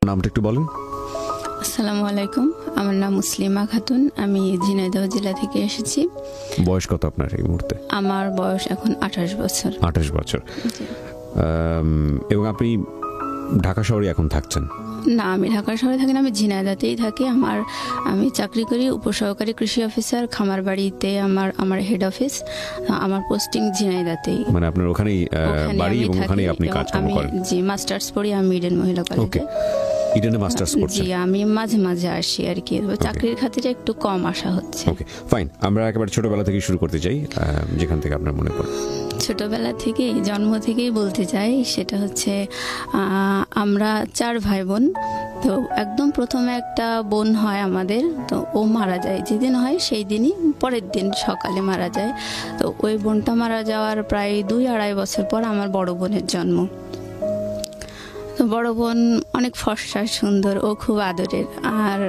নামটা একটু বলেন। আসসালামু আলাইকুম, আমার নাম মুসলিমা খাতুন, আমি ঝিনাইদহ জেলা থেকে এসেছি। বয়স কত আপনার এই মুহূর্তে? আমার বয়স এখন 28 বছর। 28 বছর। এবং আপনি ঢাকা শহরে এখন থাকছেন? না, আমি ঢাকা শহরে থাকি না, আমি ঝিনাইদহতেই থাকি। আমি চাকরি করি উপসহকারী কৃষি অফিসার, খামারবাড়িতে আমার হেড অফিস। আমার পোস্টিং ঝিনাইদহতেই। মানে আপনার ওখানেই বাড়ি এবং ওখানেই আপনি কাজকর্ম করেন? জি, মাস্টার্স পড়ি আমি ইডেন মহিলা কলেজে। ইডেনে মাস্টার্স করছেন? জি, আমি মাঝে মাঝে আসি আর কি, চাকরির খাতিরে একটু কম আসা হচ্ছে। ওকে, ফাইন। আমরা একেবারে ছোটবেলা থেকে শুরু করতে চাই, যেখান থেকে আপনার মনে পড়ে। ছোটবেলা থেকেই, জন্ম থেকেই বলতে চাই, সেটা হচ্ছে আমরা 4 ভাই বোন। তো একদম প্রথমে একটা বোন হয় আমাদের, তো ও মারা যায়। যেদিন হয় সেই দিনই পরের দিন সকালে মারা যায়। তো ওই বোনটা মারা যাওয়ার প্রায় 2-2.5 বছর পর আমার বড় বোনের জন্ম। তো বড় বোন অনেক ফর্সা, সুন্দর, ও খুব আদরের। আর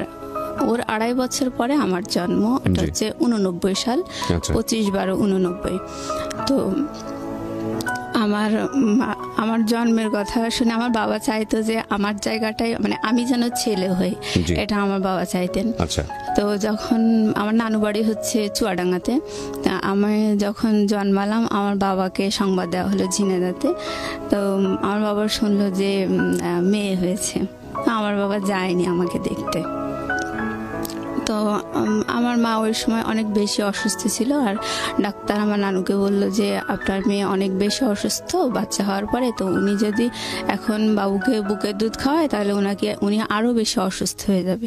ওর 2.5 বছর পরে আমার জন্ম, এটা হচ্ছে 89 সাল, 25/12/89। তো আমার জন্মের কথা শুনে আমার বাবা চাইতো যে আমার জায়গাটাই, মানে আমি যেন ছেলে হই, এটা আমার বাবা চাইতেন। তো যখন আমার নানু বাড়ি হচ্ছে চুয়াডাঙ্গাতে, আমি যখন জন্মালাম আমার বাবাকে সংবাদ দেওয়া হলো ঝিনাইদহতে। তো আমার বাবা শুনলো যে মেয়ে হয়েছে। আমার বাবা যায়নি আমাকে দেখতে। তো আমার মা ওই সময় অনেক বেশি অসুস্থ ছিল, আর ডাক্তার আমার নানুকে বলল যে আপনার মেয়ে অনেক বেশি অসুস্থ বাচ্চা হওয়ার পরে, তো উনি যদি এখন বাবুকে বুকের দুধ খাওয়ায় তাহলে উনি আরও বেশি অসুস্থ হয়ে যাবে।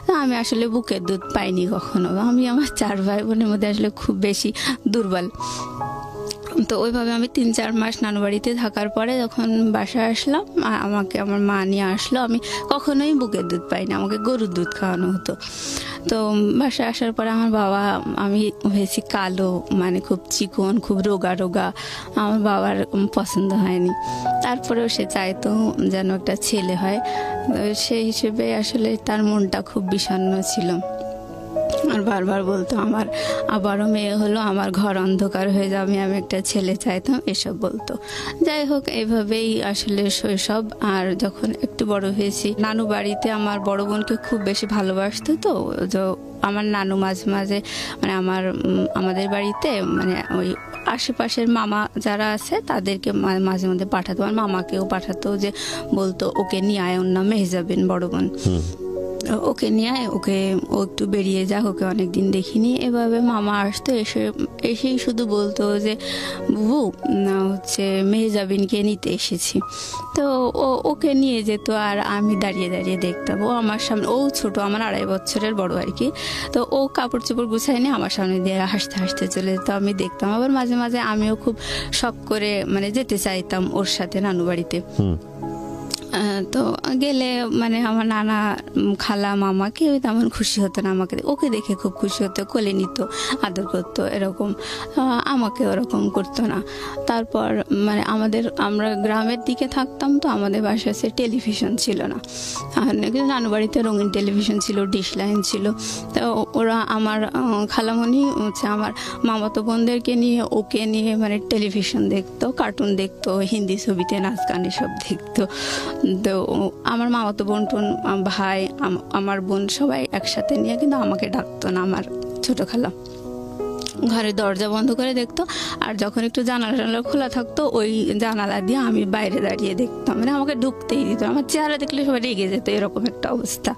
তো আমি আসলে বুকের দুধ পাইনি কখনো। আমি আমার 4 ভাই বোনের মধ্যে আসলে খুব বেশি দুর্বল। তো ওইভাবে আমি 3-4 মাস নানু বাড়িতে থাকার পরে যখন বাসায় আসলাম, আমাকে আমার মা নিয়ে আসলো। আমি কখনোই বুকের দুধ পাইনি, আমাকে গরুর দুধ খাওয়ানো হতো। তো বাসায় আসার পরে আমার বাবা, আমি হয়েছি কালো, মানে খুব চিকন, খুব রোগা রোগা। আমার বাবার পছন্দ হয়নি। তারপরেও সে চাইতো যেন একটা ছেলে হয়। সেই হিসেবে আসলে তার মনটা খুব বিষণ্ণ ছিল। আর বারবার বলতো আমার আবারও মেয়ে হলো, আমার ঘর অন্ধকার হয়ে যাবে, আমি একটা ছেলে চাইতাম, এসব বলতো। যাই হোক, এইভাবেই আসলে শৈশব। আর যখন একটু বড় হয়েছি, নানু বাড়িতে আমার বড় বোনকে খুব বেশি ভালোবাসতো। তো আমার নানু মাঝে মাঝে, মানে আমাদের বাড়িতে, মানে ওই আশেপাশের মামা যারা আছে তাদেরকে মাঝে মধ্যে পাঠাতো, আমার মামাকেও পাঠাতো, যে বলতো ওকে নিয়ে আয়, ওর নাম মেহজাবিন, বড় বোন, ওকে নিয়ে আয়, ও একটু বেরিয়ে যাক, ওকে অনেকদিন দেখিনি। এভাবে মামা আসতো, এসেই শুধু বলতো যে বুবু হচ্ছে মেহজাবিনকে নিতে এসেছি। তো ওকে নিয়ে যেত, আর আমি দাঁড়িয়ে দাঁড়িয়ে দেখতাম। ও আমার সামনে, ও ছোট, আমার 2.5 বছরের বড় আর কি। তো ও কাপড় চোপড় গুছাই নিয়ে আমার সামনে দিয়ে হাসতে হাসতে চলে যেত, আমি দেখতাম। আবার মাঝে মাঝে আমিও খুব শখ করে মানে যেতে চাইতাম ওর সাথে নানু বাড়িতে। তো গেলে মানে আমার নানা, খালা, মামা কেউ তেমন খুশি হতো না আমাকে, ওকে দেখে খুব খুশি হতো, কোলে নিত, আদর করতো, এরকম। আমাকে ওরকম করতো না। তারপর মানে আমরা গ্রামের দিকে থাকতাম, তো আমাদের বাসায় টেলিভিশন ছিল না। কিন্তু নানু বাড়িতে রঙিন টেলিভিশন ছিল, ডিশ লাইন ছিল। তো ওরা আমার খালামণি হচ্ছে আমার মামাতো বোনদেরকে নিয়ে, ওকে নিয়ে মানে টেলিভিশন দেখতো, কার্টুন দেখতো, হিন্দি ছবিতে নাচ গান এসব দেখতো। তো আমার মামাতো বোন টোন, ভাই, আমার বোন সবাই একসাথে নিয়ে, কিন্তু আমাকে ডাকতো না আমার ছোট খালা। ঘরের দরজা বন্ধ করে দেখতো, আর যখন একটু জানালা খোলা থাকতো ওই জানালা দিয়ে আমি বাইরে দাঁড়িয়ে দেখতাম, মানে আমাকে ঢুকতেই দিত। আমার চেহারা দেখলে সবাই রেগে যেত, এরকম একটা অবস্থা।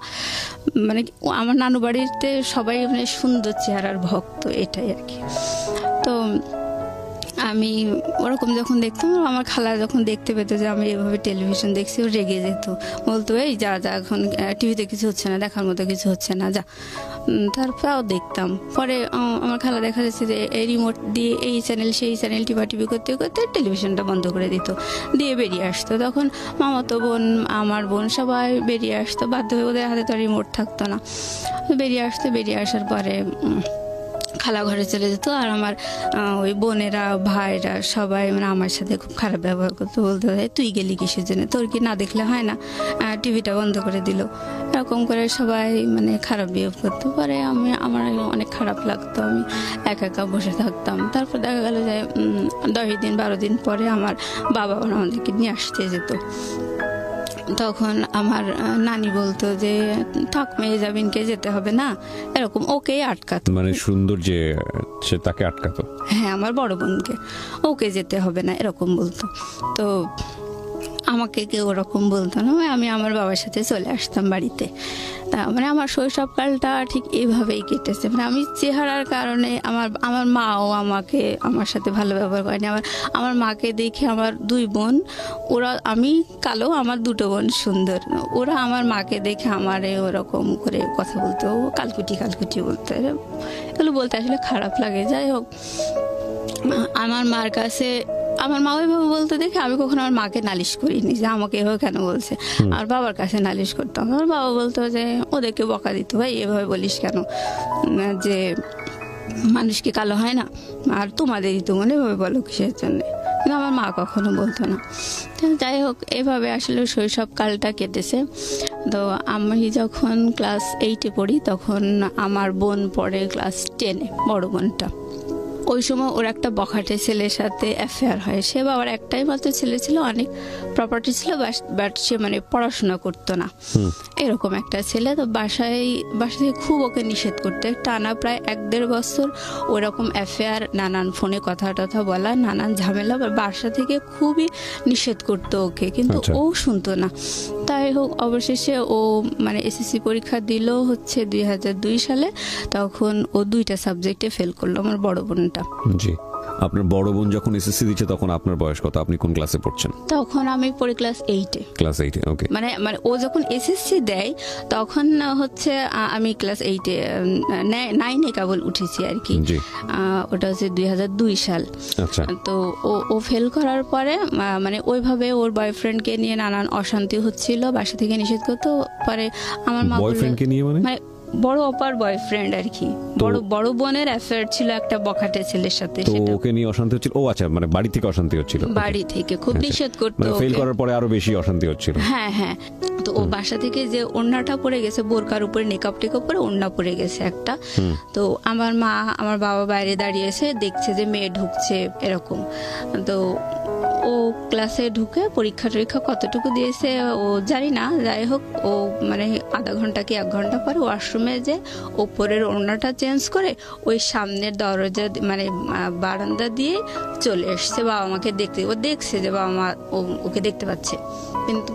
মানে আমার নানু বাড়িতে সবাই মানে সুন্দর চেহারার ভক্ত, এটাই আর কি। তো আমি ওরকম যখন দেখতাম, আমার খালা যখন দেখতে পেত যে আমি এভাবে টেলিভিশন দেখছি, ও রেগে যেত, বলতো এই যা যা, এখন টিভিতে কিছু হচ্ছে না, দেখার মতো কিছু হচ্ছে না, যা। তারপরেও দেখতাম। পরে আমার খালা দেখা যাচ্ছে যে এই রিমোট দিয়ে এই চ্যানেল সেই চ্যানেল টিপি করতে করতে টেলিভিশনটা বন্ধ করে দিত, দিয়ে বেরিয়ে আসতো। তখন মামাতো বোন, আমার বোন সবাই বেরিয়ে আসতো, বাধ্য হয়ে, ওদের হাতে তো রিমোট থাকতো না। বেরিয়ে আসতো, বেরিয়ে আসার পরে খালা ঘরে চলে যেত, আর আমার ওই বোনেরা, ভাইরা সবাই মানে আমার সাথে খুব খারাপ ব্যবহার করতো, বলতে তুই গেলি কিসের জন্য, তোর কি না দেখলে হয় না, টিভিটা বন্ধ করে দিল, এরকম করে সবাই মানে খারাপ বিহেভ করতো। পরে আমার অনেক খারাপ লাগতো, আমি একা একা বসে থাকতাম। তারপর দেখা গেল যে 10 দিন 12 দিন পরে আমার বাবা আমাদেরকে নিয়ে আসতে যেত। তখন আমার নানি বলতো যে থাক মেহজাবিনকে যেতে হবে না, এরকম ওকেই আটকাতো, মানে সুন্দর যে সে তাকে আটকাতো। হ্যাঁ, আমার বড় বোনকে ওকে যেতে হবে না এরকম বলতো। তো আমাকে কেউ ওরকম বলতো না, আমি আমার বাবার সাথে চলে আসতাম বাড়িতে। তা মানে আমার শৈশবকালটা ঠিক এইভাবেই কেটেছে। মানে আমি চেহারার কারণে আমার মাও আমার সাথে ভালো ব্যবহার করেনি। আমার মাকে দেখে আমার দুই বোন, ওরা, আমি কালো, আমার দুটো বোন সুন্দর, ওরা আমার মাকে দেখে আমারে ওরকম করে কথা বলতো, কালকুটি কালকুটি বলতো। এগুলো বলতে আসলে খারাপ লাগে। যাই হোক, আমার মার কাছে আমার মা ওইভাবে বলতে দেখে আমি কখনো আমার মাকে নালিশ করিনি যে আমাকে এভাবে কেন বলছে। আর বাবার কাছে নালিশ করতাম, আমার বাবা বলতো যে ওদেরকে বকা দিত, ভাই এভাবে বলিস কেন, যে মানুষ কি কালো হয় না, আর তোমাদেরই তো মনে এভাবে বলো কিসের জন্য। কিন্তু আমার মা কখনো বলতো না। যাই হোক, এভাবে আসলে শৈশবকালটা কেটেছে। তো আমি যখন ক্লাস 8-এ পড়ি তখন আমার বোন পড়ে ক্লাস 10-এ, বড় বোনটা। ওই সময় ওর একটা বখাটে ছেলের সাথে অ্যাফেয়ার হয়। সে বাবার একটাই মাত্র ছেলে ছিল, অনেক প্রপার্টি ছিল, বাট সে মানে পড়াশোনা করতো না, এরকম একটা ছেলে। তো বাসা থেকে খুব ওকে নিষেধ করতে, টানা প্রায় 1-1.5 বছর ওরকম অ্যাফেয়ার, নানান ফোনে কথা টথা বলা, নানান ঝামেলা, বাসা থেকে খুবই নিষেধ করতো ওকে, কিন্তু ও শুনতো না। তাই হোক, অবশেষে ও মানে এসএসসি পরীক্ষা দিল হচ্ছে 2002 সালে। তখন ও 2টা সাবজেক্টে ফেল করলো, আমার বড় বোনটা। জি, আপনার বড় বোন যখন এসএসসি দিচ্ছে তখন আপনার বয়স কত? আপনি কোন ক্লাসে পড়ছেন? তখন আমি পড়ি ক্লাস 8-এ। ক্লাস 8-এ, ওকে। মানে ও যখন এসএসসি দেয় তখন হচ্ছে আমি ক্লাস 8-এ, 9-এ কেবল উঠেছি আর কি। ওটা হচ্ছে 2002 সাল। আচ্ছা। তো ও ফেল করার পরে মানে ওইভাবে ওর বয়ফ্রেন্ডকে নিয়ে নানান অশান্তি হচ্ছিল, বাসা থেকে নিষেধ করতো। পরে আমার মা বয়ফ্রেন্ডকে নিয়ে মানে বড় অপার বয়ফ্রেন্ড আর কি, বড় বোনের অ্যাফেয়ার ছিল একটা বখাটে ছেলের সাথে। সেটা ওকে নিয়ে অশান্তি হচ্ছিল। ও আচ্ছা, মানে বাড়ি থেকে অশান্তি হচ্ছিল। বাড়ি থেকে খুব নিষেধ করতো, ফেল করার পরে আরো বেশি অশান্তি হচ্ছিল। হ্যাঁ হ্যাঁ। তো ও বাসা থেকে যে ওড়নাটা পরে গেছে, বোরকার উপরে নেকাপ টেকাপ পরে ওড়না পরে গেছে একটা। তো আমার বাবা বাইরে দাঁড়িয়েছে, দেখছে যে মেয়ে ঢুকছে এরকম। তো ও ক্লাসে ঢুকে পরীক্ষা কতটুকু দিয়েছে ও জানি না। যাই হোক, ও মানে আধা ঘন্টা কি 1 ঘন্টা পরে ওয়াশরুমে যে ওপরের ওড়নাটা চেঞ্জ করে ওই সামনের দরজা মানে বারান্দা দিয়ে চলে এসছে বাবা মাকে দেখতে। ও দেখছে যে বাবা মা ওকে দেখতে পাচ্ছে,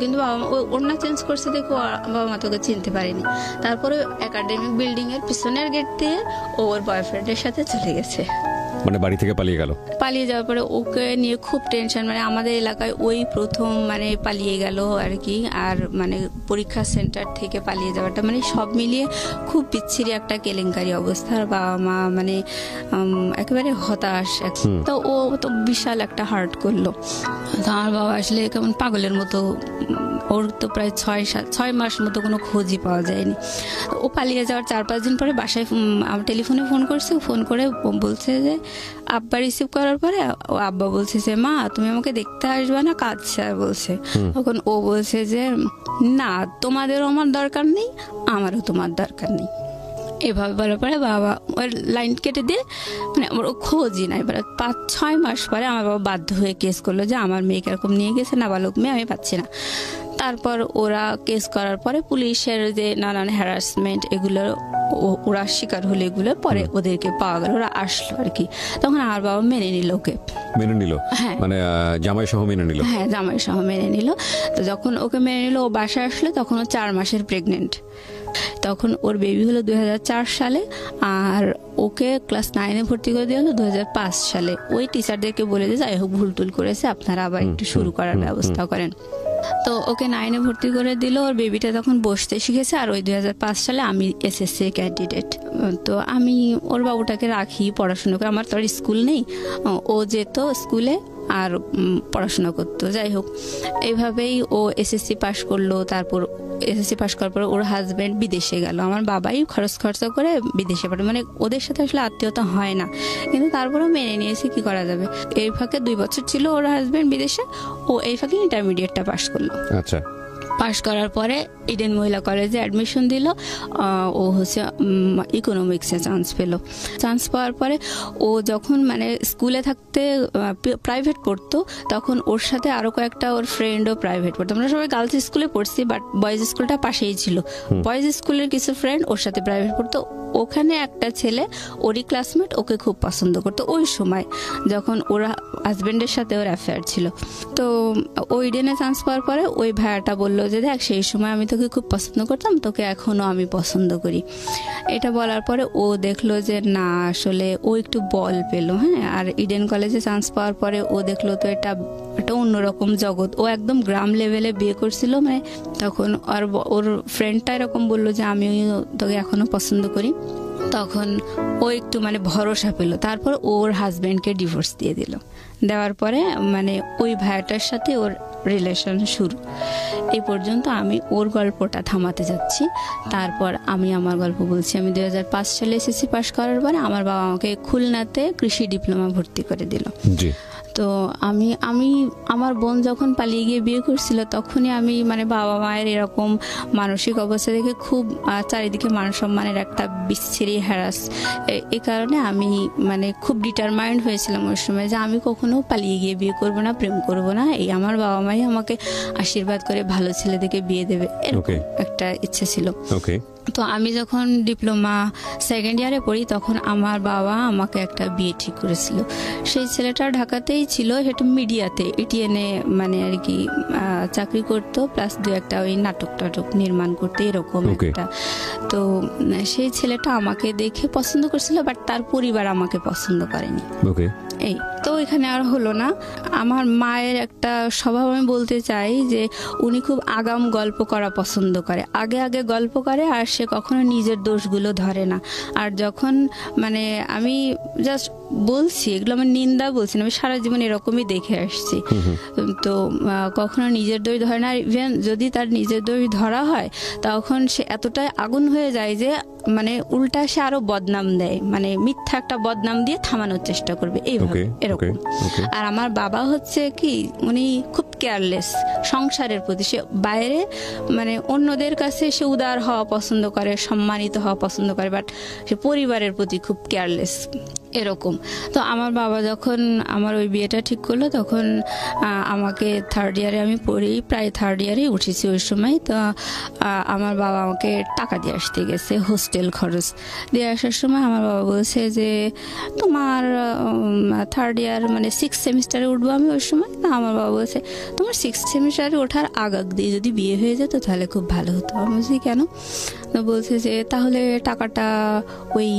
কিন্তু বাবা মা ওড়না চেঞ্জ করছে দেখে বাবা মা তোকে চিনতে পারেনি। তারপরে একাডেমিক বিল্ডিং এর পিছনের গেট দিয়ে ওর বয়ফ্রেন্ডের সাথে চলে গেছে, মানে বাড়ি থেকে পালিয়ে গেল। পালিয়ে যাওয়ার পরে ওকে নিয়ে খুব টেনশন, মানে আমাদের এলাকায় ওই প্রথম মানে পালিয়ে গেল আর কি। আর মানে পরীক্ষা সেন্টার থেকে পালিয়ে যাওয়াটা মানে সব মিলিয়ে খুব বিচ্ছিরি একটা কেলেঙ্কারি অবস্থা। আর বাবা মা মানে একেবারে হতাশ। তো ও তো বিশাল একটা হার্ট করলো। তো আমার বাবা আসলে কেমন পাগলের মতো, ওর তো প্রায় 6 মাস মতো কোনো খোঁজই পাওয়া যায়নি। ও পালিয়ে যাওয়ার 4-5 দিন পরে বাসায় আমার টেলিফোনে ফোন করছে। ফোন করে বলছে যে আব্বা রিসিভ করার পরে ও আব্বা বলছে যে মা তুমি আমাকে দেখতে আসবে না, কাঁদছে আর বলছে। তখন ও বলছে যে না, তোমাদেরও আমার দরকার নেই, আমারও তোমার দরকার নেই। এভাবে বলার পরে বাবা ওর লাইন কেটে দিয়ে মানে আমার ও খোঁজই নাই। এবার 5-6 মাস পরে আমার বাবা বাধ্য হয়ে কেস করলো যে আমার মেয়েকে এরকম নিয়ে গেছে, নাবালক মেয়ে, আমি পাচ্ছি না। তারপর ওরা কেস করার পরে পুলিশের যে নানান হ্যারাসমেন্ট এগুলো ওরা শিকার হলে এগুলো পরে ওদেরকে পাওয়া গেল, ওরা আসলো আর কি। তখন আমার বাবা মেনে নিল, ওকে মেনে নিল, মানে জামাই সহ মেনে নিল। হ্যাঁ, জামাই সহ মেনে নিল। তো যখন ওকে মেনে নিল, ও বাসায় আসলো, তখন ও 4 মাসের প্রেগনেন্ট। তখন ওর বেবি হলো 2004 সালে, আর ওকে ক্লাস 9-এ ভর্তি করে দেওয়া হলো 2005 সালে। ওই টিচারদেরকে বলে যে যাই হোক ভুল টুল করেছে, আপনারা আবার একটু শুরু করার ব্যবস্থা করেন। তো ওকে 9-এ ভর্তি করে দিল। ওর বেবিটা তখন বসতে শিখেছে। আর ওই 2005 সালে আমি এসএসসি ক্যান্ডিডেট। তো আমি ওর বাবুটাকে রাখি, পড়াশোনা করে, আমার তো আর স্কুল নেই। ও যেত স্কুলে আর পড়াশোনা করতো। যাই হোক, এইভাবেই ও এসএসসি পাশ করলো। তারপর এসএসসি পাশ করার পর ওর হাজব্যান্ড বিদেশে গেল। আমার বাবাই খরচা করে বিদেশে পাঠায়, মানে ওদের সাথে আসলে আত্মীয়তা হয় না, কিন্তু তারপরেও মেনে নিয়েছে, কি করা যাবে। এই ফাঁকে 2 বছর ছিল ওর হাজব্যান্ড বিদেশে, ও এই ফাঁকে ইন্টারমিডিয়েটটা পাশ করলো। আচ্ছা, পাশ করার পরে ইডেন মহিলা কলেজে অ্যাডমিশন দিল। ও হচ্ছে ইকোনমিক্সে চান্স পেল। চান্স পাওয়ার পরে ও যখন মানে স্কুলে থাকতে প্রাইভেট পড়তো, তখন ওর সাথে আরো কয়েকটা ওর ফ্রেন্ডও প্রাইভেট পড়তো। আমরা সবাই গার্লস স্কুলে পড়ছি, বাট বয়েজ স্কুলটা পাশেই ছিল। বয়েজ স্কুলের কিছু ফ্রেন্ড ওর সাথে প্রাইভেট পড়তো। ওখানে একটা ছেলে, ওরই ক্লাসমেট, ওকে খুব পছন্দ করতো ওই সময়, যখন ওরা হাজবেন্ডের সাথে ওর অ্যাফেয়ার ছিল। তো ওই ইডেনে চান্স পাওয়ার পরে ওই ভাইয়াটা বললো যে দেখ, সেই সময় আমি তোকে খুব পছন্দ করতাম, তোকে এখনো আমি পছন্দ করি। এটা বলার পরে ও দেখলো যে না, আসলে ও একটু বল পেলো। হ্যাঁ, আর ইডেন কলেজে চান্স পাওয়ার পরে ও দেখলো তো এটা একটা অন্যরকম জগৎ। ও একদম গ্রাম লেভেলে বিয়ে করছিল, মানে তখন আর ওর ফ্রেন্ডটা এরকম বললো যে আমি তোকে এখনো পছন্দ করি। তখন ও একটু মানে ভরসা পেল। তারপর ওর হাজবেন্ডকে ডিভোর্স দিয়ে দিল। দেওয়ার পরে মানে ওই ভাইয়াটার সাথে ওর রিলেশন শুরু। এই পর্যন্ত আমি ওর গল্পটা থামাতে যাচ্ছি। তারপর আমি আমার গল্প বলছি। আমি 2005 সালে এসএসসি পাশ করার পরে আমার বাবা আমাকে খুলনাতে কৃষি ডিপ্লোমা ভর্তি করে দিল। তো আমি আমার বোন যখন পালিয়ে গিয়ে বিয়ে করছিল, তখনই আমি মানে বাবা মায়ের এরকম মানসিক অবস্থা দেখে খুব চারিদিকে মান সম্মানের একটা বিচ্ছিরি হ্যারাস, এই কারণে আমি মানে খুব ডিটারমাইন্ড হয়েছিলাম ওই সময় যে আমি কখনো পালিয়ে গিয়ে বিয়ে করব না, প্রেম করব না। এই আমার বাবা মাই আমাকে আশীর্বাদ করে ভালো ছেলে দেখে বিয়ে দেবে, এরকম একটা ইচ্ছে ছিল। তো আমি যখন ডিপ্লোমা সেকেন্ড ইয়ারে পড়ি, তখন আমার বাবা আমাকে একটা বিয়ে ঠিক করেছিল। সেই ছেলেটা ঢাকাতেই ছিল, সেটা মিডিয়াতে এটিএনে মানে আর কি চাকরি করতো, প্লাস দু একটা ওই নাটক নির্মাণ করতে, এরকম একটা। তো সেই ছেলেটা আমাকে দেখে পছন্দ করছিল, বাট তার পরিবার আমাকে পছন্দ করেনি। এই তো এখানে আর হলো না। আমার মায়ের একটা স্বভাব আমি বলতে চাই যে উনি খুব আগাম গল্প করা পছন্দ করে, আগে আগে গল্প করে, আর সে কখনো নিজের দোষগুলো ধরে না। আর যখন মানে আমি জাস্ট বলছি, এগুলো আমার নিন্দা বলছি না, আমি সারা জীবন এরকমই দেখে আসছি। তো কখনো নিজের দোষ ধরে না। ইভেন যদি তার নিজের দোষ ধরা হয়, তখন সে এতটাই আগুন হয়ে যায় যে মানে উল্টা সে আরো বদনাম দেয়, মানে মিথ্যা একটা বদনাম দিয়ে থামানোর চেষ্টা করবে, এইভাবে এরকম। আর আমার বাবা হচ্ছে কি, উনি খুব কেয়ারলেস সংসারের প্রতি। সে বাইরে মানে অন্যদের কাছে সে উদার হওয়া পছন্দ করে, সম্মানিত হওয়া পছন্দ করে, বাট সে পরিবারের প্রতি খুব কেয়ারলেস, এরকম। তো আমার বাবা যখন আমার ওই বিয়েটা ঠিক করলো, তখন আমাকে থার্ড ইয়ারে আমি পড়ি, প্রায় থার্ড ইয়ারে উঠেছি ওই সময়। তো আমার বাবা আমাকে টাকা দিয়ে আসতে গেছে, হোস্টেল খরচ দিয়ে আসার সময় আমার বাবা বলছে যে তোমার থার্ড ইয়ার মানে 6th সেমিস্টারে উঠবো আমি ওই সময়। তো আমার বাবা বলছে তোমার 6th সেমিস্টারে ওঠার আগ দিয়ে যদি বিয়ে হয়ে যেত তাহলে খুব ভালো হতো। আমি বলছি কেন? তো বলছে যে তাহলে টাকাটা ওই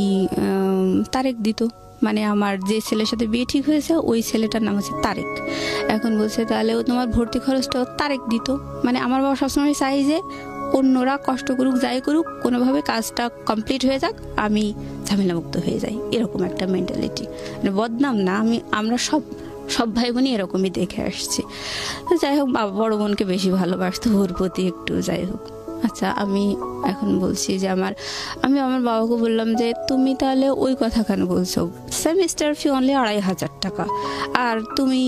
তারেক দিত, মানে আমার যে ছেলের সাথে বিয়ে ঠিক হয়েছে ওই ছেলেটার নাম হচ্ছে তারেক। এখন বলছে তাহলে ও তোমার ভর্তি খরচটাও তারেক দিত। মানে আমার বাবা সবসময় চাই যে অন্যরা কষ্ট করুক, যাই করুক, কোনোভাবে কাজটা কমপ্লিট হয়ে যাক, আমি ঝামেলামুক্ত হয়ে যাই, এরকম একটা মেন্টালিটি। মানে বদনাম না, আমরা সব ভাই বোনই এরকমই দেখে আসছি। তো যাই হোক, বাবা বড় বোনকে বেশি ভালোবাসতো, ওর প্রতি একটু যাই হোক। আচ্ছা, আমি এখন বলছি যে আমি আমার বাবাকে বললাম যে তুমি তাহলে ওই কথা কেন বলছো, সেমিস্টার ফি অনলি 2500 টাকা, আর তুমি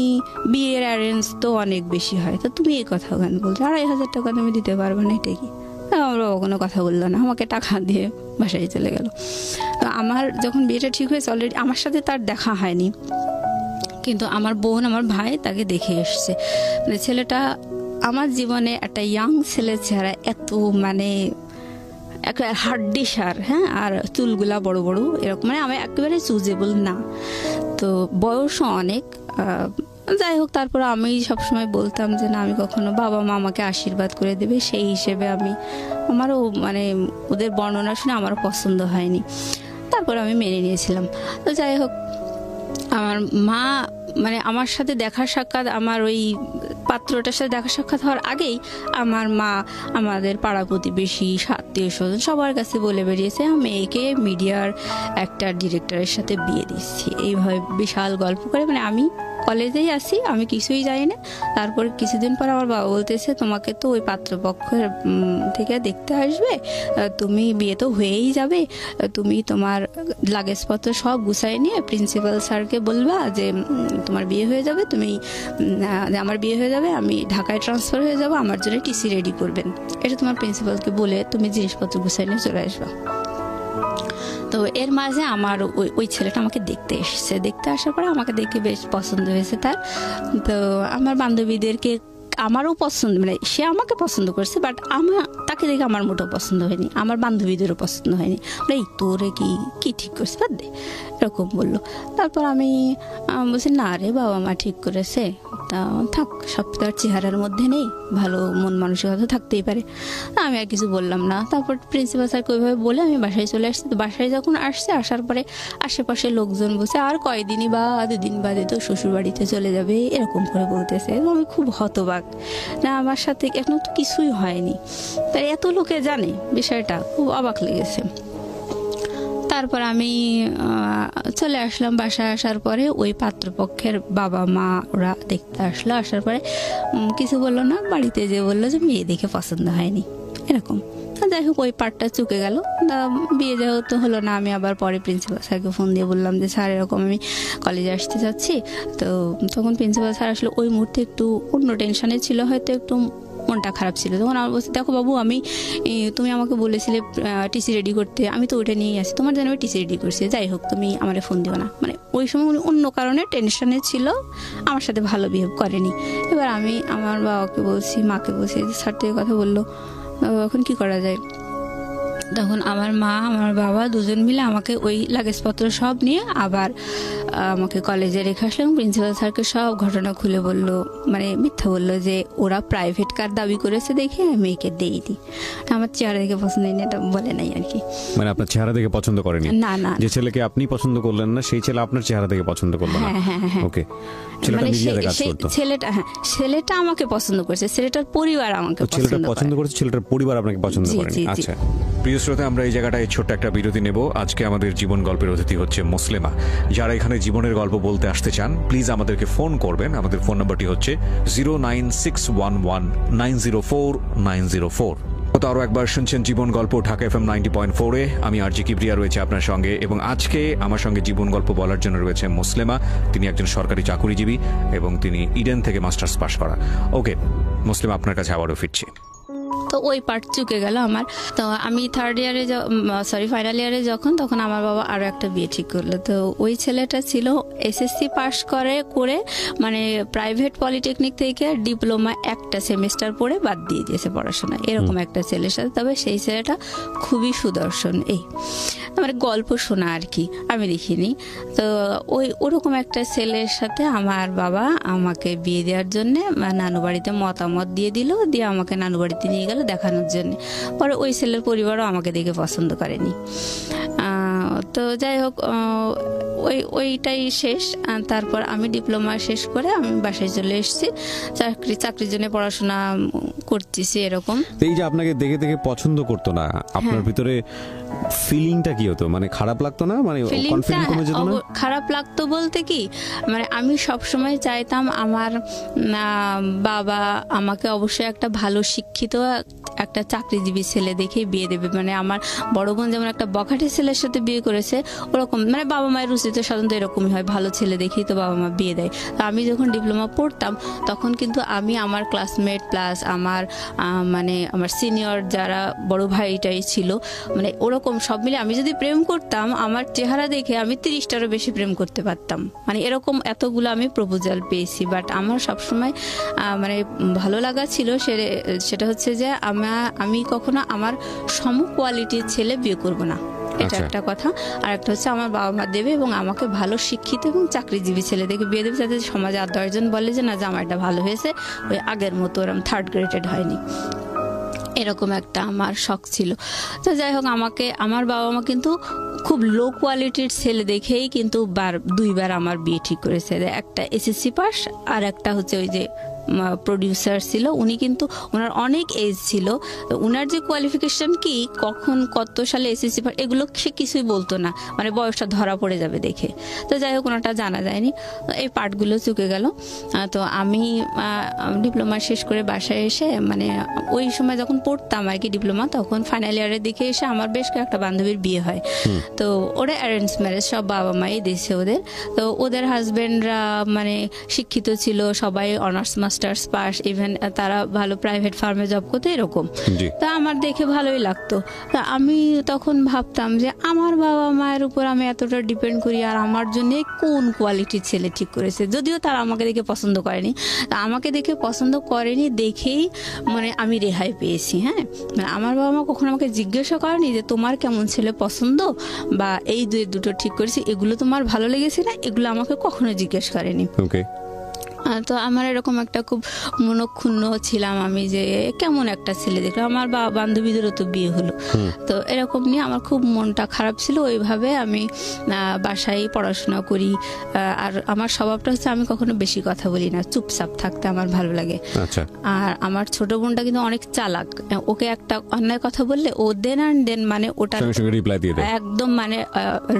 বিয়ের অ্যারেঞ্জ তো অনেক বেশি হয়, তো তুমি এই কথা কেন বলছো? 2500 টাকা তুমি দিতে পারবে না, এটা কি? আমার বাবা কোনো কথা বললো না, আমাকে টাকা দিয়ে বাসায় চলে গেল। তো আমার যখন বিয়েটা ঠিক হয়েছে, অলরেডি আমার সাথে তার দেখা হয়নি, কিন্তু আমার বোন, আমার ভাই তাকে দেখে এসছে। মানে ছেলেটা আমার জীবনে একটা ইয়াং ছেলে চেহারা, এত মানে একটা হাড্ডি সার, হ্যাঁ, আর চুলগুলা বড় বড় এরকম, মানে আমি একেবারে চুজেবল না। তো বয়সও অনেক। যাই হোক, তারপর আমি সবসময় বলতাম যে না, আমি কখনো, বাবা মা আমাকে আশীর্বাদ করে দেবে, সেই হিসেবে আমারও মানে ওদের বর্ণনা শুনে আমারও পছন্দ হয়নি। তারপর আমি মেনে নিয়েছিলাম। তো যাই হোক, আমার মা মানে আমার সাথে দেখা সাক্ষাৎ, আমার ওই পাত্রটার সাথে দেখা সাক্ষাৎ হওয়ার আগেই আমার মা আমাদের পাড়া প্রতিবেশী, আত্মীয় স্বজন সবার কাছে বলে বেরিয়েছে মেয়েকে মিডিয়ার একটা ডিরেক্টরের সাথে বিয়ে দিচ্ছি। এইভাবে বিশাল গল্প করে, মানে আমি কলেজেই আসি, আমি কিছুই জানি না। তারপর কিছুদিন পর আমার বাবা বলতেছে তোমাকে তো ওই পাত্রপক্ষের থেকে দেখতে আসবে, তুমি বিয়ে তো হয়েই যাবে, তুমি তোমার লাগেজপত্র সব গুছাই নিয়ে প্রিন্সিপাল স্যারকে বলবা যে তোমার বিয়ে হয়ে যাবে, তুমি আমার বিয়ে হয়ে যাবে, আমি ঢাকায় ট্রান্সফার হয়ে যাবো, আমার জন্য টিসি রেডি করবেন, এটা তোমার প্রিন্সিপালকে বলে তুমি জিনিসপত্র গুছাই নিয়ে চলে আসবা। তো এর মাঝে আমার ওই ছেলেটা আমাকে দেখতে এসেছে, দেখতে আসার পরে আমাকে দেখে বেশ পছন্দ হয়েছে তার। তো আমার বান্ধবীদেরকে আমারও পছন্দ, মানে সে আমাকে পছন্দ করছে, বাট তাকে দেখে আমার মোটেও পছন্দ হয়নি, আমার বান্ধবীদেরও পছন্দ হয়নি। এই তোরে কি ঠিক করছে, বাদ দে, এরকম বললো। তারপর আমি বলছি না রে, বাবা মা ঠিক করেছে, তা থাক, সব তো আর চেহারার মধ্যে নেই, ভালো মন মানসিকতা থাকতেই পারে। আমি আর কিছু বললাম না। তারপর প্রিন্সিপাল স্যারকে ওইভাবে বলে আমি বাসায় চলে আসছি। তো বাসায় যখন আসার পরে আশেপাশে লোকজন বলছে আর কয়দিনই বা 2 দিন বাদে তো শ্বশুর বাড়িতে চলে যাবে, এরকম করে বলতেছে। এবং আমি খুব হতবাক, না আমার সাথে এখন তো কিছুই হয়নি, তাই এত লোকে জানে বিষয়টা, খুব অবাক লেগেছে। তারপর আমি চলে আসলাম। বাসায় আসার পরে ওই পাত্রপক্ষের বাবা মা ওরা দেখতে আসলো, আসার পরে কিছু বললো না, বাড়িতে যে বললো যে মেয়ে দেখে পছন্দ হয়নি, এরকম। যাই হোক ওই পার্টটা চুকে গেল, বিয়ে যেহেতু হলো না। আমি আবার পরে প্রিন্সিপাল স্যারকে ফোন দিয়ে বললাম যে স্যার এরকম আমি কলেজে আসতে চাচ্ছি। তো তখন প্রিন্সিপাল স্যার আসলে ওই মুহূর্তে একটু অন্য টেনশনে ছিল, হয়তো একটু মনটা খারাপ ছিল। তখন আমার বলছি দেখো বাবু, তুমি আমাকে বলেছিলে টিসি রেডি করতে, আমি তো ওইটা নিয়েই আসি, তোমার জন্য আমি টিসি রেডি করছি, যাই হোক তুমি আমার ফোন দিও না। মানে ওই সময় উনি অন্য কারণে টেনশনে ছিল, আমার সাথে ভালো বিহেভ করেনি। এবার আমি আমার বাবাকে বলছি, মাকে বলছি যে স্যার তো এই কথা বললো, এখন কি করা যায়? তখন আমার মা আমার বাবা দুজন মিলে আমাকে ওই লাগেজপত্র সব নিয়ে আবার আমাকে কলেজে রেখে আসলাম। প্রিন্সিপাল স্যারকে সব ঘটনা খুলে বললো, মানে মিথ্যা বললো যে ওরা প্রাইভেট কার দাবি করেছে দেখে মেয়েকে দেইনি, আমার চেহারা দেখে পছন্দ হয়নি, এটা বলে নাই আর কি। মানে আপনার চেহারা দেখে পছন্দ করেনি? না না, যে ছেলেকে আপনি পছন্দ করলেন না সেই ছেলে আপনার চেহারা দেখে পছন্দ করলো না? হ্যাঁ হ্যাঁ হ্যাঁ, ওকে। ছেলেটা আমাকে পছন্দ করেছে, ছেলেটার পরিবার আমাকে পছন্দ করেছে, ছেলেটার পরিবার আপনাকে পছন্দ করেনি। আচ্ছা প্রিয় শ্রোতা, আমরা এই জায়গাটায় ছোট্ট একটা বিরতি নেব। আজকে আমাদের জীবন গল্পের অতিথি হচ্ছে মুসলিমা। যারা এখানে জীবনের গল্প বলতে আসতে চান প্লিজ আমাদেরকে ফোন করবেন। আমাদের ফোন নাম্বারটি হচ্ছে 09611904904। তো আরো একবার শুনছেন জীবন গল্প ঢাকা FM 90.4-এ। আমি আরজি কিবরিয়া রয়েছে আপনার সঙ্গে, এবং আজকে আমার সঙ্গে জীবন গল্প বলার জন্য রয়েছে মুসলিমা। তিনি একজন সরকারি চাকুরিজীবী এবং তিনি ইডেন থেকে মাস্টার্স পাশ করা। ওকে মুসলিমা, আপনার কাছে আবারও ফিরছি। তো ওই পার্ট চুকে গেল আমার। তো আমি ফাইনাল ইয়ারে যখন, তখন আমার বাবা আরো একটা বিয়ে ঠিক করলো। তো ওই ছেলেটা ছিল এসএসসি পাস করে মানে প্রাইভেট পলিটেকনিক থেকে ডিপ্লোমা একটা সেমিস্টার পড়ে বাদ দিয়ে দিয়েছে পড়াশোনা, এরকম একটা ছেলের সাথে। তবে সেই ছেলেটা খুবই সুদর্শন, এই মানে গল্প শোনা আর কি, আমি দেখিনি। তো ওরকম একটা ছেলের সাথে আমার বাবা আমাকে বিয়ে দেওয়ার জন্য নানু বাড়িতে মতামত দিয়ে দিল, দিয়ে আমাকে নানু বাড়িতে নিয়ে গেল দেখানোর জন্য। পরে ওই ছেলের পরিবারও আমাকে দেখে পছন্দ করেনি। তো যাই হোক ওইটাই শেষ। তারপর আমি ডিপ্লোমা শেষ করে আমি বাসায় চলে এসেছি, চাকরির জন্য পড়াশোনা করতেছি এরকম। এই যে আপনাকে দেখে দেখে পছন্দ করতো না, আপনার ভিতরে ফিলিংটা কি হতো? মানে খারাপ লাগতো না? মানে কনফিডেন্স কমে যেত না? খারাপ লাগতো বলতে কি, মানে আমি সব সময় চাইতাম আমার বাবা আমাকে অবশ্যই একটা ভালো শিক্ষিত একটা চাকরিজীবী ছেলে দেখে বিয়ে দেবে। মানে আমার বড় বোন যেমন একটা বখাটে ছেলের সাথে বিয়ে করেছে, ওরকম মানে বাবা মায়ের রুচিতে সাধারণত এরকমই হয়, ভালো ছেলে দেখেই তো বাবা মা বিয়ে দেয়। তো আমি যখন ডিপ্লোমা পড়তাম তখন কিন্তু আমি আমার ক্লাসমেট প্লাস আমার মানে আমার সিনিয়র যারা বড় ভাইটাই ছিল, মানে ওরকম সব মিলে আমি যদি প্রেম করতাম, আমার চেহারা দেখে আমি 30টারও বেশি প্রেম করতে পারতাম। মানে এরকম এতগুলো আমি প্রপোজাল পেয়েছি। বাট আমার সবসময় মানে ভালো লাগা ছিল সেটা হচ্ছে যে আমি কখনো আমার সম কোয়ালিটির ছেলে বিয়ে করবো না, এটা একটা কথা। আর একটা হচ্ছে আমার বাবা মা দেবে এবং আমাকে ভালো শিক্ষিত এবং চাকরিজীবী ছেলে দেখে বিয়ে দেবে, যাতে সমাজে আর 10 জন বলে যে না জামাইটা ভালো হয়েছে, ওই আগের মতো ওরকম 3rd গ্রেডেড হয়নি, এরকম একটা আমার শখ ছিল। তো যাই হোক আমার বাবা মা কিন্তু খুব লো কোয়ালিটির ছেলে দেখেই কিন্তু 2বার আমার বিয়ে ঠিক করেছে। একটা এসএসসি পাস আর একটা হচ্ছে ওই যে প্রডিউসার ছিল, উনি কিন্তু ওনার অনেক এজ ছিল, ওনার যে কোয়ালিফিকেশন কি, কখন কত সালে এসএসসি এগুলো সে কিছুই বলতো না, মানে বয়সটা ধরা পড়ে যাবে দেখে। তো যাই হোক ওনারটা জানা যায়নি, এই পার্টগুলো চুকে গেল। তো আমি ডিপ্লোমা শেষ করে বাসায় এসে, মানে ওই সময় যখন পড়তাম আর কি ডিপ্লোমা, তখন ফাইনাল ইয়ারের দিকে এসে আমার বেশ কয়েকটা বান্ধবীর বিয়ে হয়। তো ওরা অ্যারেঞ্জ ম্যারেজ, সব বাবা মাই দিয়েছে ওদের। তো ওদের হাজবেন্ডরা মানে শিক্ষিত ছিল, সবাই অনার্স মাস্টার্স পাস, ইভেন তারা ভালো প্রাইভেট ফার্মে জব করতো এরকম। তা আমার দেখে ভালোই লাগতো। তা আমি তখন ভাবতাম যে আমার বাবা মায়ের উপর আমি এতটা ডিপেন্ড করি, আর আমার জন্য কোন কোয়ালিটির ছেলে ঠিক করেছে। যদিও তারা আমাকে দেখে পছন্দ করেনি, তা আমাকে দেখে পছন্দ করেনি দেখেই মানে আমি রেহাই পেয়েছি। হ্যাঁ, মানে আমার বাবা মা কখনো আমাকে জিজ্ঞাসা করেনি যে তোমার কেমন ছেলে পছন্দ, বা এই দুটো ঠিক করেছি, এগুলো তোমার ভালো লেগেছে না, এগুলো আমাকে কখনো জিজ্ঞেস করেনি। তো আমার এরকম একটা খুব মনক্ষুণ্ণ ছিলাম আমি, যে কেমন একটা ছেলে দেখলাম, আমার বান্ধবীদেরও তো বিয়ে হলো। তো এরকম নিয়ে আমার খুব মনটা খারাপ ছিল। ওইভাবে আমি বাসায় পড়াশোনা করি, আর আমার স্বভাবটা হচ্ছে আমি কখনো বেশি কথা বলি না, চুপচাপ থাকতে আমার ভালো লাগে। আর আমার ছোট বোনটা কিন্তু অনেক চালাক, ওকে একটা অন্যায় কথা বললে ও দেন মানে ওটা একদম মানে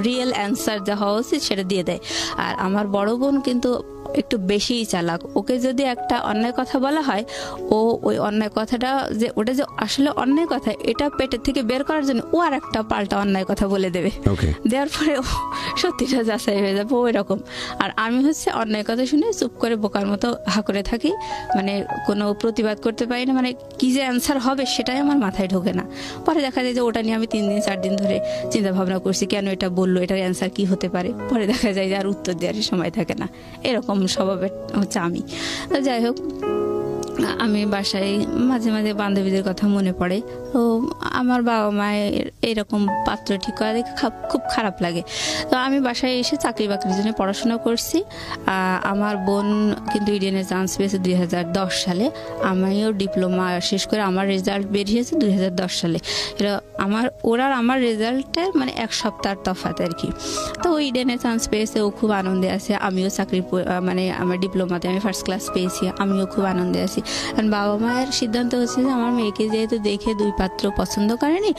রিয়েল অ্যান্সার যা হওয়া উচিত সেটা দিয়ে দেয়। আর আমার বড় বোন কিন্তু একটু বেশিই চালাক, ওকে যদি একটা অন্যায় কথা বলা হয়, ও ওই অন্যায় কথাটা যে ওটা যে আসলে অন্যায় কথা এটা পেটের থেকে বের করার জন্য ও আর একটা পাল্টা অন্যায় কথা বলে দেবে, দেওয়ার পরে ও সত্যিটা যাচাই হয়ে যাবে ওই রকম। আর আমি হচ্ছে অন্যায় কথা শুনে চুপ করে বোকার মতো হা করে থাকি, মানে কোনো প্রতিবাদ করতে পারি না, মানে কি যে অ্যান্সার হবে সেটাই আমার মাথায় ঢোকে না। পরে দেখা যায় যে ওটা নিয়ে আমি 3 দিন 4 দিন ধরে চিন্তা ভাবনা করছি, কেন এটা বললো, এটার অ্যান্সার কি হতে পারে। পরে দেখা যায় যে আর উত্তর দেওয়ার সময় থাকে না, এরকম স্বভাবের হচ্ছে আমি। যাই হোক, আমি বাসায় মাঝে মাঝে বান্ধবীদের কথা মনে পড়ে, তো আমার বাবা মায়ের এরকম পাত্র ঠিক করা দেখে খুব খারাপ লাগে। তো আমি বাসায় এসে চাকরি বাকরির জন্য পড়াশোনা করছি। আমার বোন কিন্তু ইডেনে চান্স পেয়েছে 2010 সালে, আমিও ডিপ্লোমা শেষ করে আমার রেজাল্ট বেরিয়েছে 2010 সালে। এটা আমার রেজাল্টের মানে 1 সপ্তাহ তফাৎ আর কি। তো ও ইডেনে চান্স পেয়েছে, ও খুব আনন্দে আছে, আমিও চাকরি মানে আমার ডিপ্লোমাতে আমি ফার্স্ট ক্লাস পেয়েছি, আমিও খুব আনন্দে আছি। কারণ বাবা মায়ের সিদ্ধান্ত হচ্ছে যে আমার মেয়েকে যেহেতু দেখে 2 পাত্র পছন্দ করেনি,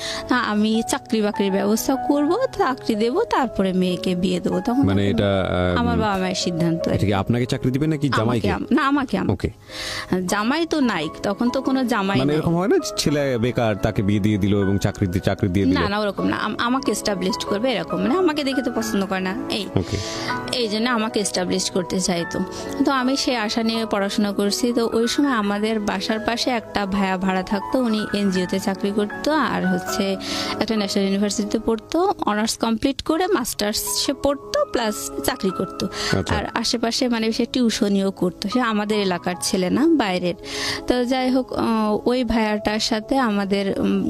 আমি চাকরি বাকরির ব্যবস্থা করব, চাকরি দেব, তারপরে মেয়েকে বিয়ে দেবো। তখন মানে এটা আমার বাবা মায়ের সিদ্ধান্ত। আপনাকে চাকরি দিবেন নাকি জামাইকে? না, আমাকে। জামাই তো নাই তখন, তো কোনো জামাই মানে এরকম হয় না ছেলে বেকার তাকে বিয়ে দিয়ে দিল এবং চাকরি দিয়ে দিল? না, ওরকম না, আমাকে এস্টাবলিশড করবে এরকম, মানে আমাকে দেখে তো পছন্দ করে না, এই জন্য আমাকে এস্টাবলিশ করতে চাইতো। তো আমি সে আশা নিয়ে পড়াশোনা করছি। তো ওই সময় আমাদের বাসার পাশে একটা ভাইয়া ভাড়া থাকতো, উনি এনজিওতে চাকরি করতো, আর হচ্ছে একটা ন্যাশনাল ইউনিভার্সিটিতে পড়তো, অনার্স কমপ্লিট করে মাস্টার্স সে পড়তো প্লাস চাকরি করতো। আর আশেপাশে মানে সে টিউশনিও করতো, সে আমাদের এলাকার ছেলে না, বাইরের। তো যাই হোক, ওই ভাইয়াটার সাথে আমাদের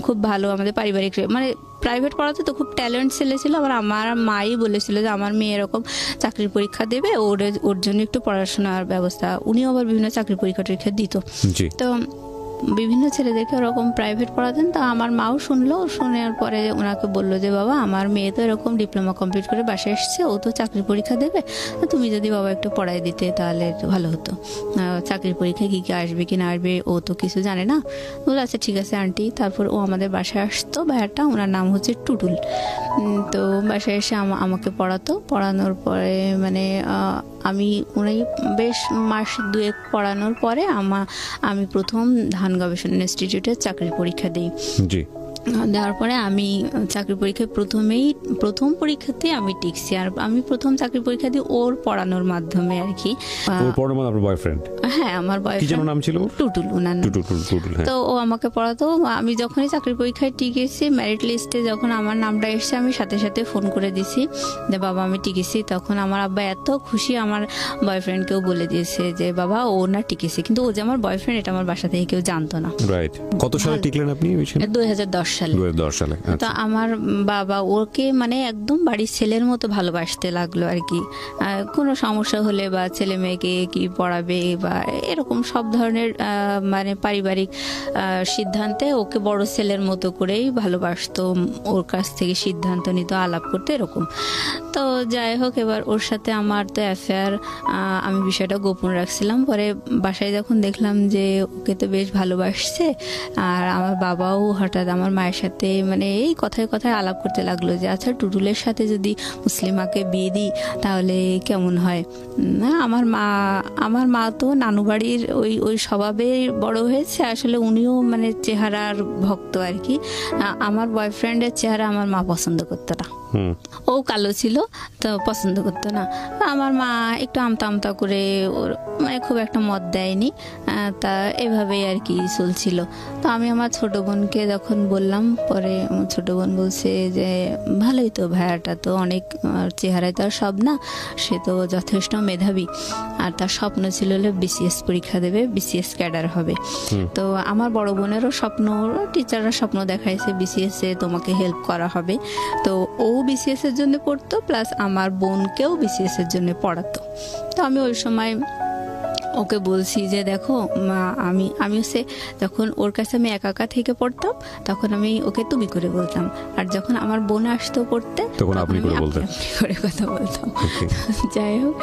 খুব ভালো, আমাদের পারিবারিক মানে প্রাইভেট পড়াতে তো খুব ট্যালেন্ট ছেলে ছিল। আবার আমার মাই বলেছিল যে আমার মেয়ে এরকম চাকরির পরীক্ষা দেবে, ওর জন্য একটু পড়াশোনার ব্যবস্থা, উনিও আবার বিভিন্ন চাকরির পরীক্ষা দিত। তো বিভিন্ন ছেলেদেরকে ওরকম প্রাইভেট পড়াতেন। তা আমার মাও শুনলো, শোনার পরে ওনাকে বললো যে বাবা, আমার মেয়ে তো এরকম ডিপ্লোমা কমপ্লিট করে বাসায় এসছে, ও তো চাকরির পরীক্ষা দেবে, তুমি যদি বাবা একটু পড়াই দিতে তাহলে ভালো হতো। চাকরির পরীক্ষায় কি কি আসবে কি না আসবে ও তো কিছু জানে না। বলে আচ্ছা ঠিক আছে আন্টি। তারপর ও আমাদের বাসায় আসতো, ভাইয়াটা, ওনার নাম হচ্ছে টুটুল। তো বাসায় এসে আমাকে পড়াতো। পড়ানোর পরে মানে আমি উনি বেশ মাস 2 পড়ানোর পরে আমি প্রথম ধান গবেষণা ইনস্টিটিউটে চাকরির পরীক্ষা দিই। দেওয়ার পরে আমি চাকরি পরীক্ষায় প্রথম পরীক্ষাতে আমি টিকছি। আর আমি প্রথম চাকরি পরীক্ষা দিই ওর পড়ানোর মাধ্যমে আর কি। হ্যাঁ, আমার বয়ফ্রেন্ড নাম ছিল টুটুল, ওনার নাম। তো ও আমাকে পড়াতো। আমি যখনই চাকরি পরীক্ষায় টিকেছি, মেরিট লিস্টে যখন আমার নামটা এসেছে, আমি সাথে সাথে ফোন করে দিছি যে বাবা আমি টিকেছি। তখন আমার আব্বা এত খুশি, আমার বয়ফ্রেন্ডকেও বলে দিয়েছে যে বাবা ও না টিকেছে, কিন্তু ও যে আমার বয়ফ্রেন্ড এটা আমার বাসা থেকে কেউ জানতো না। কত সালে টিকলেন আপনি? 2010 সালে। তো আমার বাবা ওকে মানে একদম বাড়ির ছেলের মতো ভালোবাসতে লাগলো আর কি। কোনো সমস্যা হলে বা ছেলে মেয়েকে কি পড়াবে বা এরকম সব ধরনের মানে পারিবারিক সিদ্ধান্তে ওকে বড় ছেলের মতো করেই ভালোবাসতো, ওর কাছ থেকে সিদ্ধান্ত নিত, আলাপ করতে এরকম। তো যাই হোক, এবার ওর সাথে আমার তো অ্যাফেয়ার, আমি বিষয়টা গোপন রাখছিলাম। পরে বাসায় যখন দেখলাম যে ওকে তো বেশ ভালোবাসছে, আর আমার বাবাও হঠাৎ আমার মায়ের সাথে মানে এই কথায় কথায় আলাপ করতে লাগলো যে আচ্ছা টুটুলের সাথে যদি মুসলিমাকে বিয়ে দিই তাহলে কেমন হয়। আমার মা তো নানু বাড়ির ওই স্বভাবে বড় হয়েছে, আসলে উনিও মানে চেহারার ভক্ত আর কি। আমার বয়ফ্রেন্ডের চেহারা আমার মা পছন্দ করতো না, ও কালো ছিল তো পছন্দ করতো না। আমার মা একটু আমতা আমতা করে ওর মানে খুব একটা মত দেয়নি, তা এভাবেই আর কি চলছিল। তো আমি আমার ছোট বোনকে যখন বললাম, পরে আমার ছোট বোন বলছে যে ভালোই তো, ভাইয়াটা তো অনেক, চেহারায় তো আর সব না, সে তো যথেষ্ট মেধাবী, আর তার স্বপ্ন ছিল হলে বিসিএস পরীক্ষা দেবে, বিসিএস ক্যাডার হবে। তো আমার বড় বোনেরও স্বপ্ন, টিচাররা স্বপ্ন দেখাইছে বিসিএস এ তোমাকে হেল্প করা হবে। তো ও বিসিএস এর জন্য পড়তো, প্লাস আমার বোনকেও বিসিএস এর জন্য পড়াতো। তো আমি ওই সময় ওকে বলছি যে দেখো আমি সে যখন ওর কাছে আমি একা থেকে পড়তাম তখন আমি ওকে তুমি করে বলতাম, আর যখন আমার বোন আসতো পড়তে তখন আপনি করে কথা বলতাম। যাই হোক,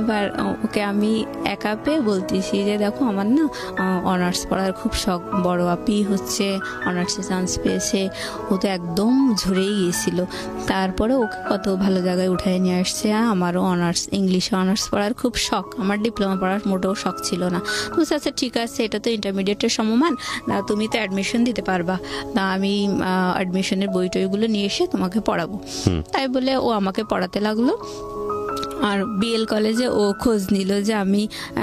এবার ওকে আমি একা পেয়ে বলতেছি যে দেখো আমার না অনার্স পড়ার খুব শখ, বড় আপি হচ্ছে অনার্সে চান্স পেয়েছে, ও তো একদম ঝরেই গিয়েছিল, তারপরে ওকে কত ভালো জায়গায় উঠায় নিয়ে আসছে। আমারও অনার্স, ইংলিশে অনার্স পড়ার খুব শখ, আমার ডিপ্লোমা পড়ার মোটেও শখ ছিল না। তো আচ্ছা ঠিক আছে, এটা তো ইন্টারমিডিয়েটের সমমান, তুমি তো অ্যাডমিশন দিতে পারবা, না আমি অ্যাডমিশনের বই টইগুলো নিয়ে এসে তোমাকে পড়াবো। তাই বলে ও আমাকে পড়াতে লাগলো। আর বিএল কলেজে ও খোঁজ নিল যে আমি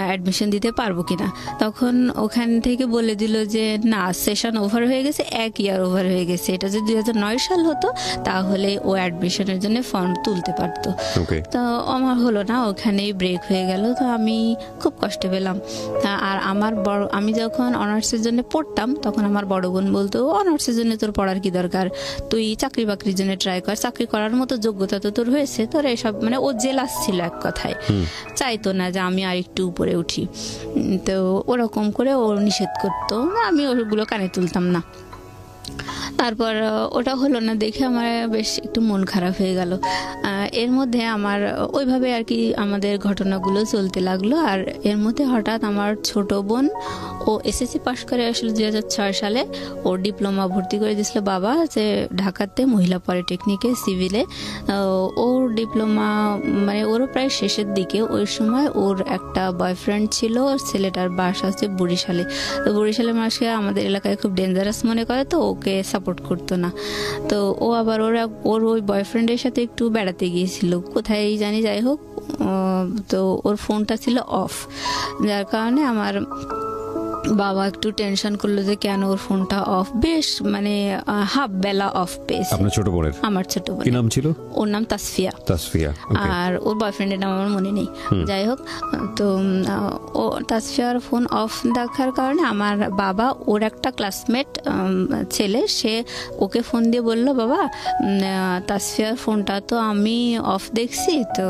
অ্যাডমিশন দিতে পারবো কিনা। তখন ওখান থেকে বলে দিল যে না, সেশন ওভার হয়ে গেছে, 1 ইয়ার ওভার হয়ে গেছে। এটা যদি 2009 সাল হতো তাহলে ও অ্যাডমিশনের জন্য ফর্ম তুলতে পারতো। তো আমার হলো না, ওখানেই ব্রেক হয়ে গেল। তো আমি খুব কষ্ট পেলাম। আর আমি যখন অনার্সের জন্য পড়তাম তখন আমার বড় বোন বলতো অনার্সের জন্য তোর পড়ার কি দরকার, তুই চাকরি বাকরির জন্য ট্রাই কর, চাকরি করার মতো যোগ্যতা তো তোর হয়েছে, তোর এসব মানে ও জেলাস ছিল এক কথায়, চাইতো না যে আমি আর একটু উপরে উঠি। তো ওরকম করে ও নিষেধ করতো, আমি ওগুলো কানে তুলতাম না। তারপর ওটা হলো না দেখে আমার বেশ একটু মন খারাপ হয়ে গেল। এর মধ্যে আমার ওইভাবে আর কি আমাদের ঘটনাগুলো চলতে লাগলো। আর এর মধ্যে হঠাৎ আমার ছোট বোন, ও এসএসসি পাশ করে আসলে 2006 সালে, ওর ডিপ্লোমা ভর্তি করে দিয়েছিল বাবা যে ঢাকাতে মহিলা পলিটেকনিকে সিভিলে। ওর ডিপ্লোমা মানে ওরও প্রায় শেষের দিকে। ওই সময় ওর একটা বয়ফ্রেন্ড ছিল, ছেলেটার বাসা হচ্ছে বরিশালে। তো বরিশালের মানুষকে আমাদের এলাকায় খুব ডেঞ্জারাস মনে করে, তো ওকে সাপোর্ট করতো না। তো ও আবার ওর ওই বয়ফ্রেন্ডের সাথে একটু বেড়াতে গিয়েছিল কোথায় জানি, যাই হোক। তো ওর ফোনটা ছিল অফ, যার কারণে আমার বাবা একটু টেনশন করলো যে কেন ওর ফোনটা অফ, বেশ মানে হাফ বেলা অফ পেয়েছে। আপনার ছোট বোনের? আমার ছোট বোন। কি নাম ছিল? ওর নাম তাসফিয়া। আর ওর বয়ফ্রেন্ডের নাম আমার মনে নেই। যাই হোক, তো ও তাসফিয়ার ফোন অফ দেখার কারণে আমার বাবা, ওর একটা ক্লাসমেট ছেলে, সে ওকে ফোন দিয়ে বললো বাবা তাসফিয়ার ফোনটা তো আমি অফ দেখছি, তো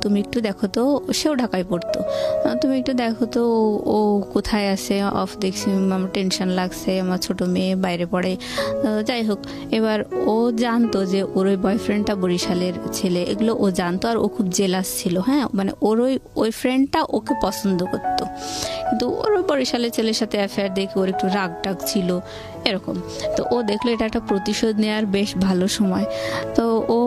তুমি একটু দেখো তো, সেও ঢাকায় পড়তো, তুমি একটু দেখো তো ও কোথায় আছে, অফ দেখছি, আমার টেনশন লাগছে, আমার ছোট মেয়ে বাইরে পড়ে। যাই হোক, এবার ও জানতো যে ওর ওই বয়ফ্রেন্ডটা বরিশালের ছেলে, এগুলো ও জানতো। আর ও খুব জেলাস ছিল, হ্যাঁ, মানে ওর ওই ফ্রেন্ডটা ওকে পছন্দ করতো, কিন্তু ওর ওই বরিশালের ছেলের সাথে অ্যাফেয়ার দেখে ওর একটু রাগ টাগ ছিল এরকম। তো ও দেখলো এটা একটা প্রতিশোধ নেওয়ার বেশ ভালো সময়। তো ও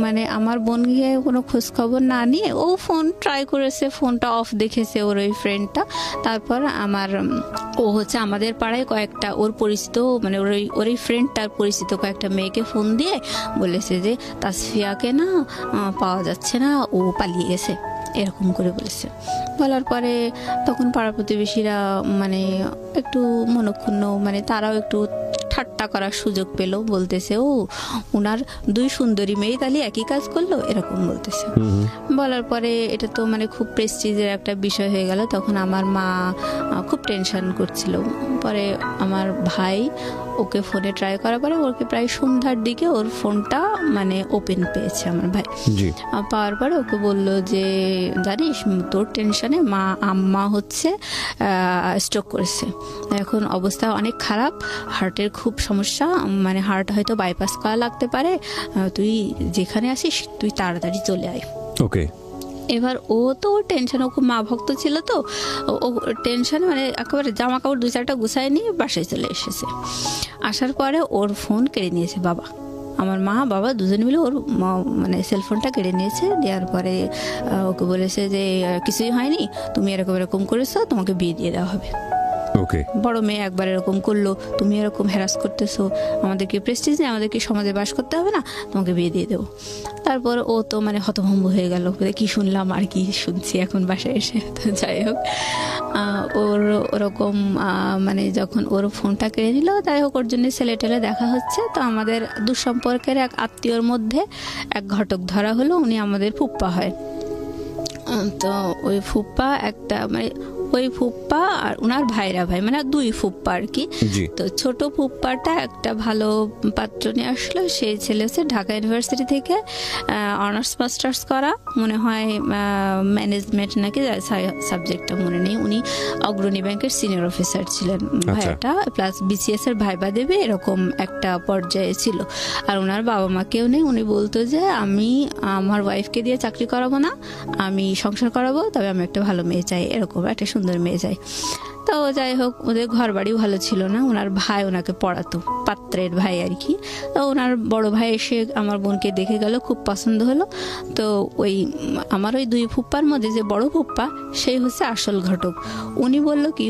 মানে আমার বোনকে কোনো খোঁজ খবর না নিয়ে ও ফোন ট্রাই করেছে, ফোনটা অফ দেখেছে ওর ওই ফ্রেন্ডটা। তারপর ও হচ্ছে আমাদের পাড়ায় কয়েকটা ওর পরিচিত, মানে ওর এই ফ্রেন্ডটার পরিচিত কয়েকটা মেয়েকে ফোন দিয়ে বলেছে যে তাসফিয়াকে না পাওয়া যাচ্ছে না, ও পালিয়ে গেছে, এরকম করে বলেছে। বলার পরে তখন পাড়া প্রতিবেশীরা মানে একটু মনক্ষুণ্ণ, মানে তারাও একটু ঠাট্টা করার সুযোগ পেল, বলতেছে ও উনার 2 সুন্দরী মেয়ে তাহলে একই কাজ করলো, এরকম বলতেছে। বলার পরে এটা তো মানে খুব প্রেস্টিজের একটা বিষয় হয়ে গেল। তখন আমার মা খুব টেনশন করছিল। পরে আমার ভাই ওকে ফোনে ট্রাই করার পরে ওকে প্রায় সন্ধ্যার দিকে ওর ফোনটা মানে ওপেন পেয়েছে আমার ভাই। পাওয়ার পরে ওকে বলল যে জানিস তোর টেনশনে আম্মা হচ্ছে স্ট্রোক করেছে, এখন অবস্থা অনেক খারাপ, হার্টের খুব সমস্যা, মানে হার্ট হয়তো বাইপাস করা লাগতে পারে, তুই যেখানে আসিস তুই তাড়াতাড়ি চলে আয়। ওকে। এবার ও তো টেনশন, ও খুব মা ভক্ত ছিল তো ও টেনশনে মানে একেবারে জামা কাপড় 2-4টা গুছায় নিয়ে বাসায় চলে এসেছে। আসার পরে ওর ফোন কেড়ে নিয়েছে বাবা, আমার মা বাবা দুজন মিলে ওর মানে সেলফোনটা কেড়ে নিয়েছে। দেওয়ার পরে ওকে বলেছে যে কিছুই হয়নি, তুমি এরকম এরকম করেছো, তোমাকে বিয়ে দিয়ে দেওয়া হবে। বড় মেয়ে একবার এরকম করলো, তুমি এরকম হ্যারাস করতেছো, আমাদেরকে প্রেস্টিজ নেই, আমাদেরকে সমাজে বাস করতে হবে না, তোমাকে বিয়ে দিয়ে দেবো। তারপর ও তো মানে হতভম্ব হয়ে গেল, কি শুনলাম আর কি শুনছি এখন বাসায় এসে। তো যাই হোক ওর ওরকম মানে যখন ওর ফোনটা কেড়ে নিল, যাই হোক ওর জন্য ছেলে টেলে দেখা হচ্ছে। তো আমাদের দুঃসম্পর্কের এক আত্মীয়র মধ্যে এক ঘটক ধরা হলো, উনি আমাদের ফুপ্পা হয়। তো ওই ফুপ্পা একটা মানে ওই ফুপ্পা আর উনার ভাইরা ভাই, মানে 2 ফুপ্পা আর কি। তো ছোট ফুপ্পাটা একটা ভালো পাত্র নিয়ে আসলো, সেই ছেলে হচ্ছে ঢাকা ইউনিভার্সিটি থেকে অনার্স মাস্টার্স করা, মনে হয় ম্যানেজমেন্ট নাকি সাবজেক্টটা মনে নেই। উনি অগ্রণী ব্যাংকের সিনিয়র অফিসার ছিলেন ভাইয়াটা, প্লাস বিসিএস এর ভাইবা দেবে এরকম একটা পর্যায়ে ছিল। আর ওনার বাবা মা কেউ নেই। উনি বলতো যে আমি আমার ওয়াইফকে দিয়ে চাকরি করাবো না, আমি সংসার করাবো, তবে আমি একটা ভালো মেয়ে চাই, এরকম একটা সুন্দর মেয়ে চাই। তো যাই হোক ওদের ঘর বাড়ি ভালো ছিল না, ওনার ভাই ওনাকে পড়াতো, পাত্রের ভাই আর কি। তো ওনার বড় ভাই এসে আমার বোনকে দেখে গেল, খুব পছন্দ হলো। তো ওই আমার ওই 2 ফুপ্পার মধ্যে যে বড় ফুপ্পা সেই হচ্ছে আসল ঘটক। উনি বলল কি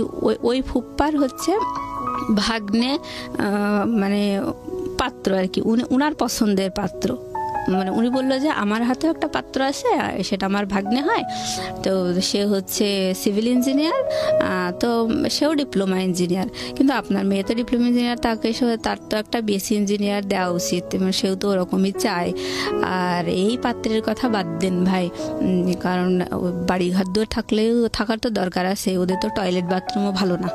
ওই ফুপ্পার হচ্ছে ভাগ্নে মানে পাত্র আর কি, উনার পছন্দের পাত্র। মানে উনি বললো যে আমার হাতেও একটা পাত্র আছে, সেটা আমার ভাগ্নে হয়, তো সে হচ্ছে সিভিল ইঞ্জিনিয়ার, তো সেও ডিপ্লোমা ইঞ্জিনিয়ার, কিন্তু আপনার মেয়ে তো ডিপ্লোমা ইঞ্জিনিয়ার, তার তো একটা বিএসসি ইঞ্জিনিয়ার দেওয়া উচিত, সেও তো ওরকমই চায়। আর এই পাত্রের কথা বাদ দেন ভাই, কারণ বাড়ি ঘর দূর থাকার তো দরকার আছে, ওদের তো টয়লেট বাথরুমও ভালো না,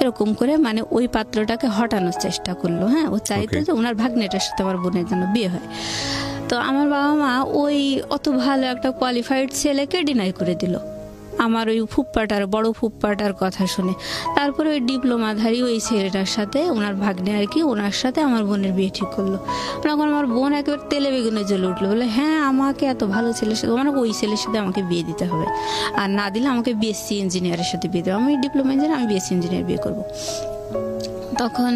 এরকম করে মানে ওই পাত্রটাকে হটানোর চেষ্টা করলো। হ্যাঁ, ও চাইতো যে ওনার ভাগ্নেটার সাথে আমার বোনের জন্য বিয়ে হয়। তো আমার বাবা মা ওই অত ভালো একটা কোয়ালিফাইড ছেলেকে ডিনাই করে দিল আমার ওই ফুপ্পাটার, বড় ফুপ্পাটার কথা শুনে। তারপরে ওই ডিপ্লোমাধারী ওই ছেলেটার সাথে, ওনার ভাগ্নে আর কি, ওনার সাথে আমার বোনের বিয়ে ঠিক করলো। তখন আমার বোন একেবারে তেলে বেগুনে জ্বলে উঠলো, বলে হ্যাঁ আমাকে এত ভালো ছেলের সাথে, মানে ওই ছেলের সাথে আমাকে বিয়ে দিতে হবে, আর না দিলে আমাকে বিএসসি ইঞ্জিনিয়ারের সাথে বিয়ে দেবে, আমি ডিপ্লোমা ইঞ্জিনিয়ার, আমি বিএসসি ইঞ্জিনিয়ার বিয়ে করবো। তখন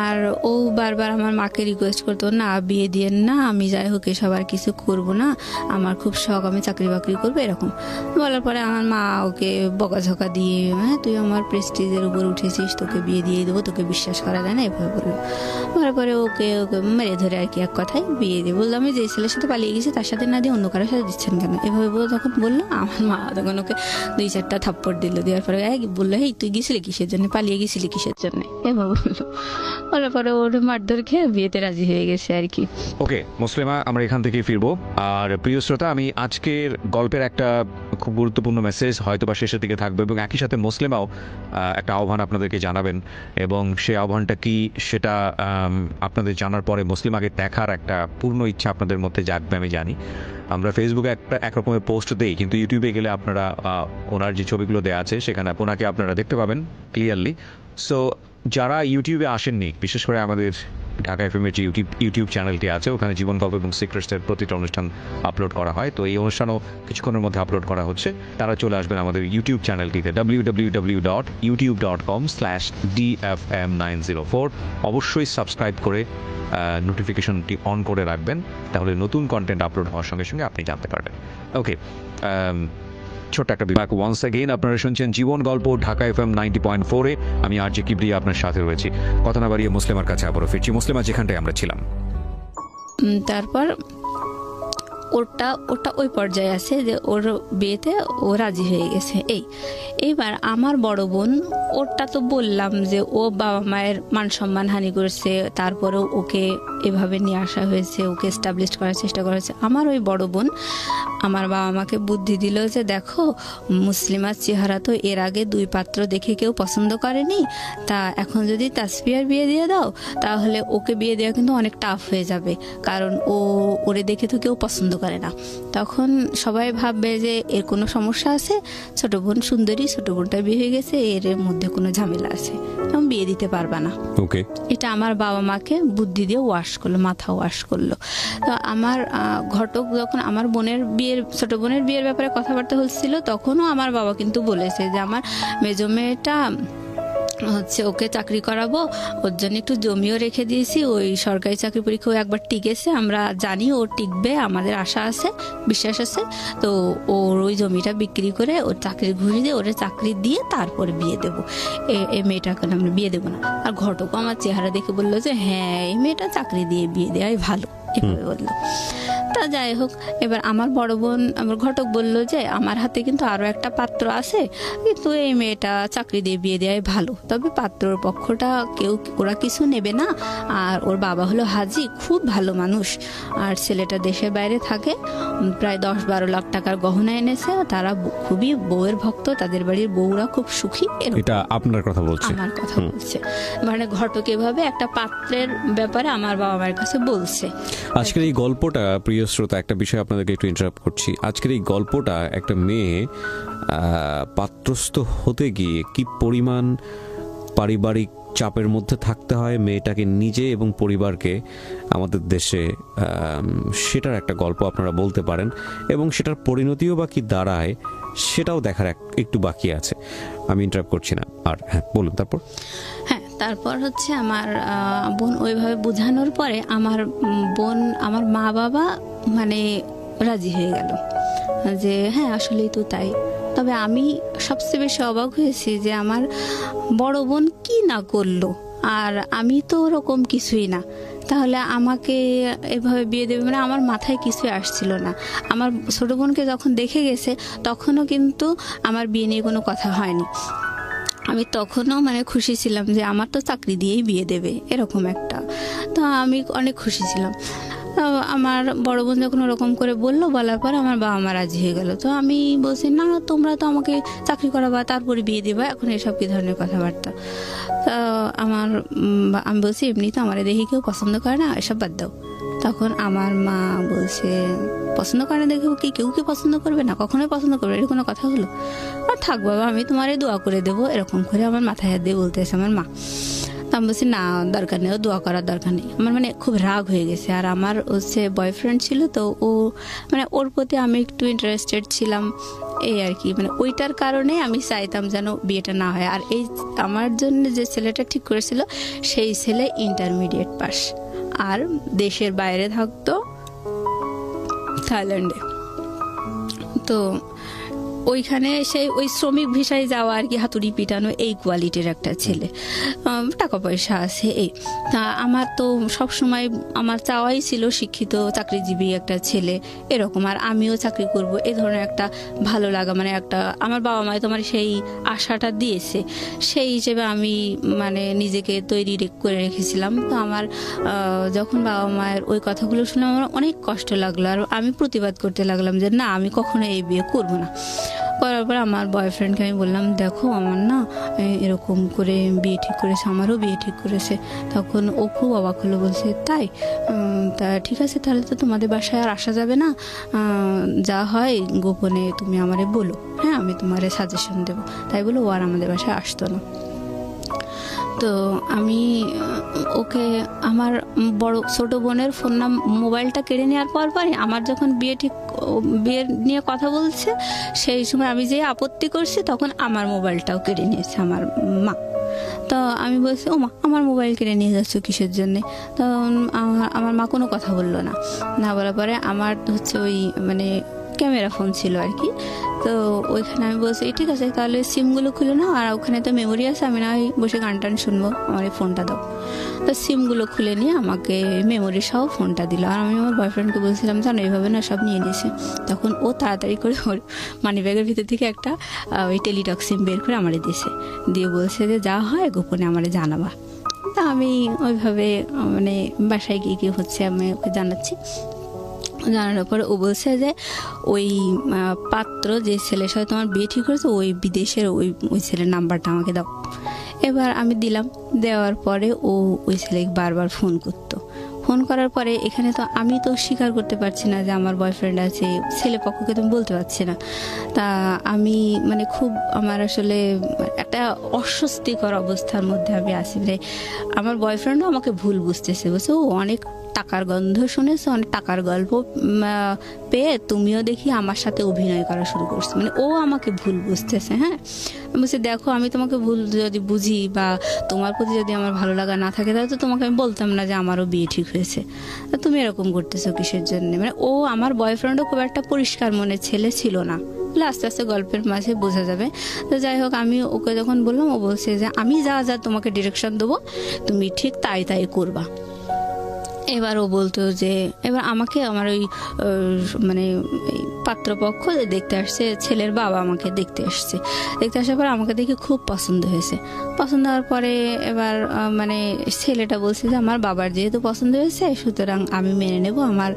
আর ও বারবার আমার মাকে রিকোয়েস্ট করতো, না বিয়ে দিয়ে না, আমি যাই হোক এসব আর কিছু করবো না, আমার খুব শখ, আমি চাকরি বাকরি করবো, এরকম বলার পরে আমার মা ওকে বকাঝকা দিয়ে, হ্যাঁ তুই আমার প্রেস্টিজের উপর উঠেছিস, তোকে বিয়ে দিয়ে দেবো, তোকে বিশ্বাস করা যায় না, এভাবে বললো। বলার পরে ওকে মেরে ধরে আর কি এক কথায় বিয়ে দিয়ে বললো, আমি যে ছেলের সাথে পালিয়ে গেছি তার সাথে না দিয়ে অন্য কারোর সাথে দিচ্ছেন কেন, এভাবে যখন বললো, আমার মা তখন ওকে 2-4টা থাপ্পড় দিল। দেওয়ার পরে বললো, এই তুই গেছিলি কিসের জন্য, পালিয়ে গেছিলি কিসের জন্য, এভাবে বললো। বলার পরে ওর মারধর খেয়ে বিয়েতে রাজি হয়ে গেছে আর কি। ওকে মুসলিমা, আমরা এখান থেকে ফিরবো। আর প্রিয় শ্রোতা, আমি আজকের গল্পের একটা খুব গুরুত্বপূর্ণ মেসেজ হয়তো বা শেষের দিকে থাকবে, এবং একই সাথে মুসলিমাও একটা আহ্বান আপনাদেরকে জানাবেন, এবং সেই আহ্বানটা কি সেটা আপনাদের জানার পরে মুসলিমাকে দেখার একটা পূর্ণ ইচ্ছা আপনাদের মধ্যে জাগবে আমি জানি। আমরা ফেসবুকে এক রকমের পোস্ট দেই, কিন্তু ইউটিউবে গেলে আপনারা ওনার যে ছবিগুলো দেওয়া আছে সেখানে ওনাকে আপনারা দেখতে পাবেন ক্লিয়ারলি। সো যারা ইউটিউবে আসেননি, বিশেষ করে আমাদের ঢাকা এফএমের যে ইউটিউব চ্যানেলটি আছে, ওখানে জীবন গল্প এবং সিক্রেটসের প্রতিটা অনুষ্ঠান আপলোড করা হয়, তো এই অনুষ্ঠানও কিছুক্ষণের মধ্যে আপলোড করা হচ্ছে। তারা চলে আসবেন আমাদের ইউটিউব চ্যানেলটিতে www.youtube.com/dfm904। অবশ্যই সাবস্ক্রাইব করে নোটিফিকেশনটি অন করে রাখবেন, তাহলে নতুন কন্টেন্ট আপলোড হওয়ার সঙ্গে সঙ্গে আপনি জানতে পারবেন। ওকে, ছোট্ট একটা বিভাগ। ওয়ান্স অ্যাগেইন আপনারা শুনছেন জীবন গল্প ঢাকা এফএম 90.4-এ। আমি আরজে কিবরিয়া আপনার সাথে রয়েছি। কথা না বাড়িয়ে মুসলিমার কাছে আবারও ফিরছি। মুসলিমা, যেখানটায় আমরা ছিলাম, তারপর ওটা ওই পর্যায়ে আছে যে ওর বিয়েতে ও রাজি হয়ে গেছে। এইবার আমার বড় বোন ওরটা তো বললাম যে ও বাবা মায়ের মান সম্মান হানি করছে, তারপরেও ওকে এভাবে নিয়ে আসা হয়েছে, ওকে এস্টাবলিশ করার চেষ্টা করা হয়েছে। আমার ওই বড় বোন আমার বাবা মাকে বুদ্ধি দিল যে দেখো মুসলিমার চেহারা তো এর আগে 2 পাত্র দেখে কেউ পছন্দ করেনি, তা এখন যদি তাসফিয়ার বিয়ে দিয়ে দাও তাহলে ওকে বিয়ে দেওয়া কিন্তু অনেক টাফ হয়ে যাবে, কারণ ওরে দেখে তো কেউ পছন্দ করে না। তখন সবাই ভাববে যে এর কোনো সমস্যা আছে, ছোট বোন সুন্দরী, ছোট বোনটা বিয়ে হয়ে গেছে, এর মধ্যে কোনো ঝামেলা আছে, তখন বিয়ে দিতে পারবা না। ওকে, এটা আমার বাবা মাকে বুদ্ধি দিয়ে ওয়াশ করলো, মাথা ওয়াশ করলো। তো আমার ঘটক যখন আমার বোনের বিয়ের, ছোট বোনের বিয়ের ব্যাপারে কথাবার্তা হচ্ছিল, তখনও আমার বাবা কিন্তু বলেছে যে আমার মেজো মেয়েটা হচ্ছে ওকে চাকরি করাবো, ওর জন্য একটু জমিও রেখে দিয়েছি, ওই সরকারি চাকরি পরীক্ষাও একবার টিকেছে, আমরা জানি ও টিকবে, আমাদের আশা আছে, বিশ্বাস আছে। তো ওর ওই জমিটা বিক্রি করে ওর চাকরি ঘুরিয়ে দিয়ে ওরে চাকরি দিয়ে তারপরে বিয়ে দেবো, এই মেয়েটাকে আমরা বিয়ে দেবো না। আর ঘটকও আমার চেহারা দেখে বললো যে হ্যাঁ এই মেয়েটা চাকরি দিয়ে বিয়ে দেওয়াই ভালো, এভাবে বললো। তা যাই হোক, এবার আমার বড় বোন আমার ঘটক বলল যে আমার হাতে কিন্তু আরো একটা পাত্র আছে, কিন্তু এই মেয়েটা চাকরি দিয়ে বিয়ে দেওয়াই ভালো, তবে পাত্রর পক্ষটা ওরা কিছু নেবে না, আর ওর বাবা হলো হাজি, খুব ভালো মানুষ, আর ছেলেটা দেশের বাইরে থাকে, প্রায় 10-12 লাখ টাকার গহনা এনেছে, তারা খুবই বউয়ের ভক্ত, তাদের বাড়ির বউরা খুব সুখী। এটা আপনার কথা বলছে? আমার কথা বলছে, মানে ঘটক এভাবে একটা পাত্রের ব্যাপারে আমার বাবা মায়ের কাছে বলছে। আজকের এই গল্পটা, প্রিয় শ্রোতা, একটা বিষয় আপনাদেরকে একটু ইন্টারাপ্ট করছি, আজকের এই গল্পটা একটা মেয়ে পাত্রস্থ হতে গিয়ে কি পরিমাণ পারিবারিক চাপের মধ্যে থাকতে হয় মেয়েটাকে নিজে এবং পরিবারকে আমাদের দেশে, সেটার একটা গল্প আপনারা বলতে পারেন, এবং সেটার পরিণতিও বা কি দাঁড়ায় সেটাও দেখার একটু বাকি আছে। আমি ইন্টারাপ্ট করছি না, আর হ্যাঁ বলুন তারপর। হ্যাঁ, তারপর হচ্ছে আমার বোন ওইভাবে বোঝানোর পরে আমার বোন, আমার মা বাবা মানে রাজি হয়ে গেল যে হ্যাঁ আসলেই তো তাই। তবে আমি সবচেয়ে বেশি অবাক হয়েছি যে আমার বড় বোন কি না করলো, আর আমি তো ওরকম কিছুই না, তাহলে আমাকে এভাবে বিয়ে দেবে, মানে আমার মাথায় কিছুই আসছিল না। আমার ছোট বোনকে যখন দেখে গেছে তখনও কিন্তু আমার বিয়ে নিয়ে কোনো কথা হয়নি, আমি তখনও মানে খুশি ছিলাম যে আমার তো চাকরি দিয়েই বিয়ে দেবে, এরকম একটা, তো আমি অনেক খুশি ছিলাম। আমার বড় বোন যখন ওরকম করে বললো, বলার পর আমার বাবা মা রাজি হয়ে গেল। তো আমি বলছি না, তোমরা তো আমাকে চাকরি করাবা তারপরে বিয়ে দিবা, এখন এসব কি ধরনের কথাবার্তা। তো আমি বলছি এমনি তো আমার দেখে কেউ পছন্দ করে না, এসব বাদ দাও। তখন আমার মা বলছে পছন্দ করে না দেখে কি কেউ কি পছন্দ করবে না, কখনোই পছন্দ করবে, এর কোনো কথা হলো? আর থাক বাবা, আমি তোমারে দোয়া করে দেবো, এরকম করে আমার মাথায় হাত দিয়ে বলতেছে আমার মা। তো আমি বলছি না, দরকার নেই, দোয়া করার দরকার নেই। আমার মানে খুব রাগ হয়ে গেছে, আর আমার হচ্ছে বয়ফ্রেন্ড ছিল, তো ও মানে ওর প্রতি আমি একটু ইন্টারেস্টেড ছিলাম, এই আর কি, মানে ওইটার কারণে আমি চাইতাম যেন বিয়েটা না হয়। আর এই আমার জন্য যে ছেলেটা ঠিক করেছিল সেই ছেলে ইন্টারমিডিয়েট পাস, আর দেশের বাইরে থাকতো, থাইল্যান্ডে। তো ওইখানে সেই ওই শ্রমিক ভিসায় যাওয়া আর কি, হাতুড়ি পিটানো, এই কোয়ালিটির একটা ছেলে, টাকা পয়সা আছে এই। তা আমার তো সবসময় আমার চাওয়াই ছিল শিক্ষিত চাকরিজীবী একটা ছেলে এরকম, আর আমিও চাকরি করব, এই ধরনের একটা ভালো লাগা, মানে একটা আমার বাবা মায় তোমার সেই আশাটা দিয়েছে, সেই হিসেবে আমি মানে নিজেকে তৈরি করে রেখেছিলাম। তো আমার যখন বাবা মায়ের ওই কথাগুলো শুনে আমার অনেক কষ্ট লাগলো, আর আমি প্রতিবাদ করতে লাগলাম যে না, আমি কখনো এই বিয়ে করবো না। করার পর আমার বয়ফ্রেন্ডকে আমি বললাম দেখো আমার না এরকম করে বিয়ে ঠিক করেছে, আমারও বিয়ে ঠিক করেছে। তখন ও খুব অবাক হলো, বলছে তাই? তা ঠিক আছে, তাহলে তো তোমাদের বাসায় আর আসা যাবে না, যা হয় গোপনে তুমি আমারে বলো, হ্যাঁ আমি তোমারে সাজেশন দেবো। তাই বলে ও আর আমাদের বাসায় আসতো না। তো আমি ওকে আমার বড় ছোট বোনের ফোন মোবাইলটা কেড়ে নেওয়ার পরই আমার যখন বিয়ে নিয়ে কথা বলছে সেই সময় আমি যে আপত্তি করছি, তখন আমার মোবাইলটাও কেড়ে নিয়েছে আমার মা। তো আমি বলছি ও মা, আমার মোবাইল কেড়ে নিয়ে যাচ্ছ কিসের জন্যে? তো আমার মা কোনো কথা বললো না। না বলার পরে আমার হচ্ছে ওই মানে ক্যামেরা ফোন ছিল আর কি, তো ওইখানে আমি বলছি ঠিক আছে তাহলে সিমগুলো খুলে নাও, আর ওখানে তো মেমোরি আছে, আমি না বসে গান টান শুনবো, আমার এই ফোনটা দাও। তো সিমগুলো খুলে নিয়ে আমাকে মেমোরি সহ ফোনটা দিল। আর আমি আমার বয়ফ্রেন্ডকে বলছিলাম জানো এইভাবে না সব নিয়ে নিয়েছে। তখন ও তাড়াতাড়ি করে ওর মানি ব্যাগের ভিতর থেকে একটা ওই টেলিটক সিম বের করে আমারে দিয়েছে, দিয়ে বলছে যে যা হয় গোপনে আমারে জানাবা। তা আমি ওইভাবে মানে বাসায় গিয়ে কি হচ্ছে আমি ওকে জানাচ্ছি। জানানোর পরে ও বলছে যে ওই পাত্র যে ছেলের সাথে তোমার বিয়ে ঠিক হয়েছে ওই বিদেশের ওই ছেলের নাম্বারটা আমাকে দাও। এবার আমি দিলাম, দেওয়ার পরে ও ওই ছেলেকে বারবার ফোন করতো। ফোন করার পরে এখানে তো আমি তো স্বীকার করতে পারছি না যে আমার বয়ফ্রেন্ড আছে, ছেলে পক্ষকে তো আমি বলতে পারছি না। তা আমি মানে খুব আমার আসলে একটা অস্বস্তিকর অবস্থার মধ্যে আমি আছি। মানে আমার বয়ফ্রেন্ডও আমাকে ভুল বুঝতেছে, বলছে ও অনেক টাকার গন্ধ শুনেছে, অনেক টাকার গল্প পেয়ে তুমিও দেখি আমার সাথে অভিনয় করা শুরু করছো, মানে ও আমাকে ভুল বুঝতেছে। হ্যাঁ, বলছি দেখো আমি তোমাকে ভুল যদি বুঝি বা তোমার প্রতি যদি আমার ভালো লাগা না থাকে তাহলে তো তোমাকে আমি বলতাম না যে আমারও বিয়ে ঠিক হয়েছে, তুমি এরকম করতেছো কিসের জন্য। মানে ও আমার বয়ফ্রেন্ডও খুব একটা পরিষ্কার মনের ছেলে ছিল না, আস্তে আস্তে গল্পের মাঝে বোঝা যাবে। তো যাই হোক আমি ওকে যখন বললাম ও বলছে যে আমি যা যা তোমাকে ডিরেকশন দেবো তুমি ঠিক তাই তাই করবা। এবার ও বলতো যে এবার আমাকে আমার ওই মানে পাত্রপক্ষ দেখতে আসছে, ছেলের বাবা আমাকে দেখতে আসছে, দেখতে আসার পরে আমাকে দেখে খুব পছন্দ হয়েছে। পছন্দ হওয়ার পরে এবার মানে ছেলেটা বলছে যে আমার বাবার যেহেতু পছন্দ হয়েছে সুতরাং আমি মেনে নেব, আমার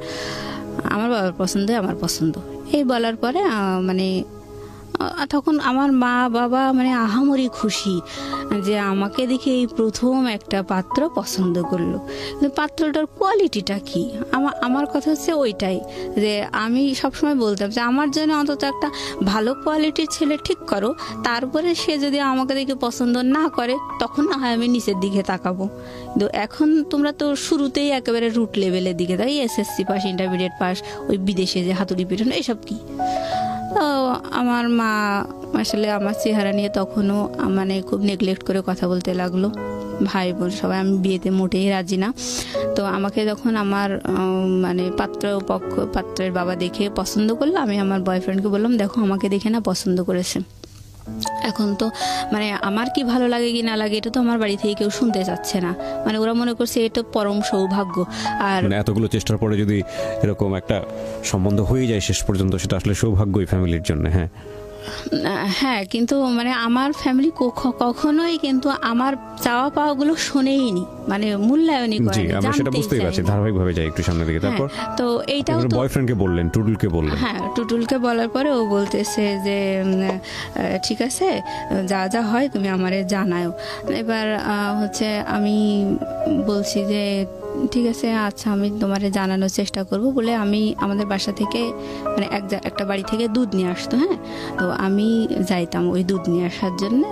বাবার পছন্দ আমার পছন্দ। এই বলার পরে মানে তখন আমার মা বাবা মানে আহামরি খুশি যে আমাকে দেখে এই প্রথম একটা পাত্র পছন্দ করলো। কিন্তু পাত্রটার কোয়ালিটিটা কি, আমার কথা হচ্ছে ওইটাই যে আমি সবসময় বলতাম যে আমার জন্য অন্তত একটা ভালো কোয়ালিটির ছেলে ঠিক করো, তারপরে সে যদি আমাকে দেখে পছন্দ না করে তখন না হয় আমি নিচের দিকে তাকাবো। কিন্তু এখন তোমরা তো শুরুতেই একেবারে রুট লেভেলের দিকে তাই এসএসসি পাস ইন্টারমিডিয়েট পাস ওই বিদেশে যে হাতুড়ি পিটানো এসব কি। তো আমার মা আসলে আমার চেহারা নিয়ে তখনও মানে খুব নেগলেক্ট করে কথা বলতে লাগলো, ভাই বোন সবাই, আমি বিয়েতে মোটেই রাজি না। তো আমাকে যখন আমার মানে পাত্রের বাবা দেখে পছন্দ করলো, আমি আমার বয়ফ্রেন্ডকে বললাম দেখো আমাকে দেখে না পছন্দ করেছে, এখন তো মানে আমার কি ভালো লাগে কি না লাগে এটা তো আমার বাড়ি থেকে কেউ শুনতে চাচ্ছে না, মানে ওরা মনে করছে এটা পরম সৌভাগ্য। আর মানে এতগুলো চেষ্টার পরে যদি এরকম একটা সম্বন্ধ হয়ে যায় শেষ পর্যন্ত সেটা আসলে সৌভাগ্যই ফ্যামিলির জন্য। হ্যাঁ কিন্তু মানে আমার ফ্যামিলি কখনোই কিন্তু আমার চাওয়া পাওয়া গুলো শোনেইনি, মানে মূল্যায়নই করেনি। আমরা সেটা বুঝতেই পারছি, ধারাবাহিকভাবে যাই একটু সামনের দিকে। তারপর তো এইটাও তো বয়ফ্রেন্ডকে বললেন, টুটুলকে বললেন। হ্যাঁ, টুটুলকে বলার পরে ও বলতেছে যে ঠিক আছে যা যা হয় তুমি আমারে জানাও। এবার হচ্ছে আমি বলছি যে ঠিক আছে আচ্ছা আমি তোমারে জানানোর চেষ্টা করব বলে আমি আমাদের বাসা থেকে মানে একটা বাড়ি থেকে দুধ নিয়ে আসতো। হ্যাঁ, তো আমি যাইতাম ওই দুধ নিয়ে আসার জন্য,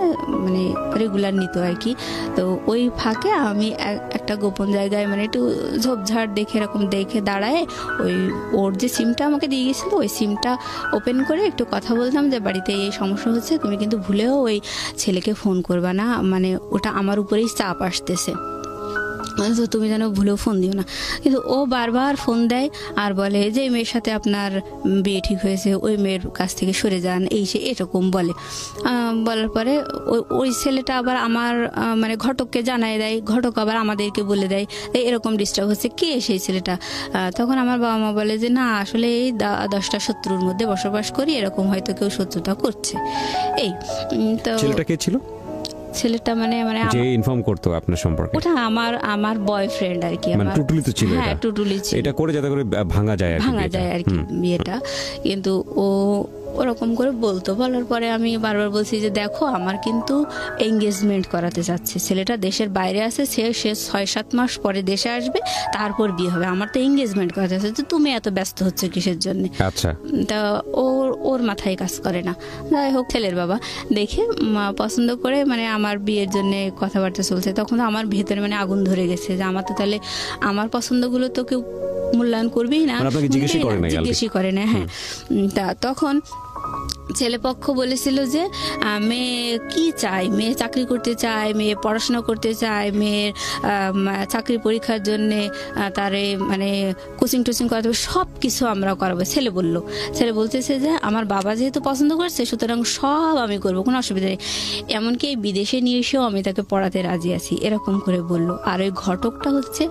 মানে রেগুলার নিত আর কি। তো ওই ফাঁকে আমি একটা গোপন জায়গায় মানে একটু ঝোপঝাড় দেখে এরকম দেখে দাঁড়ায় ওই ওর যে সিমটা আমাকে দিয়ে গেছিলো ওই সিমটা ওপেন করে একটু কথা বলতাম যে বাড়িতে এই সমস্যা হচ্ছে, তুমি কিন্তু ভুলেও ওই ছেলেকে ফোন করবা না, মানে ওটা আমার উপরেই চাপ আসতেছে, তো তুমি যেন ভুলেও ফোন দিও না। কিন্তু ও বারবার ফোন দেয় আর বলে যে মেয়ের সাথে আপনার বিয়ে ঠিক হয়েছে, ওই মেয়ের কাছ থেকে সরে যান, এই সে এরকম বলে। বলার পরে ওই ছেলেটা আবার আমার মানে ঘটককে জানাই দেয়, ঘটক আবার আমাদেরকে বলে দেয় এরকম ডিস্টার্ব হচ্ছে, কে সেই ছেলেটা। তখন আমার বাবা মা বলে যে না আসলে এই 10টা শত্রুর মধ্যে বসবাস করি, এরকম হয়তো কেউ শত্রুতা করছে। এই তো ছেলেটা কে ছিল? ছেলেটা মানে যে ইনফর্ম করতো আপনার সম্পর্কে ওটা আমার বয়ফ্রেন্ড আর কি, মানে টুটুলি তো ছিল। হ্যাঁ টুটুলি ছিল, এটা করে যাতে করে ভাঙা যায় আর কি বিয়েটা। কিন্তু ও ওরকম করে বলার পরে আমি বারবার বলছি যে দেখো আমার কিন্তু এঙ্গেজমেন্ট করাতে চাচ্ছে, ছেলেটা দেশের বাইরে আছে, সে 6-7 মাস পরে দেশে আসবে, তারপর বিয়ে হবে, আমার তো এঙ্গেজমেন্ট করাতে চাচ্ছে, তুমি এত ব্যস্ত হচ্ছে কিসের জন্য? আচ্ছা, তা ওর মাথায় কাজ করে না। যাই হোক ছেলের বাবা দেখে পছন্দ করে মানে আমার বিয়ের জন্য কথাবার্তা চলছে, তখন আমার ভেতরে মানে আগুন ধরে গেছে যে আমার তো তাহলে আমার পছন্দগুলো তো কেউ মূল্যায়ন করবেই না, জিজ্ঞেসই করে না। হ্যাঁ, তা তখন ছেলেপক্ষ বলেছিল যে মেয়ে কি চায়, মেয়ে চাকরি করতে চায়, মেয়ে পড়াশোনা করতে চায়, মেয়ের চাকরি পরীক্ষার জন্যে তারে মানে কোচিং টোচিং করাতে হবে, সব কিছু আমরা করাবো। ছেলে বলতেছে যে আমার বাবা যেহেতু পছন্দ করছে সুতরাং সব আমি করবো, কোনো অসুবিধা নেই, এমনকি বিদেশে নিয়ে এসেও আমি তাকে পড়াতে রাজি আছি, এরকম করে বললো। আর ওই ঘটকটা হচ্ছে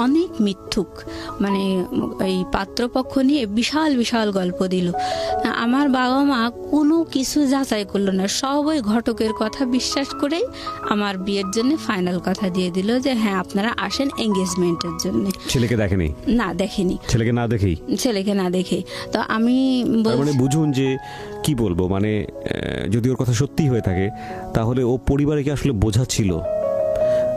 অনেক মিথ্যুক, মানে এই পাত্রপক্ষ নিয়ে বিশাল বিশাল গল্প দিল। আমার বাবা মা কোনো কিছু যাচাই করলো না, সব ওই ঘটকের কথা বিশ্বাস করেই আমার বিয়ের জন্য ফাইনাল কথা দিয়ে দিল যে হ্যাঁ আপনারা আসেন এঙ্গেজমেন্টের জন্য। ছেলেকে দেখেনি? না দেখেনি। ছেলেকে না দেখেই তো আমি মানে বুঝুন যে কি বলবো, মানে যদি ওর কথা সত্যি হয়ে থাকে তাহলে ও পরিবারে কি আসলে বোঝাচ্ছিল?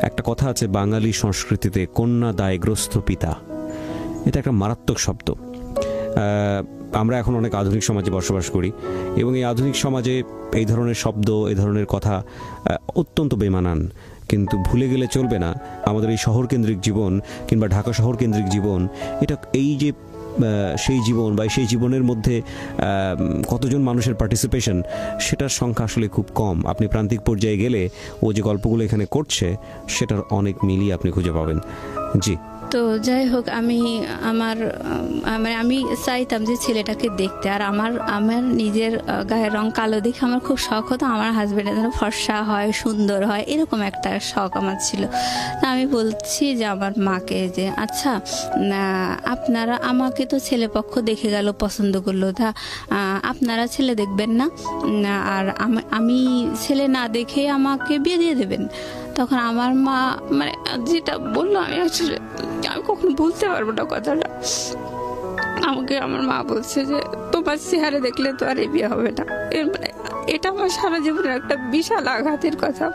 একটা কথা আছে বাঙালি সংস্কৃতিতে, কন্যা দায়গ্রস্ত পিতা, এটা একটা মারাত্মক শব্দ। আমরা এখন অনেক আধুনিক সমাজে বসবাস করি এবং এই আধুনিক সমাজে এই ধরনের শব্দ, এই ধরনের কথা অত্যন্ত বেমানান। কিন্তু ভুলে গেলে চলবে না আমাদের এই শহর কেন্দ্রিক জীবন কিংবা ঢাকা শহর কেন্দ্রিক জীবন, এটা এই যে সেই জীবন বা সেই জীবনের মধ্যে কতজন মানুষের পার্টিসিপেশন, সেটার সংখ্যা আসলে খুব কম। আপনি প্রান্তিক পর্যায়ে গেলে ও যে গল্পগুলো এখানে করছে সেটার অনেক মিলিয়ে আপনি খুঁজে পাবেন। জি, তো যাই হোক, আমি চাইতাম যে ছেলেটাকে দেখতে, আর আমার নিজের গায়ের রং কালো দেখে আমার খুব শখ হতো আমার হাজবেন্ডের যেন ফর্সা হয়, সুন্দর হয়, এরকম একটা শখ আমার ছিল। তা আমি বলছি যে আমার মাকে যে আচ্ছা আপনারা, আমাকে তো ছেলেপক্ষ দেখে গেল, পছন্দ করলো, তা আপনারা ছেলে দেখবেন না আর আমি ছেলে না দেখে আমাকে বিয়ে দিয়ে দেবেন? তখন আমার মা মানে যেটা বললো, আমি কখনো বলতে পারবো না কথাটা। আমাকে আমার মা বলছে যে তোমার চেহারা দেখলে তো আর বিয়ে হবে না। মানে এটা আমার সারা জীবনের একটা বিশাল আঘাতের কথা।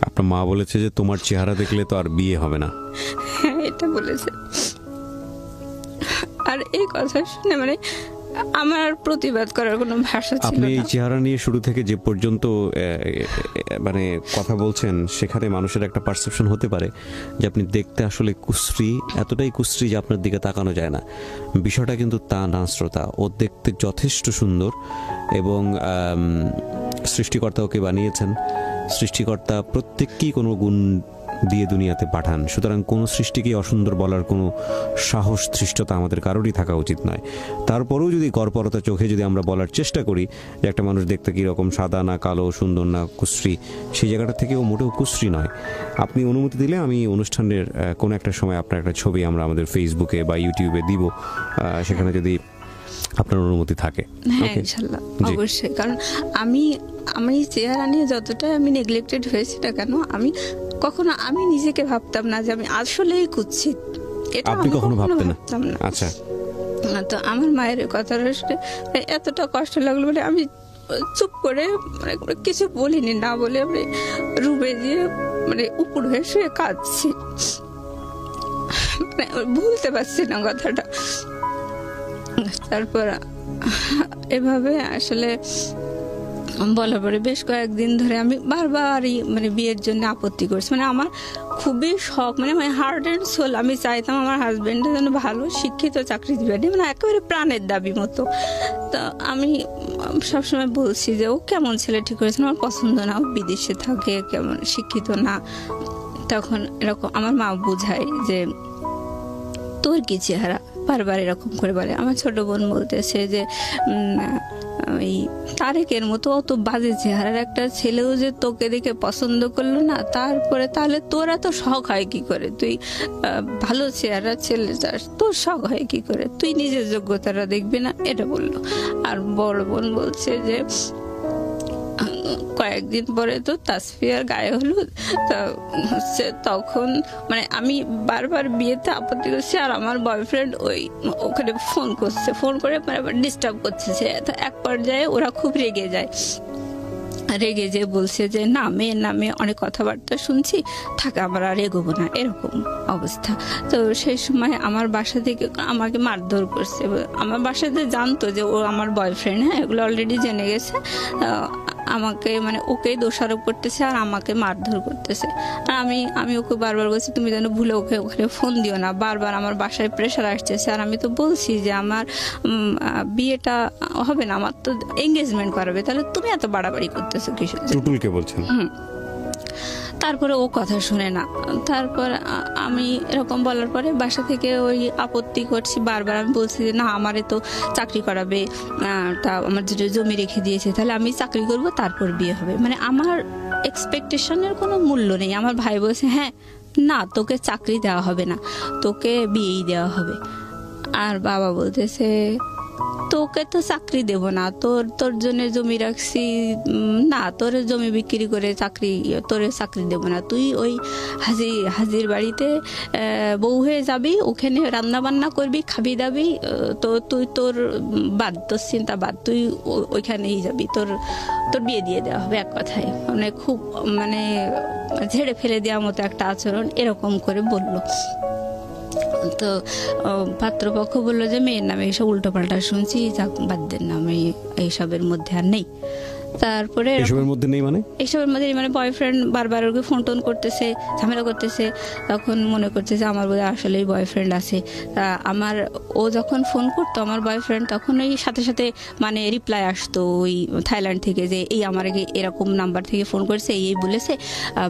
আপনার মা বলেছে যে তোমার চেহারা দেখলে তো আর বিয়ে হবে না? হ্যাঁ, এটা বলেছে। আর এই কথা শুনে মানে আমার প্রতিবাদ করার কোনো ভাষা ছিল না। আপনি এই চেহারা নিয়ে শুরু থেকে যে পর্যন্ত মানে কথা বলছেন, সেখানে মানুষের একটা পারসেপশন হতে পারে যে আপনি দেখতে আসলে কুশ্রী, এতটাই কুশ্রী যে আপনার দিকে তাকানো যায় না। বিষয়টা কিন্তু তা না শ্রোতা, ও দেখতে যথেষ্ট সুন্দর এবং সৃষ্টিকর্তা ওকে বানিয়েছেন। সৃষ্টিকর্তা প্রত্যেককেই কোনো গুণ দিয়ে দুনিয়াতে পাঠান, সুতরাং কোনো সৃষ্টিকে অসুন্দর বলার কোনো সাহস, ধৃষ্টতা আমাদের কারোরই থাকা উচিত নয়। তারপরেও যদি গড়পরতা চোখে যদি আমরা বলার চেষ্টা করি যে একটা মানুষ দেখতে কীরকম, সাদা না কালো, সুন্দর না কুশ্রী, সেই জায়গাটা থেকেও মোটেও কুশ্রী নয়। আপনি অনুমতি দিলে আমি অনুষ্ঠানের কোনো একটা সময় আপনার একটা ছবি আমরা আমাদের ফেসবুকে বা ইউটিউবে দিব, সেখানে যদি আপনার অনুমতি থাকে। হ্যাঁ, ইনশাআল্লাহ, অবশ্যই। কারণ আমি চেহারা নিয়ে যতটা আমি নেগলেক্টেড হয়েছি না কেন, আমি নিজেকে ভাবতাম না যে আমি আসলেই কুৎসিত। এটা আপনি কখনো ভাবতেন না? আচ্ছা। তো আমার মায়ের কথাটা শুনে এতটা কষ্ট লাগলো, মানে আমি চুপ করে মানে কিছু বলিনি, না বলে আমি রুমে গিয়ে মানে উপর হয়ে শুয়ে কাঁদছি, মানে ভুলতে পারছি না কথাটা। তারপর এভাবে আসলে বলার পরে বেশ কয়েকদিন ধরে আমি বারবারই মানে বিয়ের জন্য আপত্তি করছি। মানে আমার খুবই শখ, মানে হার্ট অ্যান্ড সোল আমি চাইতাম আমার হাজবেন্ডের যেন ভালো শিক্ষিত চাকরিজীবী, মানে একেবারে প্রাণের দাবি মতো। তো আমি সবসময় বলছি যে ও কেমন ছেলে ঠিক করেছে, আমার পছন্দ না, ও বিদেশে থাকে, কেমন শিক্ষিত না। তখন এরকম আমার মা বুঝায় যে তোর কি চেহারা, বারবার এরকম করে বলে। আমার ছোট বোন বলতেছে যে ওই তারেকের মতো অত বাজে চেহারার একটা ছেলেও যে তোকে দেখে পছন্দ করলো না, তারপরে তাহলে তোরা তো শখ হয় কি করে, তুই ভালো চেহারা ছেলে তোর শখ হয় কি করে, তুই নিজের যোগ্যতাটা দেখবি না, এটা বললো। আর বড় বোন বলছে যে কয়েকদিন পরে তো তাসফিয়ার গায়ে হলুদ, হচ্ছে তখন মানে আমি বারবার বিয়েতে আপত্তি করছি, আর আমার বয়ফ্রেন্ড ওখানে ফোন করে ডিস্টার্ব করছে। এক পর্যায়ে ওরা খুব রেগে যায়, রেগে যে বলছে যে না মেয়ে অনেক কথাবার্তা শুনছি, থাকে আমরা আর এগোবো না, এরকম অবস্থা। তো সেই সময় আমার বাসা থেকে আমাকে মারধর করছে। আমার বাসাতে জানতো যে ও আমার বয়ফ্রেন্ড, হ্যাঁ, এগুলো অলরেডি জেনে গেছে। আমাকে মানে ওকে দোষারোপ করতেছে আর আমাকে মারধর করতেছে। আর আমি ওকে বারবার বলছি তুমি যেন ভুলে ওকে ওখানে ফোন দিও না, বারবার আমার বাসায় প্রেশার আসতেছে। আর আমি তো বলছি যে আমার বিয়েটা হবে না, আমার তো এঙ্গেজমেন্ট করাবে, তাহলে তুমি এত বাড়াবাড়ি করতেছো কিসের? টুটুলকে বলছেন। তারপরে ও কথা শুনে না। তারপর আমি এরকম বলার পরে বাসা থেকে ওই আপত্তি করছি, বারবার আমি বলছি যে না আমারে তো চাকরি করাবে, তা আমার যেটা জমি রেখে দিয়েছে, তাহলে আমি চাকরি করব তারপর বিয়ে হবে। মানে আমার এক্সপেকটেশনের কোনো মূল্য নেই। আমার ভাই বলছে হ্যাঁ না তোকে চাকরি দেওয়া হবে না, তোকে বিয়েই দেওয়া হবে। আর বাবা বলতেছে তোকে তো চাকরি দেব না, তোর জন্য জমি রাখছি, না তোর জমি বিক্রি করে তোরে চাকরি দেব না, তুই ওই হাজির বাড়িতে বউ হয়ে যাবি, ওখানে রান্না বান্না করবি, খাবি দাবি, তো তুই তোর চিন্তা বাদ, তুই ওইখানেই যাবি, তোর বিয়ে দিয়ে দেওয়া হবে। এক কথায় মানে খুব মানে ঝেড়ে ফেলে দেওয়ার মতো একটা আচরণ এরকম করে বললো। তো পাত্রপক্ষ বললো যে মেয়ের নামে এইসব উল্টোপাল্টা শুনছি, যাক বাদ দেন না, আমি এইসবের মধ্যে আর নেই। তারপরে এসবের মধ্যে নেই মানে বয়ফ্রেন্ড বারবার ওকে ফোন টোন করতেছে, ঝামেলা করতেছে। তখন মনে করছে যে আমার বোধহয় আসলেই বয়ফ্রেন্ড আছে। আমার ও যখন ফোন করতো আমার বয়ফ্রেন্ড, তখন ওই সাথে সাথে মানে রিপ্লাই আসতো ওই থাইল্যান্ড থেকে যে এই আমার এরকম নাম্বার থেকে ফোন করছে, এই বলেছে,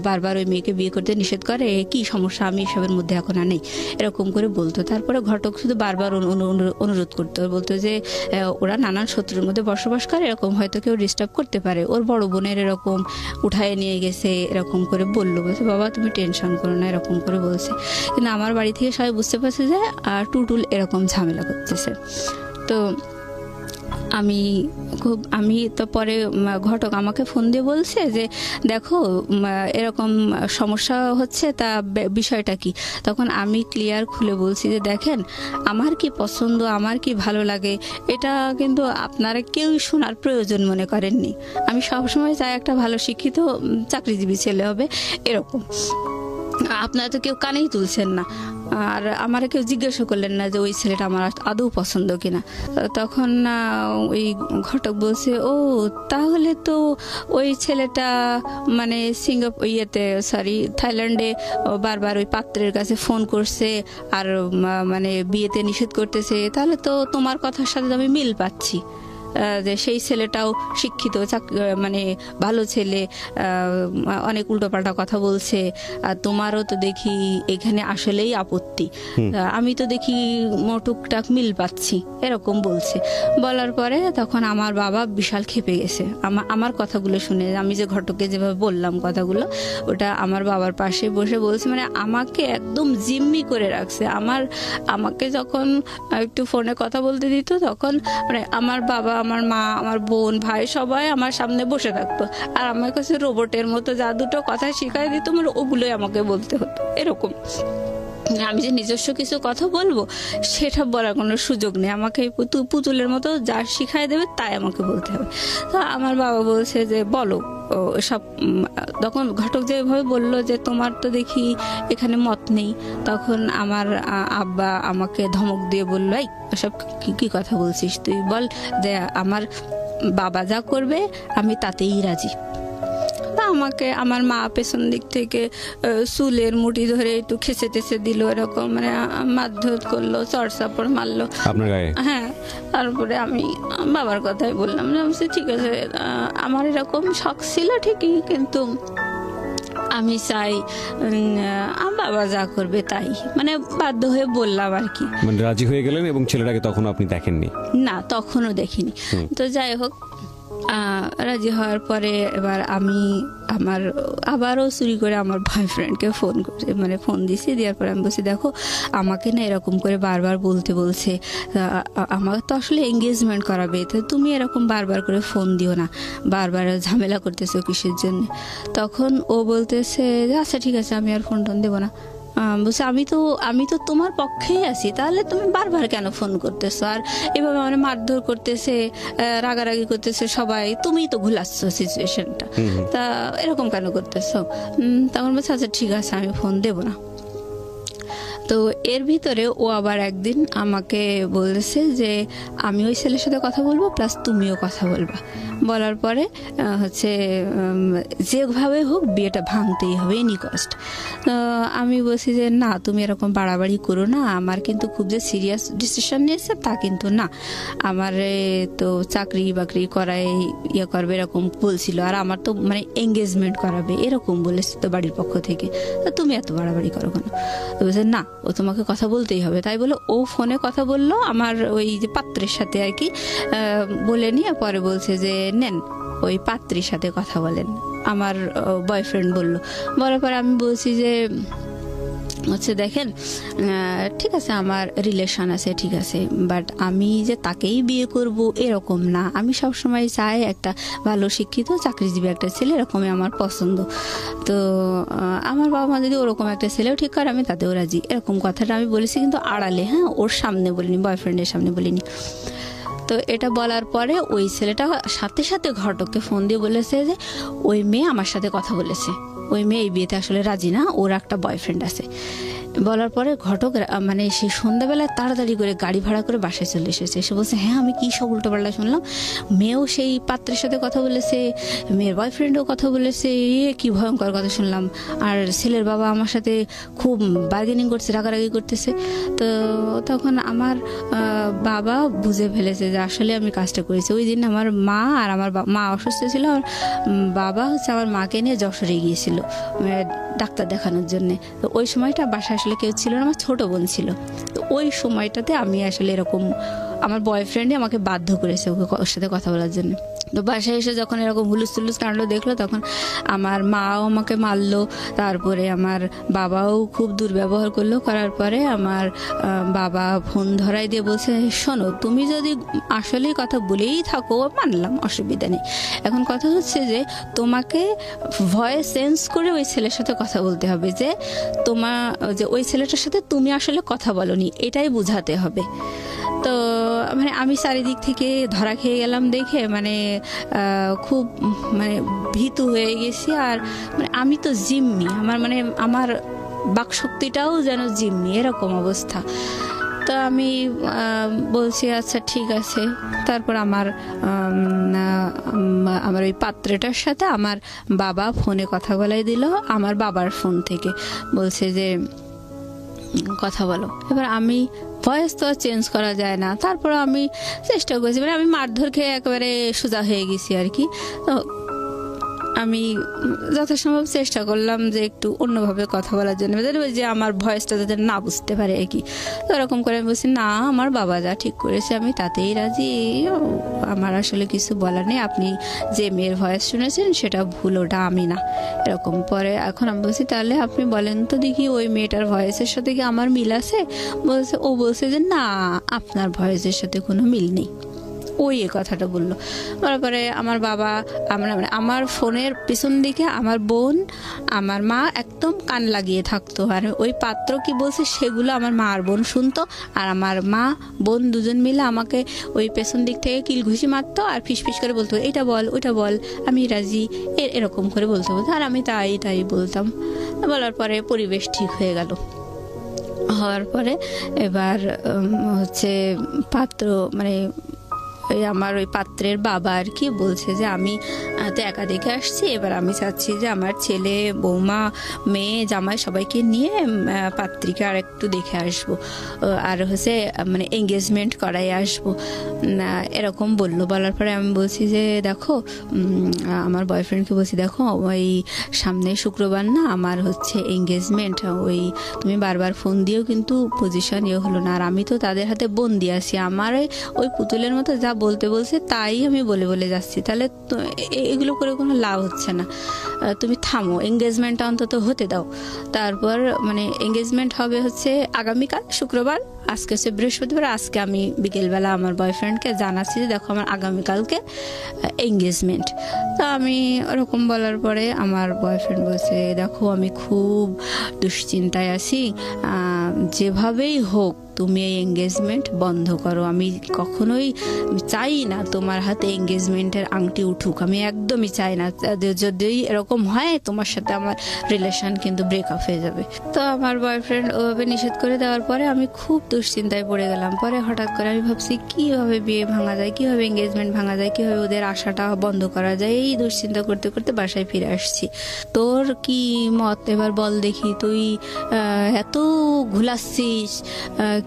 বারবার ওই মেয়েকে বিয়ে করতে নিষেধ করে, কি সমস্যা, আমি এসবের মধ্যে এখন আর নেই, এরকম করে বলতো। তারপরে ঘটক শুধু বারবার অনুরোধ করতো, বলতো যে ওরা নানান শত্রুর মধ্যে বসবাস করে, এরকম হয়তো কেউ ডিস্টার্ব করতে পারে, ওর বড় বোনের এরকম উঠায় নিয়ে গেছে, এরকম করে বললো। বলছে বাবা তুমি টেনশন করো না, এরকম করে বলছে। কিন্তু আমার বাড়ি থেকে সবাই বুঝতে পারছে যে টুটুল এরকম ঝামেলা করতেছে। তো আমি তো পরে ঘটক আমাকে ফোন দিয়ে বলছে যে দেখো এরকম সমস্যা হচ্ছে, তা বিষয়টা কি? তখন আমি ক্লিয়ার খুলে বলছি যে দেখেন আমার কি পছন্দ, আমার কি ভালো লাগে, এটা কিন্তু আপনারা কেউই শোনার প্রয়োজন মনে করেননি। আমি সবসময় চাই একটা ভালো শিক্ষিত চাকরিজীবী ছেলে হবে, এরকম। আপনারা তো কেউ কানেই তুলছেন না, আর আমারে কেউ জিজ্ঞাসা করলেন না যে ওই ছেলেটা আমার আদৌ পছন্দ কিনা। তখন ওই ঘটক বলছে ও তাহলে তো ওই ছেলেটা মানে থাইল্যান্ডে বারবার ওই পাত্রের কাছে ফোন করছে আর মানে বিয়েতে নিষেধ করতেছে, তাহলে তো তোমার কথার সাথে আমি মিল পাচ্ছি যে সেই ছেলেটাও শিক্ষিত, মানে ভালো ছেলে, অনেক উল্টোপাল্টা কথা বলছে, আর তোমারও তো দেখি এখানে আসলেই আপত্তি, আমি তো দেখি টুকটাক মিল পাচ্ছি, এরকম বলছে। বলার পরে তখন আমার বাবা বিশাল ক্ষেপে গেছে আমার কথাগুলো শুনে। আমি যে ঘটককে যেভাবে বললাম কথাগুলো, ওটা আমার বাবার পাশে বসে বলছে, মানে আমাকে একদম জিম্মি করে রাখছে। আমাকে যখন একটু ফোনে কথা বলতে দিত, তখন মানে আমার বাবা, আমার মা, আমার বোন, ভাই সবাই আমার সামনে বসে থাকতো, আর আমার কাছে রোবটের মতো যা দুটো কথা শিখাই দিত, মানে ওগুলোই আমাকে বলতে হতো, এরকম। আমি যে নিজস্ব কিছু কথা বলবো সেটা বলার কোনো সুযোগ নেই, আমাকে পুতুলের মতো যা শিখাই দেবে তাই আমাকে বলতে হবে। তো আমার বাবা বলছে যে বলো সব। তখন ঘটক যেভাবে বললো যে তোমার তো দেখি এখানে মত নেই, তখন আমার আব্বা আমাকে ধমক দিয়ে বললো এই সব কি কথা বলছিস, তুই বল যে আমার বাবা যা করবে আমি তাতেই রাজি। আমাকে আমার মা পেছন দিক থেকে চুলের মুঠি ধরে একটু খেসে টেসে দিল, এরকম মানে মারধর করলো, চড়চাপড় মারলো আপনার গায়ে। হ্যাঁ, তারপরে আমি বাবার কথাই বললাম যে ঠিক আছে আমার এরকম শখ ছিল ঠিকই, কিন্তু আমি চাই বাবা যা করবে তাই, মানে বাধ্য হয়ে বললাম আর কি। মানে রাজি হয়ে গেলেন এবং ছেলেটাকে তখন আপনি দেখেননি? না, তখনও দেখিনি। তো যাই হোক, রাজি হওয়ার পরে এবার আমি আবারও চুরি করে আমার বয়ফ্রেন্ডকে ফোন দিছি। দেওয়ার পরে আমি বলছি দেখো আমাকে না এরকম করে বারবার বলছে আমার তো আসলে এঙ্গেজমেন্ট করাবে, তো তুমি এরকম বারবার করে ফোন দিও না, বারবার ঝামেলা করতেছো কিসের জন্য। তখন ও বলতেছে আচ্ছা ঠিক আছে আমি আর ফোন টোন দেবো না। বলছে আমি তো তোমার পক্ষেই আছি, তাহলে তুমি বারবার কেন ফোন করতেছো, আর এভাবে মানে মারধর করতেছে, রাগারাগি করতেছে সবাই, তুমিই তো ঘুলাচ্ছ সিচুয়েশনটা, তা এরকম কেন করতেছো? তখন বলছে আচ্ছা ঠিক আছে আমি ফোন দেবো না। তো এর ভিতরে ও আবার একদিন আমাকে বলেছে যে আমি ওই ছেলের সাথে কথা বলবো, প্লাস তুমিও কথা বলবা। বলার পরে হচ্ছে যেভাবে হোক বিয়েটা ভাঙতেই হবে, এনি কস্ট। আমি বলছি যে না, তুমি এরকম বাড়াবাড়ি করো না, আমার কিন্তু খুব যে সিরিয়াস ডিসিশন নিয়েছে তা কিন্তু না, আমার তো চাকরি বাকরি করায় ইয়ে করবে এরকম বলছিল, আর আমার তো মানে এঙ্গেজমেন্ট করাবে এরকম বলেছে তো বাড়ির পক্ষ থেকে, তুমি এত বাড়াবাড়ি করো কেন? তো বলছে না, ও তোমাকে কথা বলতেই হবে। তাই বলে ও ফোনে কথা বললো আমার ওই যে পাত্রের সাথে আর কি, বলে নিয়ে পরে বলছে যে নেন ওই পাত্রীর সাথে কথা বলেন, আমার বয়ফ্রেন্ড বলল। বলার পরে আমি বলছি যে হচ্ছে দেখেন, ঠিক আছে আমার রিলেশন আছে, ঠিক আছে, বাট আমি যে তাকেই বিয়ে করব এরকম না, আমি সবসময় চাই একটা ভালো শিক্ষিত চাকরিজীবী একটা ছেলে, এরকমই আমার পছন্দ। তো আমার বাবা মা যদি ওরকম একটা ছেলেও ঠিক করে আমি তাতেও রাজি, এরকম কথাটা আমি বলেছি, কিন্তু আড়ালে, হ্যাঁ, ওর সামনে বলিনি, বয়ফ্রেন্ডের সামনে বলিনি। তো এটা বলার পরে ওই ছেলেটা সাথে সাথে ঘটককে ফোন দিয়ে বলেছে যে ওই মেয়ে আমার সাথে কথা বলেছে, ওই মেয়ে এই বিয়েতে আসলে রাজি না, ওর একটা বয়ফ্রেন্ড আছে। বলার পরে ঘটক মানে সেই সন্ধ্যাবেলায় তাড়াতাড়ি করে গাড়ি ভাড়া করে বাসায় চলে এসেছে। এসে বলছে হ্যাঁ আমি কি সব উল্টোপাল্টা শুনলাম, মেয়েও সেই পাত্রের সাথে কথা বলেছে, মেয়ের বয়ফ্রেন্ডও কথা বলেছে, কি ভয়ঙ্কর কথা শুনলাম, আর ছেলের বাবা আমার সাথে খুব বার্গেনিং করছে, রাগারাগি করতেছে। তো তখন আমার বাবা বুঝে ফেলেছে যে আসলে আমি কাজটা করেছি। ওই দিন আমার মা আর আমার মা অসুস্থ ছিল, আর বাবা হচ্ছে আমার মাকে নিয়ে যশোরে গিয়েছিল ডাক্তার দেখানোর জন্য। তো ওই সময়টা বাসায় আসলে কেউ ছিল না, আমার ছোট বোন ছিল। তো ওই সময়টাতে আমি আসলে এরকম আমার বয়ফ্রেন্ডই আমাকে বাধ্য করেছে ওর সাথে কথা বলার জন্য। তো বাসায় এসে যখন এরকম হুলুস তুলুস কাণ্ড দেখলো, তখন আমার মাও আমাকে মারলো, তারপরে আমার বাবাও খুব দুর্ব্যবহার করলো। করার পরে আমার বাবা ফোন ধরাই দিয়ে বলছে শোনো, তুমি যদি আসলেই কথা বলেই থাকো মানলাম, অসুবিধা নেই, এখন কথা হচ্ছে যে তোমাকে ভয়েস চেঞ্জ করে ওই ছেলের সাথে কথা বলতে হবে, যে যে ওই ছেলেটার সাথে তুমি আসলে কথা বলোনি, এটাই বুঝাতে হবে। তো মানে আমি চারিদিক থেকে ধরা খেয়ে গেলাম দেখে মানে খুব মানে ভীতু হয়ে গেছি। আর মানে আমি তো জিম্মি, আমার বাকশক্তিটাও যেন জিম্মি, এরকম অবস্থা। তো আমি বলছি আচ্ছা ঠিক আছে। তারপর আমার ওই পাত্রটার সাথে আমার বাবা ফোনে কথা বলাই দিল, আমার বাবার ফোন থেকে বলছে যে কথা বলো। এবার আমি ভয়েস তো আর চেঞ্জ করা যায় না, তারপর আমি চেষ্টা করছি, মানে আমি মারধর খেয়ে একেবারে সোজা হয়ে গেছি আর কি। তো আমি যথাসম্ভব চেষ্টা করলাম যে একটু অন্যভাবে কথা বলার জন্য, যে আমার ভয়েসটা যাতে না বুঝতে পারে আর কি। তো এরকম করে আমি বলছি না, আমার বাবা যা ঠিক করেছে আমি তাতেই রাজি, আমার আসলে কিছু বলার নেই, আপনি যে মেয়ের ভয়েস শুনেছেন সেটা ভুল, ওটা আমি না, এরকম। পরে এখন আমি বলছি তাহলে আপনি বলেন তো দেখি ওই মেয়েটার ভয়েসের সাথে কি আমার মিল আছে? ও বলছে যে না, আপনার ভয়েসের সাথে কোনো মিল নেই। ওই কথাটা বললো। তারপরে আমার বাবা, আমার ফোনের পিছন দিকে আমার বোন আমার মা একদম কান লাগিয়ে থাকতো, আর ওই পাত্র কি বলছে সেগুলো আমার মা আর বোন শুনতো, আর আমার মা বোন দুজন মিলে আমাকে ওই পেছন দিক থেকে কিল ঘুষি মারতো আর ফিসফিস করে বলতো এটা বল ওইটা বল, আমি রাজি, এরকম করে বলতে আর আমি তাই বলতাম। বলার পরে পরিবেশ ঠিক হয়ে গেল। হওয়ার পরে এবার হচ্ছে পাত্র মানে আমার ওই পাত্রের বাবা আর কি বলছে যে আমি তো একা দেখে আসছি, এবার আমি চাচ্ছি যে আমার ছেলে বৌমা মেয়ে জামাই সবাইকে নিয়ে পাত্রীকে আর একটু দেখে আসবো, আর হচ্ছে মানে এঙ্গেজমেন্ট করাই আসবো, এরকম বললো। বলার পরে আমি বলছি যে দেখো, আমার বয়ফ্রেন্ডকে বলছি দেখো ওই সামনে শুক্রবার না আমার হচ্ছে এঙ্গেজমেন্ট, ওই তুমি বারবার ফোন দিয়েও কিন্তু পজিশন হলো না, আর আমি তো তাদের হাতে বন্দি আছি, আমার ওই পুতুলের মতো যা বলতে বলছে তাই আমি বলে যাচ্ছি, তাহলে এগুলো করে কোনো লাভ হচ্ছে না, তুমি থামো, এঙ্গেজমেন্টটা অন্তত হতে দাও। তারপর মানে এঙ্গেজমেন্ট হবে হচ্ছে আগামীকাল শুক্রবার আজকে হচ্ছে বৃহস্পতিবার, আজকে আমি বিকেলবেলা আমার বয়ফ্রেন্ডকে জানাচ্ছি যে দেখো আমার আগামীকালকে এঙ্গেজমেন্ট। তো আমি ওরকম বলার পরে আমার বয়ফ্রেন্ড বলছে দেখো আমি খুব দুশ্চিন্তায় আছি, যেভাবেই হোক তুমি এই এঙ্গেজমেন্ট বন্ধ করো, আমি কখনোই চাই না তোমার হাতে এঙ্গেজমেন্টের আংটি উঠুক, আমি একদমই চাই না, যদি এরকম হয় তোমার সাথে আমার রিলেশন কিন্তু ব্রেকআপ হয়ে যাবে। তো আমার বয়ফ্রেন্ড ওভাবে নিষেধ করে দেওয়ার পরে আমি খুব দুশ্চিন্তায় পড়ে গেলাম। পরে হঠাৎ করে আমি ভাবছি কিভাবে বিয়ে ভাঙা যায়, কিভাবে এঙ্গেজমেন্ট ভাঙা যায়, কিভাবে ওদের আশাটা বন্ধ করা যায়, এই দুশ্চিন্তা করতে করতে বাসায় ফিরে আসছি। তোর কি মত এবার বল দেখি, তুই এত ঘুলাচ্ছিস,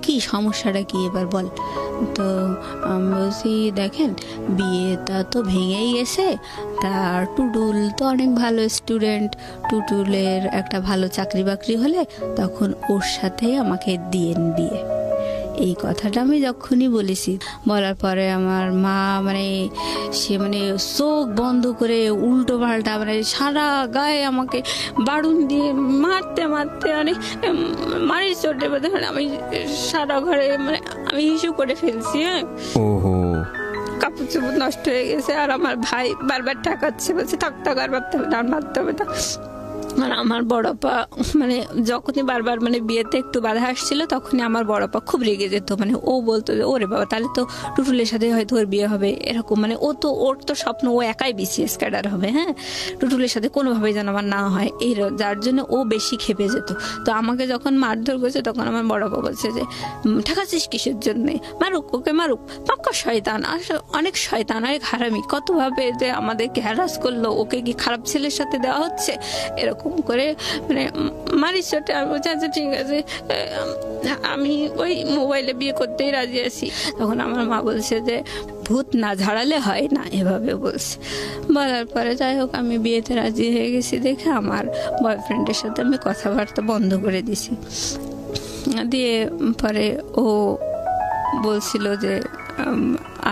কি সমস্যাটা কি এবার বল। তো আমি বলছি দেখেন বিয়েটা তো ভেঙেই গেছে, তার টুটুল তো অনেক ভালো স্টুডেন্ট, টুটুলের একটা ভালো চাকরি বাকরি হলে তখন ওর সাথে আমাকে দিয়েন বিয়ে। এই কথাটা আমি যখনই বলেছি, বলার পরে আমার মা সে চোখ বন্ধ করে উল্টো পাল্টা সারা গায়ে আমাকে বাড়ুন দিয়ে মারতে মারতে মারি চোটে আমি সারা ঘরে আমি ইস্যু করে ফেলছি। হ্যাঁ, কাপড় চোপড় নষ্ট হয়ে গেছে। আর আমার ভাই বারবার ঠেকাচ্ছে, বলছে থাক আর মারতে হবে না। আর আমার বড়পা যখনই বারবার বিয়েতে একটু বাধা আসছিল তখনই আমার বড়পা খুব রেগে যেত। ও বলতো যে ওরে বাবা তাহলে তো টুটুলের সাথে হয়তো ওর বিয়ে হবে, এরকম ওর তো স্বপ্ন ও একাই বিসিএস ক্যাডার হবে। হ্যাঁ, টুটুলের সাথে কোনোভাবেই যেন আমার না হয়, এই যার জন্য ও বেশি খেপে যেত। তো আমাকে যখন মারধর করছে তখন আমার বড়পা বলছে যে ঠেকাচ্ছিস কিসের জন্যে, মারুক ওকে মারুক, পাক্কা শয়তান, অনেক শয়তান, অনেক হারামি, কতভাবে যে আমাদেরকে হ্যারাস করলো, ওকে কি খারাপ ছেলের সাথে দেওয়া হচ্ছে, এরকম করে মারি চোটে। আমি বলছি আচ্ছা ঠিক আছে, আমি ওই মোবাইলে বিয়ে করতেই রাজি আছি। তখন আমার মা বলছে যে ভূত না ঝাড়ালে হয় না, এভাবে বলছে। বলার পরে যাই হোক আমি বিয়েতে রাজি হয়ে গেছি দেখে আমার বয়ফ্রেন্ডের সাথে আমি কথাবার্তা বন্ধ করে দিছি। দিয়ে পরে ও বলছিল যে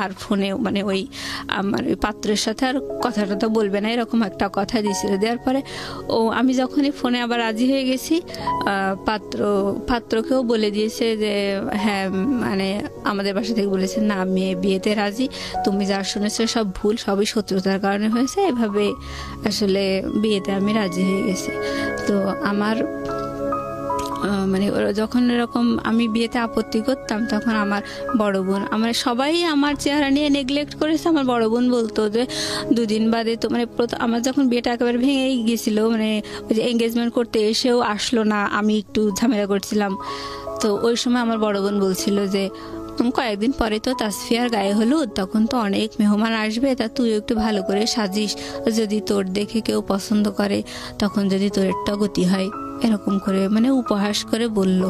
আর ফোনে ওই আমার ওই পাত্রের সাথে আর কথাটা তো বলবে না, এরকম একটা কথা দিয়েছিল। দেওয়ার পরে আমি যখনই ফোনে আবার রাজি হয়ে গেছি, পাত্রকেও বলে দিয়েছে যে হ্যাঁ আমাদের বাসা থেকে বলেছে না মেয়ে বিয়েতে রাজি, তুমি যা শুনেছো সব ভুল, সবই শত্রুতার কারণে হয়েছে, এভাবে আসলে বিয়েতে আমি রাজি হয়ে গেছি। তো আমার যখন এরকম আমি বিয়েতে আপত্তি করতাম তখন আমার বড় বোন, সবাই আমার চেহারা নিয়ে নেগলেক্ট করেছে। আমার বড় বোন বলতো যে দুদিন বাদে তো আমার যখন বিয়েটা একেবারে ভেঙেই গেছিল, ওই যে এঙ্গেজমেন্ট করতে এসেও আসলো না, আমি একটু ঝামেলা করছিলাম। তো ওই সময় আমার বড় বোন বলছিল যে কয়েকদিন পরে তো তাসফিয়ার গায়ে হলুদ, তখন তো অনেক মেহমান আসবে, তা তুই একটু ভালো করে সাজিস, যদি তোর দেখে কেউ পছন্দ করে তখন যদি তোর একটা গতি হয়, এরকম করে উপহাস করে বলল।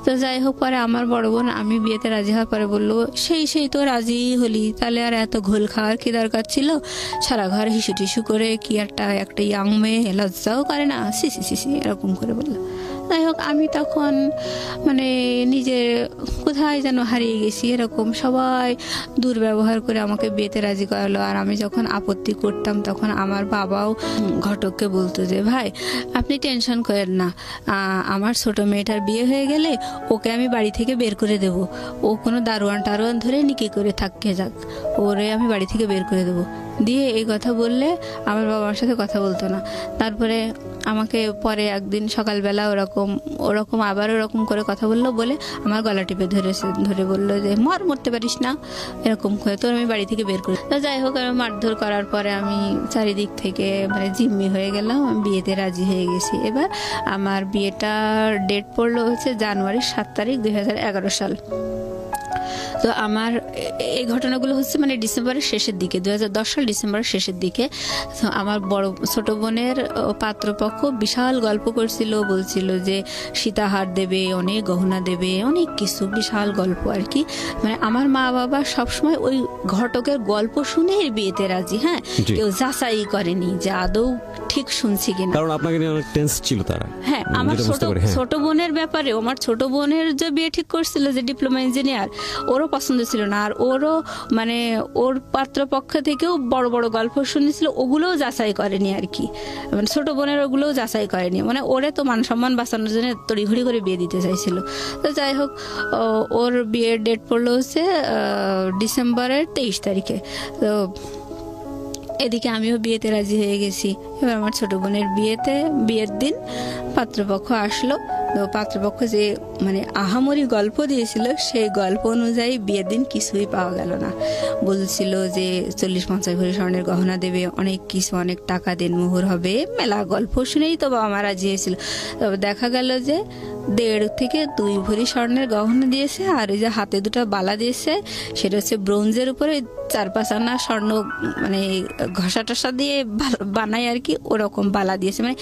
তো যাই হোক পরে আমার বড় বোন আমি বিয়েতে রাজি হওয়ার পরে বললো সেই তো রাজি হলি, তাহলে আর এত ঘোল খাওয়ার কি দরকার ছিল, সারা ঘর হিসু টিসু করে কি একটা ইয়াং মেয়ে লজ্জাও করে না, সি এরকম করে বললো। যাই হোক আমি তখন নিজে কোথায় যেন হারিয়ে গেছি, এরকম সবাই দুর্ব্যবহার করে আমাকে বিয়েতে রাজি করালো। আর আমি যখন আপত্তি করতাম তখন আমার বাবাও ঘটককে বলতো যে ভাই আপনি টেনশন করেন না, আমার ছোট মেয়েটার বিয়ে হয়ে গেলে ওকে আমি বাড়ি থেকে বের করে দেব, ও কোনো দারোয়ান টারোয়ান ধরে নিকি করে থাকতে যাক, ওরে আমি বাড়ি থেকে বের করে দেবো। দিয়ে এই কথা বললে আমার বাবার সাথে কথা বলতো না। তারপরে আমাকে পরে একদিন সকালবেলা ওরকম আবার ওরকম করে কথা বললো, বলে আমার গলা টিপে ধরে বললো যে মরতে পারিস না, এরকম করে তোর আমি বাড়ি থেকে বের করি। তো যাই হোক আমি মারধর করার পরে আমি চারিদিক থেকে জিম্মি হয়ে গেলাম, আমি বিয়েতে রাজি হয়ে গেছি। এবার আমার বিয়েটার ডেট পড়লো হচ্ছে জানুয়ারির 7 তারিখ 2011 সাল। তো আমার এই ঘটনাগুলো হচ্ছে ডিসেম্বরের শেষের দিকে, 2010 সাল ডিসেম্বরের শেষের দিকে। তো আমার ছোট বোনের পাত্রপক্ষ বিশাল গল্প করছিল, বলছিল যে সীতাহার দেবে, অনেক গহনা দেবে, অনেক কিছু, বিশাল গল্প আর কি। আমার মা বাবা সবসময় ওই ঘটকের গল্প শুনে বিয়েতে রাজি। হ্যাঁ, কেউ যাচাই করেনি যে আদৌ ঠিক শুনছি কিনা, কারণ আপনাকে নিয়ে অনেক টেন্স ছিল তারা। হ্যাঁ, আমার ছোট বোনের ব্যাপারে, আমার ছোট বোনের যে বিয়ে ঠিক করছিল যে ডিপ্লোমা ইঞ্জিনিয়ার, ওরও আমারও পছন্দ ছিল না। আর ওরও মানে ওর পাত্রপক্ষ থেকেও বড় বড় গল্প শুনেছিল, ওগুলোও যাচাই করেনি আর কি, মানে ছোট বোনের ওগুলোও যাচাই করেনি, মানে ওরে তো মান সম্মান বাঁচানোর জন্য তড়িঘড়ি করে বিয়ে দিতে চাইছিল। তো যাই হোক, ওর বিয়ের ডেট পড়লো হচ্ছে ডিসেম্বরের 23 তারিখে। তো এদিকে আমিও বিয়েতে রাজি হয়ে গেছি। এবার আমার ছোট বোনের বিয়ের দিন পাত্রপক্ষ আসলো। তো পাত্রপক্ষ যে মানে আহামরি গল্প দিয়েছিল, সেই গল্প অনুযায়ী বিয়ের দিন কিছুই পাওয়া গেল না। বলছিল যে 40-50 ভরি স্বর্ণের গহনা দেবে, অনেক কিছু, অনেক টাকা দেনমোহর হবে, মেলা গল্প শুনেই তো বাবা মা রাজি হয়েছিল। তবে দেখা গেল যে 1.5 থেকে 2 ভরি স্বর্ণের গহনা দিয়েছে, আর ওই যে হাতে 2টা বালা দিয়েছে, সেটা হচ্ছে ব্রোঞ্জের উপরে 4-5 আনা স্বর্ণ মানে ঘষা টসা দিয়ে বানায় আর কি, ওরকম বালা দিয়েছে। মানে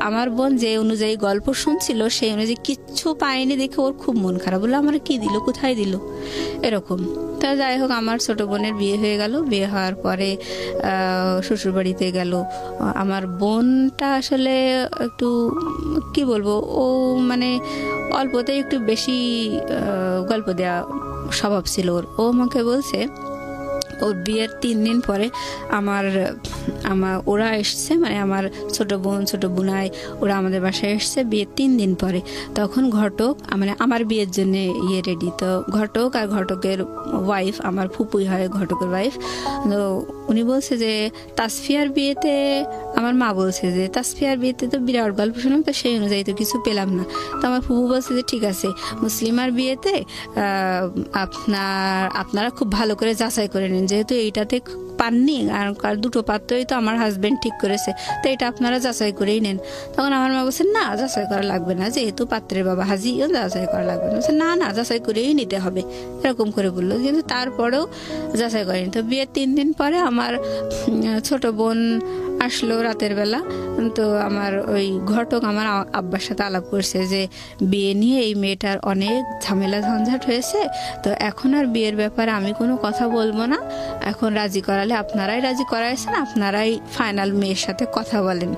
আমার বোন যে অনুযায়ী গল্প শুনছিল সেই অনুযায়ী কিচ্ছু পায়নি দেখে ওর খুব মন খারাপ, বললো আমার কি দিল, কোথায় দিল, এরকম। তা যাই হোক, আমার ছোট বোনের বিয়ে হয়ে গেল। বিয়ে হওয়ার পরে শ্বশুর বাড়িতে গেল। আমার বোনটা আসলে একটু কি বলবো, ও মানে অল্পতেই একটু বেশি গল্প দেওয়া স্বভাব ছিল ওর। ও আমাকে বলছে ওর বিয়ের 3 দিন পরে ওরা এসছে, মানে আমার ছোট বোন ছোট বোনাই ওরা আমাদের বাসায় এসছে বিয়ের 3 দিন পরে। তখন ঘটক মানে আমার বিয়ের জন্য রেডি। তো ঘটক আর ঘটকের ওয়াইফ, আমার ফুপুই হয় ঘটকের ওয়াইফ, তো উনি বলছে যে তাসফিয়ার বিয়েতে, আমার মা বলছে যে তাসফিয়ার বিয়েতে তো বিরাট গল্প শুনলাম, তো সেই অনুযায়ী তো কিছু পেলাম না। তো আমার ফুপু বলছে যে ঠিক আছে, মুসলিমার বিয়েতে আপনারা খুব ভালো করে যাচাই করে নিন, যেহেতু এইটাতে পাননি, আর 2টো পাত্রই তো আমার হাজবেন্ড ঠিক করেছে, তো এটা আপনারা যাচাই করেই নেন। তখন আমার মা বলছে না, যাচাই করা লাগবে না, যেহেতু পাত্রের বাবা হাজি, যাচাই করা লাগবে না। না না, যাচাই করেই নিতে হবে, এরকম করে বললো। কিন্তু তারপরেও যাচাই করেনি। তো বিয়ের 3 দিন পরে আমার ছোট বোন আসলো রাতের বেলা। তো আমার ওই ঘটক আমার আব্বার সাথে আলাপ করছে যে বিয়ে নিয়ে এই মেয়েটার অনেক ঝামেলা ঝঞ্ঝাট হয়েছে, তো এখন আর বিয়ের ব্যাপারে আমি কোনো কথা বলবো না, এখন রাজি করালে আপনারাই রাজি করাইছেন, আপনারাই ফাইনাল মেয়ের সাথে কথা বলেন।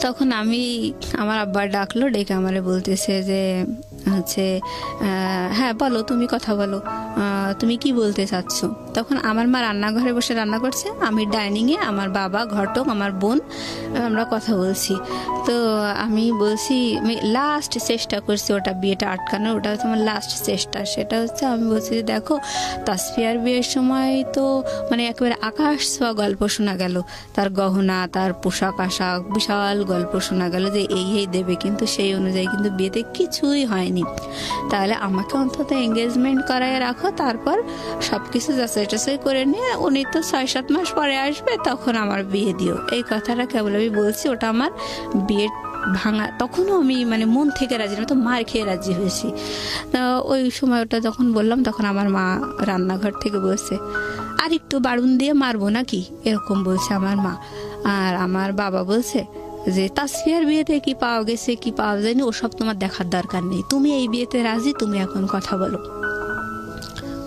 তখন আমার আব্বার ডাকলো, ডেকে আমারে বলতেছে যে হচ্ছে হ্যাঁ বলো, তুমি কথা বলো, তুমি কি বলতে চাচ্ছ। তখন আমার মা রান্নাঘরে বসে রান্না করছে, আমি ডাইনিংয়ে, আমার বাবা, ঘটক, আমার বোন, আমরা কথা বলছি। তো আমি বলছি, আমি লাস্ট চেষ্টা করছি ওটা বিয়েটা আটকানোর, ওটা হচ্ছে আমার লাস্ট চেষ্টা। সেটা হচ্ছে আমি বলছি যে দেখো, তাসফিয়ার বিয়ের সময় তো মানে একেবারে আকাশ ছোঁয়া গল্প শোনা গেল, তার গহনা, তার পোশাক আশাক, বিশাল গল্প শোনা গেল যে এই দেবে, কিন্তু সেই অনুযায়ী কিন্তু বিয়েতে কিছুই হয়নি। তাহলে আমাকে অন্তত এঙ্গেজমেন্ট করায় রাখো, তারপর সবকিছু যাচাই টাচাই করে নিয়ে উনি তো 6-7 মাস পরে আসবে, তখন আমার বিয়ে দিও। এই কথাটা কেবল আমি বলছি, ওটা আমার বিয়ে ভাঙা। তখনও আমি মানে মন থেকে রাজি না, তো মার খেয়ে রাজি হয়েছি। তো ওই সময় ওটা যখন বললাম, তখন আমার মা রান্নাঘর থেকে বলছে আর একটু বাড়ুন দিয়ে মারবো নাকি, এরকম বলছে আমার মা। আর আমার বাবা বলছে যে তাসফিয়ার বিয়েতে কি পাওয়া গেছে কি পাওয়া যায়নি ওসব তোমার দেখার দরকার নেই, তুমি এই বিয়েতে রাজি, তুমি এখন কথা বলো।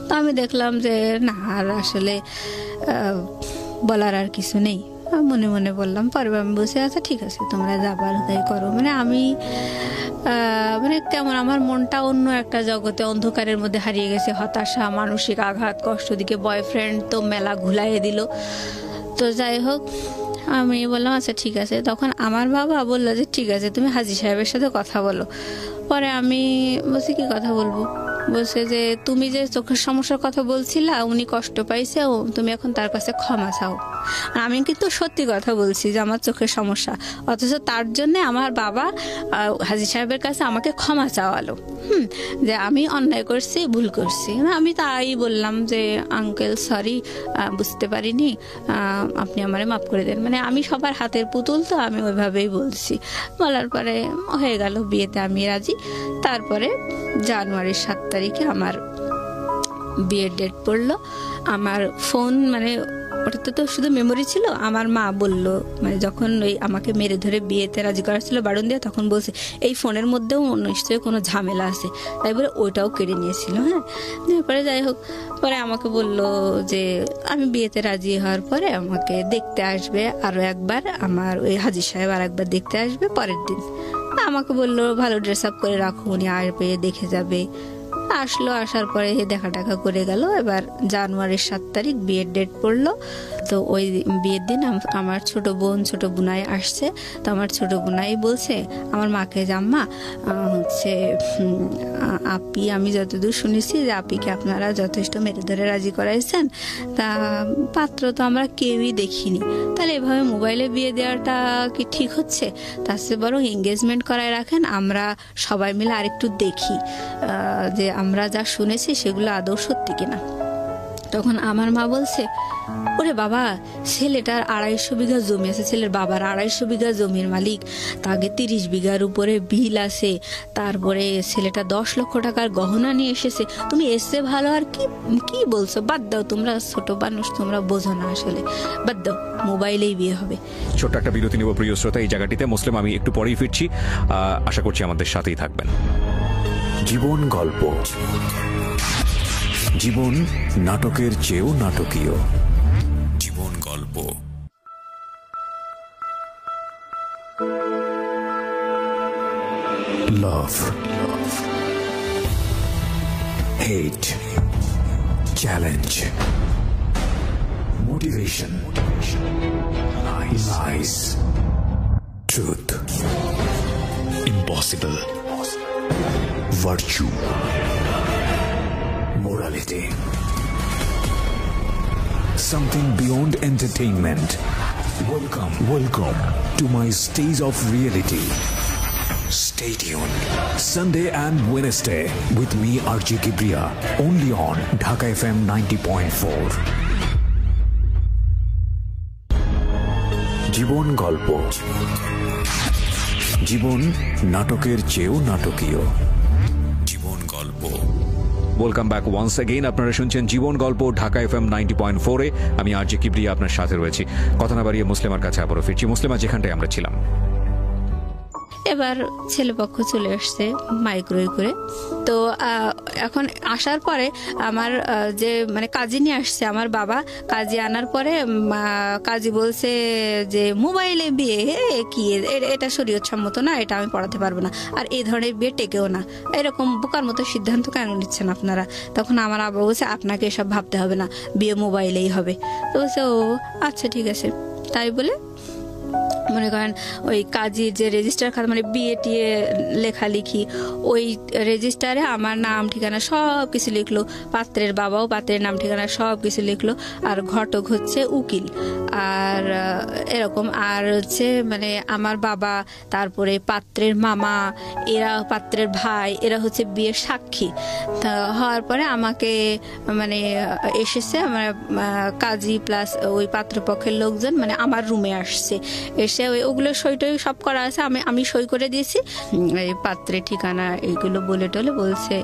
তো আমি দেখলাম যে না, আর আসলে বলার আর কিছু নেই, মনে মনে বললাম। পরে আমি বলছি আচ্ছা ঠিক আছে, তোমরা যাবার তাই করো। মানে আমি মানে কেমন আমার মনটা অন্য একটা জগতে, অন্ধকারের মধ্যে হারিয়ে গেছে, হতাশা, মানসিক আঘাত, কষ্ট, দিকে বয়ফ্রেন্ড তো মেলা ঘুলাইয়ে দিল। তো যাই হোক, আমি বললাম আচ্ছা ঠিক আছে। তখন আমার বাবা বললো যে ঠিক আছে, তুমি হাজি সাহেবের সাথে কথা বলো। পরে আমি বলছি কি কথা বলবো, বলছে যে তুমি যে চোখের সমস্যার কথা বলছিলা, উনি কষ্ট পাইছে, তুমি এখন তার কাছে ক্ষমা চাও। আমি কিন্তু সত্যি কথা বলছি যে আমার চোখের সমস্যা, অথচ তার জন্য আমার বাবা হাজি সাহেবের কাছে আমাকে ক্ষমা চাওয়ালো, যে আমি অন্যায় করছি, ভুল করছি। আমি তাই বললাম যে আঙ্কেল সরি, বুঝতে পারিনি, আপনি আমারে মাফ করে দেন। মানে আমি সবার হাতের পুতুল, তো আমি ওইভাবেই বলছি। বলার পরে হয়ে গেল, বিয়েতে আমি রাজি। তারপরে জানুয়ারির 7 তারিখে আমার বিয়ের ডেট পড়লো। আমার ফোন মানে ওটাতে তো শুধু মেমোরি ছিল। আমার মা বলল, মানে যখন ওই আমাকে মেরে ধরে বিয়েতে রাজি করা ছিল বারণ দিয়ে, তখন বলছে এই ফোনের মধ্যেও নিশ্চয়ই কোনো ঝামেলা আছে, তাই বলে ওইটাও কেড়ে নিয়েছিল। হ্যাঁ, তারপরে যাই হোক, পরে আমাকে বলল যে আমি বিয়েতে রাজি হওয়ার পরে আমাকে দেখতে আসবে আরও একবার, আমার ওই হাজি সাহেব আর একবার দেখতে আসবে পরের দিন। আমাকে বললো ভালো ড্রেস আপ করে রাখো, উনি আসবে, দেখে যাবে। আসলো, আসার পরে দেখা টাকা করে গেল। এবার জানুয়ারির 7 তারিখ বিয়ের ডেট পড়লো। তো ওই বিয়ের দিন আমার ছোট বোন ছোট বোনাই আসছে। তো আমার ছোট বোনাই বলছে আমার মাকে যে আম্মা হচ্ছে আপি, আমি যতদূর শুনেছি যে আপিকে আপনারা যথেষ্ট মেরে ধরে রাজি করাইছেন, তা পাত্র তো আমরা কেউই দেখিনি, তাহলে এভাবে মোবাইলে বিয়ে দেওয়াটা কি ঠিক হচ্ছে? তার চেয়ে বরং এঙ্গেজমেন্ট করায় রাখেন, আমরা সবাই মিলে আরেকটু দেখি যে আমরা যা শুনেছি সেগুলো আদৌ সত্যি কিনা। তখন আমার মা বলছে, ওরে বাবা, ছেলেটার 250 বিঘা জমি আছে, ছেলের বাবার 250 বিঘা জমির মালিক, তাকে 30 বিঘার উপরে বিল আছে, তারপরে ছেলেটা 10 লক্ষ টাকার গহনা নিয়ে এসেছে, তুমি এসে ভালো আর কি কি বলছো? বাদ দাও, তোমরা ছোট মানুষ, তোমরা বোঝো না, আসলে বাদ দাও, মোবাইলেই বিয়ে হবে। ছোট্ট একটা বিরতি নিব প্রিয় শ্রোতা এই জায়গাটিতে। মুসলিম, আমি একটু পরেই ফিরছি, আশা করছি আমাদের সাথেই থাকবেন। জীবন গল্প, জীবন নাটকের চেয়েও নাটকীয়। জীবন গল্প। Love, hate, challenge, motivation, lies, truth, impossible, virtue, morality, something beyond entertainment. Welcome to my stage of reality. Stay tuned Sunday and Wednesday with me RJ Kibriya, only on Dhaka FM 90.4. জীবন গল্প, জীবন নাটকের চেয়েও নাটকীয়। জীবন গল্প। Welcome back once again. আপনারা শুনছেন জীবন গল্প, ঢাকা FM 90.4-এ। আমি আরজে কিবরিয়া আপনার সাথে রয়েছি। কথা না বাড়িয়ে মুসলিমার কাছে আবারও ফিরছি। মুসলিমা, যেখানটায় আমরা ছিলাম, এবার ছেলেপক্ষ চলে আসছে মাইক্রোওয়েভ করে। তো এখন আসার পরে আমার যে মানে কাজী নিয়ে আসছে আমার বাবা, কাজী আনার পরে কাজী বলছে যে মোবাইলে বিয়ে কি, এটা শরীয়ত সম্মত না, এটা আমি পড়াতে পারবো না, আর এই ধরনের বিয়ে টেকেও না, এরকম বোকার মতো সিদ্ধান্ত কেন নিচ্ছেন আপনারা? তখন আমার আব্বা বলছে আপনাকে এসব ভাবতে হবে না, বিয়ে মোবাইলেই হবে। তো বলছে ও আচ্ছা ঠিক আছে। তাই বলে মনে করেন ওই কাজী যে রেজিস্টার খাতা, মানে বিয়ে টিয়ে লেখালেখি, ওই রেজিস্টারে আমার নাম ঠিকানা সব কিছু লিখলো, পাত্রের বাবাও পাত্রের নাম ঠিকানা সব কিছু লিখলো, আর ঘটক হচ্ছে উকিল, আর এরকম, আর হচ্ছে মানে আমার বাবা, তারপরে পাত্রের মামা, এরা পাত্রের ভাই, এরা হচ্ছে বিয়ের সাক্ষী। তা হওয়ার পরে আমাকে মানে এসেছে আমার কাজী প্লাস ওই পাত্রপক্ষের লোকজন মানে আমার রুমে আসছে, এসে ওগুলো সই টই সব করা আছে, আমি সই করে দিয়েছি। এই পাত্রের ঠিকানা এইগুলো বলে টলে বলছে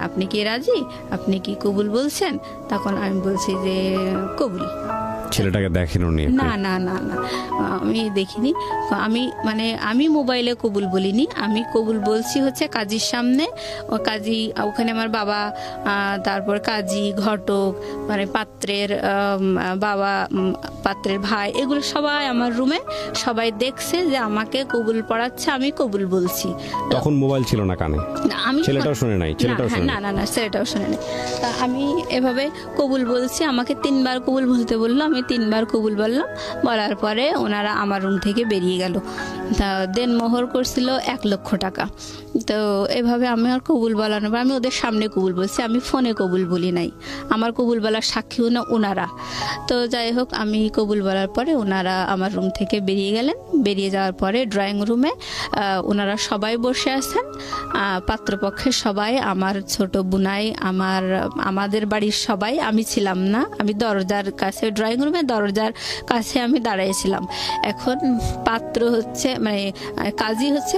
আপনি কি রাজি, আপনি কি কবুল বলছেন? তখন আমি বলছি যে কবুল। ছেলেটাকে দেখেন? না না না না, আমি দেখিনি। আমি মোবাইলে কবুল বলিনি, আমি কবুল বলছি হচ্ছে কাজীর সামনে। ও কাজী, ওখানে আমার বাবা, তারপর কাজী, ঘটক, মানে পাত্রের বাবা, পাত্রের ভাই, এগুলো সবাই আমার রুমে সবাই দেখছে যে আমাকে কবুল পড়াচ্ছে, আমি কবুল বলছি। তখন মোবাইল ছিল না কানে? আমি ছেলেটাও শুনে নাই? না না না, ছেলেটাও শুনে নাই। তা আমি এভাবে কবুল বলছি, আমাকে 3 বার কবুল বলতে বললো, আমি 3 বার কবুল বললাম। বলার পরে ওনারা আমার রুম থেকে বেরিয়ে গেল। তা দেনমোহর করছিল 1 লক্ষ টাকা। তো এভাবে আমি আর কবুল বলানোর পর আমি ওদের সামনে কবুল বলছি, আমি ফোনে কবুল বলি নাই, আমার কবুল বলার সাক্ষীও না ওনারা। তো যাই হোক, আমি কবুল বলার পরে ওনারা আমার রুম থেকে বেরিয়ে গেলেন। বেরিয়ে যাওয়ার পরে ড্রয়িং রুমে ওনারা সবাই বসে আছেন, পাত্রপক্ষের সবাই, আমার ছোট বুনাই, আমাদের বাড়ির সবাই। আমি ছিলাম না, আমি দরজার কাছে, ড্রয়িং রুমে দরজার কাছে আমি দাঁড়াইছিলাম। এখন পাত্র হচ্ছে মানে কাজী হচ্ছে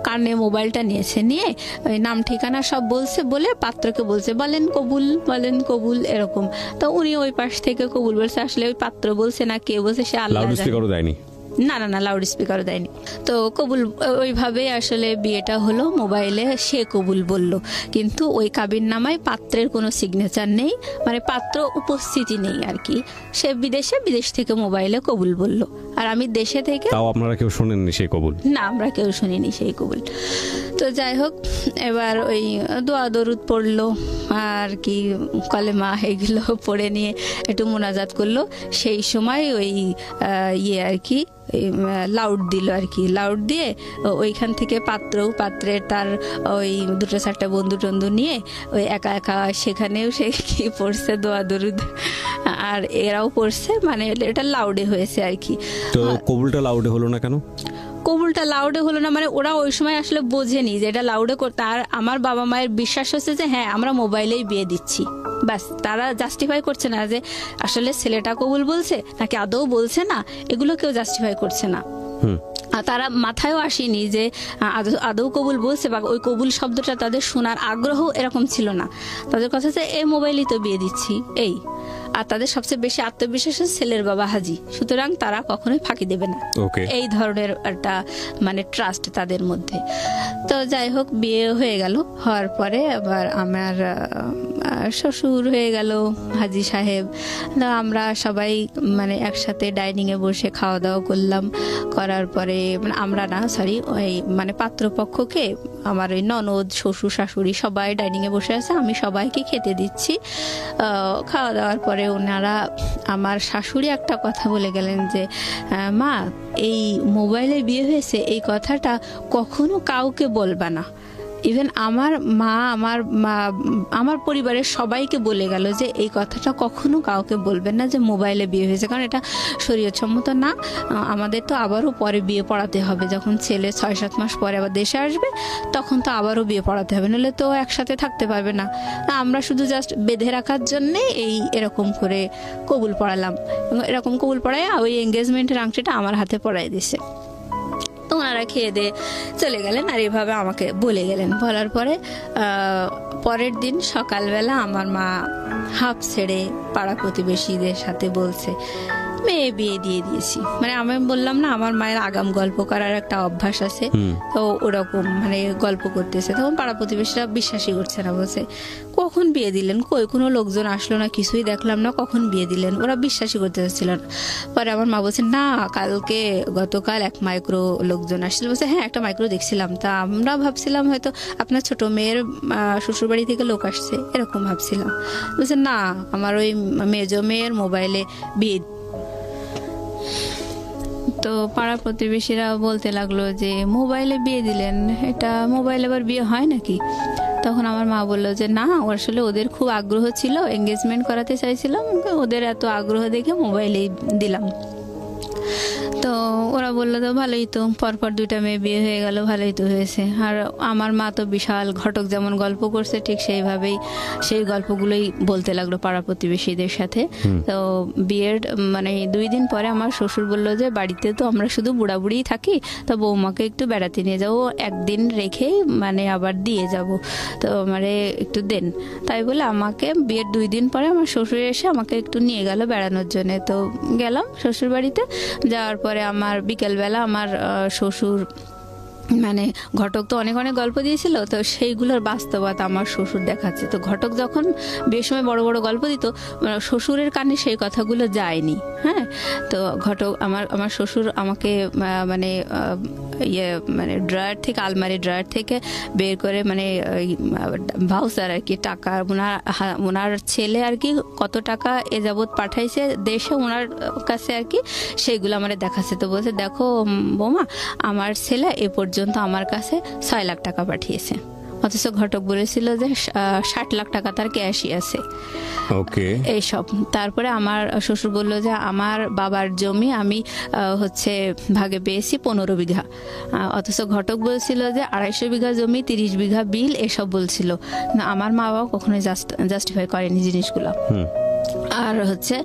কানে মোবাইলটা নিয়েছে, নিয়ে ওই নাম ঠিকানা সব বলছে, বলে পাত্রকে বলছে বলেন কবুল, বলেন কবুল, এরকম। তো উনি ওই পাশ থেকে কবুল বলছে, আসলে ওই পাত্র বলছে না কে বলছে সে আল্লাহ জানে। না না না, লাউড স্পিকারও দেয়নি। তো কবুল ওইভাবে আসলে বিয়েটা হলো মোবাইলে, সে কবুল বলল, কিন্তু ওই কাবিন নামায় পাত্রের কোনো সিগনেচার নেই, মানে পাত্র উপস্থিতি নেই আর কি। সে বিদেশ থেকে মোবাইলে কবুল বলল, আর আমি দেশে থেকে, তাও আপনারা কেউ শোনেননি সেই কবুল? না, আমরা কেউ শুনিনি সেই কবুল। তো যাই হোক, এবার ওই দোয়া দরুদ পড়লো আর কি, কলেমা এগুলো পড়ে নিয়ে একটু মোনাজাত করলো। সেই সময় ওই আর কি লাউড দিল আর কি, লাউড দিয়ে ওইখান থেকে পাত্রে তার ওই 2-4টা বন্ধু টন্ধু নিয়ে ওই একা একা সেখানেও সে কি পড়ছে দোয়া দরুদ, আর এরাও পড়ছে, মানে এটা লাউডে হয়েছে আর কি। তো কবুলটা লাউডে হলো না কেন? কবুলটা লাউডে হলো না মানে ওরা ওই সময় আসলে বোঝেনি যে এটা লাউডে করতে। আর আমার বাবা মায়ের বিশ্বাস হচ্ছে যে হ্যাঁ আমরা মোবাইলেই বিয়ে দিচ্ছি, ব্যাস। তারা জাস্টিফাই করছে না যে আসলে ছেলেটা কবুল বলছে নাকি আদৌ বলছে না, এগুলো কেউ জাস্টিফাই করছে না। আর তারা মাথায়ও আসেনি যে আদৌ কবুল বলছে, বা ওই কবুল শব্দটা তাদের শোনার আগ্রহ এরকম ছিল না। তাদের কথা হচ্ছে এই মোবাইলেই তো বিয়ে দিচ্ছি, এই। আর তাদের সবচেয়ে বেশি আত্মবিশ্বাস ছেলের বাবা হাজি, সুতরাং তারা কখনোই ফাঁকি দেবে না, এই ধরনের একটা মানে ট্রাস্ট তাদের মধ্যে। তো যাই হোক, বিয়ে হয়ে গেল। হওয়ার পরে আবার আমার শ্বশুর হয়ে গেল হাজি সাহেব। আমরা সবাই মানে একসাথে ডাইনিং এ বসে খাওয়া দাওয়া করলাম। করার পরে মানে আমরা না, সরি, ওই মানে পাত্রপক্ষকে আমার ওই ননদ, শ্বশুর, শাশুড়ি সবাই ডাইনিং এ বসে আছে, আমি সবাইকে খেতে দিচ্ছি। খাওয়া দাওয়ার পরে ওনারা, আমার শাশুড়ি একটা কথা বলে গেলেন যে মা, এই মোবাইলে বিয়ে হয়েছে এই কথাটা কখনো কাউকে বলবা না। ইভেন আমার মা, আমার পরিবারের সবাইকে বলে গেল যে এই কথাটা কখনো কাউকে বলবেন না যে মোবাইলে বিয়ে হয়েছে, কারণ এটা শরীয়তসম্মত না। আমাদের তো আবারও পরে বিয়ে পড়াতে হবে, যখন ছেলে 6-7 মাস পরে আবার দেশে আসবে তখন তো আবারও বিয়ে পড়াতে হবে, নাহলে তো একসাথে থাকতে পারবে না। আমরা শুধু জাস্ট বেঁধে রাখার জন্যে এরকম করে কবুল পড়ালাম। এরকম কবুল পড়ায় ওই এঙ্গেজমেন্টের আংটিটা আমার হাতে পড়াই দিছে। তো ওনারা খেয়ে দিয়ে চলে গেলেন, আর এভাবে আমাকে বলে গেলেন। বলার পরে পরের দিন সকালবেলা আমার মা হাঁপ ছেড়ে পাড়া প্রতিবেশীদের সাথে বলছে মেয়ে বিয়ে দিয়ে দিয়েছি। মানে আমি বললাম না, আমার মায়ের আগাম গল্প করার একটা অভ্যাস আছে, তো ওরকম মানে গল্প করতেছে। তখন পাড়া প্রতিবেশীরা বিশ্বাসই করছে না, বলছে কখন বিয়ে দিলেন, কই কোনো লোকজন আসলো না, কিছুই দেখলাম না, কখন বিয়ে দিলেন? ওরা বিশ্বাসই করতে চাচ্ছিল না। পরে আমার মা বলছে না, গতকাল 1 মাইক্রো লোকজন আসছিল। বলছে হ্যাঁ, একটা মাইক্রো দেখছিলাম। তা আমরা ভাবছিলাম হয়তো আপনার ছোট মেয়ের শ্বশুরবাড়ি থেকে লোক আসছে, এরকম ভাবছিলাম। বলছে না, আমার ওই মেজো মেয়ের মোবাইলে বিয়ে। তো পাড়া প্রতিবেশীরা বলতে লাগলো যে মোবাইলে বিয়ে দিলেন, এটা মোবাইলে আবার বিয়ে হয় নাকি? তখন আমার মা বললো যে না, আসলে ওদের খুব আগ্রহ ছিল, এঙ্গেজমেন্ট করাতে চাইছিলাম, ওদের এত আগ্রহ দেখে মোবাইলেই দিলাম। তো ওরা বললো তো ভালোই তো, পরপর 2টা মেয়ে বিয়ে হয়ে গেল, ভালোই তো হয়েছে। আর আমার মা তো বিশাল ঘটক যেমন গল্প করছে ঠিক সেইভাবেই সেই গল্পগুলোই বলতে লাগলো পাড়া প্রতিবেশীদের সাথে। তো বিয়ের মানে 2 দিন পরে আমার শ্বশুর বলল যে বাড়িতে তো আমরা শুধু বুড়াবুড়ি থাকি, তো বৌমাকে একটু বেড়াতে নিয়ে যাবো, 1 দিন রেখেই মানে আবার দিয়ে যাব, তো মানে একটু দেন। তাই বলে আমাকে বিয়ের 2 দিন পরে আমার শ্বশুর এসে আমাকে একটু নিয়ে গেল বেড়ানোর জন্য। তো গেলাম শ্বশুর বাড়িতে। যাওয়ার পরে আমার বিকেলবেলা আমার শ্বশুর মানে ঘটক তো অনেক অনেক গল্প দিয়েছিল, তো সেইগুলোর বাস্তবতা আমার শ্বশুর দেখাচ্ছে। তো ঘটক যখন বিয়ের সময় বড় বড় গল্প দিত, শ্বশুরের কানে সেই কথাগুলো যায়নি। হ্যাঁ, তো ঘটক আমার শ্বশুর আমাকে মানে মানে ড্রয়ার থেকে, আলমারি ড্রয়ার থেকে বের করে মানে ভাউচার আর কি, টাকা ওনার ছেলে আর কি কত টাকা এ যাবৎ পাঠাইছে দেশে ওনার কাছে আর কি, সেইগুলো আমার দেখাচ্ছে। তো বলছে দেখো বৌমা, আমার ছেলে এ পর্যন্ত আমার কাছে 6 লাখ টাকা পাঠিয়েছে, অথচ ঘটক বলেছিল যে 60 লাখ টাকা তার ক্যাশই আছে। ওকে, এইসব। তারপরে আমার শ্বশুর বলল যে আমার বাবার জমি আমি হচ্ছে ভাগে পেয়েছি 15 বিঘা, অথচ ঘটক বলছিল যে 250 বিঘা জমি, 30 বিঘা বিল, এসব বলছিল। আমার মা বাবা কখনোই জাস্টিফাই করেনি জিনিসগুলো। আর হচ্ছে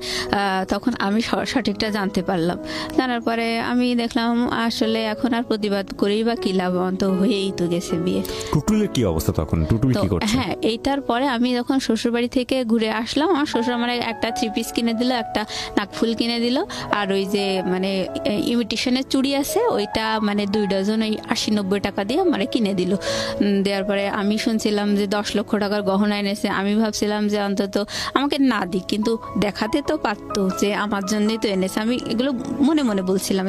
তখন আমি সঠিকটা জানতে পারলাম। জানার পরে আমি দেখলাম আসলে এখন আর প্রতিবাদ করেই বা কি লাভ, তো হয়েই তো গেছে বিয়ে। টুটুলের কি অবস্থা তখন? টুটুল কি করছে? হ্যাঁ, এইটার পরে আমি যখন শ্বশুরবাড়ি থেকে ঘুরে আসলাম, আমার শ্বশুর আমার একটা 3 পিস কিনে দিল, একটা নাকফুল কিনে দিল, আর ওই যে মানে ইমিটেশনের চুড়ি আছে ওইটা মানে 2 ডজন ওই 80-90 টাকা দিয়ে মানে কিনে দিল। দেওয়ার পরে আমি শুনছিলাম যে 10 লক্ষ টাকার গহনা এনেছে। আমি ভাবছিলাম যে অন্তত আমাকে না দিক, কিন্তু দেখাতে তো পারতো যে আমার জন্যই তো এনেছে। আমি এগুলো মনে মনে বলছিলাম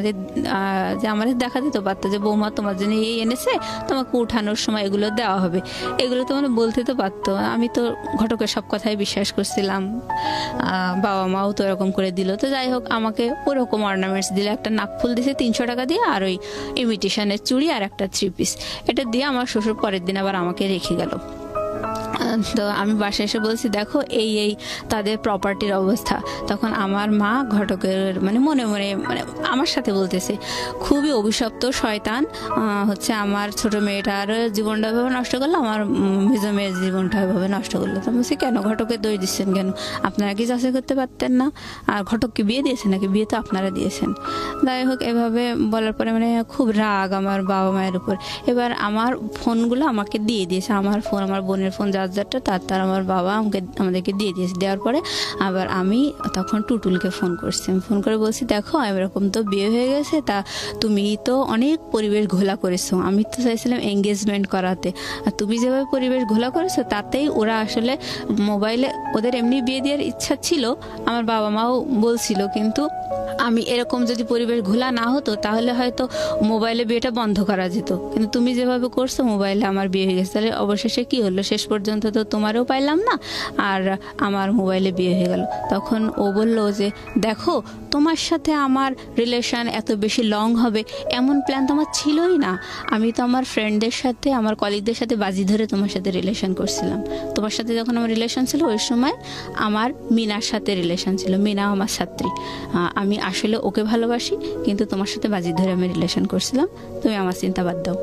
যে আমার দেখাতে তো পারতো যে বৌমা তোমার জন্য এই এনেছে, তোমাকে উঠানোর সময় এগুলো দেওয়া হবে, এগুলো তো মানে বলতে তো পারতো। আমি তো ঘটকের সব কথাই বিশ্বাস করছিলাম, বাবা মাও তো এরকম করে দিল। তো যাই হোক, আমাকে ওরকম অর্নামেন্টস দিলে, একটা নাকফুল দিছে 300 টাকা দিয়ে, আর ওই ইমিটেশনের চুড়ি আর একটা 3 পিস, এটা দিয়ে আমার শ্বশুর পরের দিন আবার আমাকে রেখে গেল। তো আমি বাসায় এসে বলছি দেখো এই এই তাদের প্রপার্টির অবস্থা। তখন আমার মা ঘটকের মানে মনে মনে মানে আমার সাথে বলতেছে, খুবই অভিশপ্ত শয়তান হচ্ছে আমার ছোট মেয়েটার জীবনটা এভাবে নষ্ট করলো, আমার মেজ মেয়ের জীবনটা এভাবে নষ্ট করলো। তো বলছি কেন ঘটকে দোষ দিচ্ছেন কেন, আপনারা কি যাচাই করতে পারতেন না? আর ঘটককে বিয়ে দিয়েছেন নাকি? বিয়ে তো আপনারা দিয়েছেন। যাই হোক, এভাবে বলার পরে মানে খুব রাগ আমার বাবা মায়ের উপর। এবার আমার ফোনগুলো আমাকে দিয়ে দিয়েছে, আমার ফোন, আমার বোনের ফোন, যারটা তার আমার বাবা আমাদেরকে দিয়ে দিয়েছে। দেওয়ার পরে আবার আমি তখন টুটুলকে ফোন করছি, ফোন করে বলছি দেখো এরকম তো বিয়ে হয়ে গেছে, তা তুমি তো অনেক পরিবেশ ঘোলা করেছো, আমি তো চাইছিলাম এঙ্গেজমেন্ট করাতে, আর তুমি যেভাবে পরিবেশ ঘোলা করেছো তাতেই ওরা আসলে মোবাইলে, ওদের এমনি বিয়ে দেওয়ার ইচ্ছা ছিল, আমার বাবা মাও বলছিল, কিন্তু আমি এরকম যদি পরিবেশ ঘোলা না হতো তাহলে হয়তো মোবাইলে বিয়েটা বন্ধ করা যেত, কিন্তু তুমি যেভাবে করছো মোবাইলে আমার বিয়ে হয়ে গেছে। তাহলে অবশেষে কি হলো, শেষ পর্যন্ত তো তোমারও পাইলাম না আর আমার মোবাইলে বিয়ে হয়ে গেল। তখন ও বলল যে দেখো তোমার সাথে আমার রিলেশন এত বেশি লং হবে এমন প্ল্যান তো আমার ছিলই না, আমি তো আমার ফ্রেন্ডদের সাথে, আমার কলিগদের সাথে বাজি ধরে তোমার সাথে রিলেশন করছিলাম। তোমার সাথে যখন আমার রিলেশন ছিল ওই সময় আমার মিনার সাথে রিলেশন ছিল, মিনা আমার ছাত্রী, আমি আসলে ওকে ভালোবাসি, কিন্তু তোমার সাথে বাজি ধরে আমি রিলেশন করছিলাম, তুমি আমার চিন্তা বাদ দাও।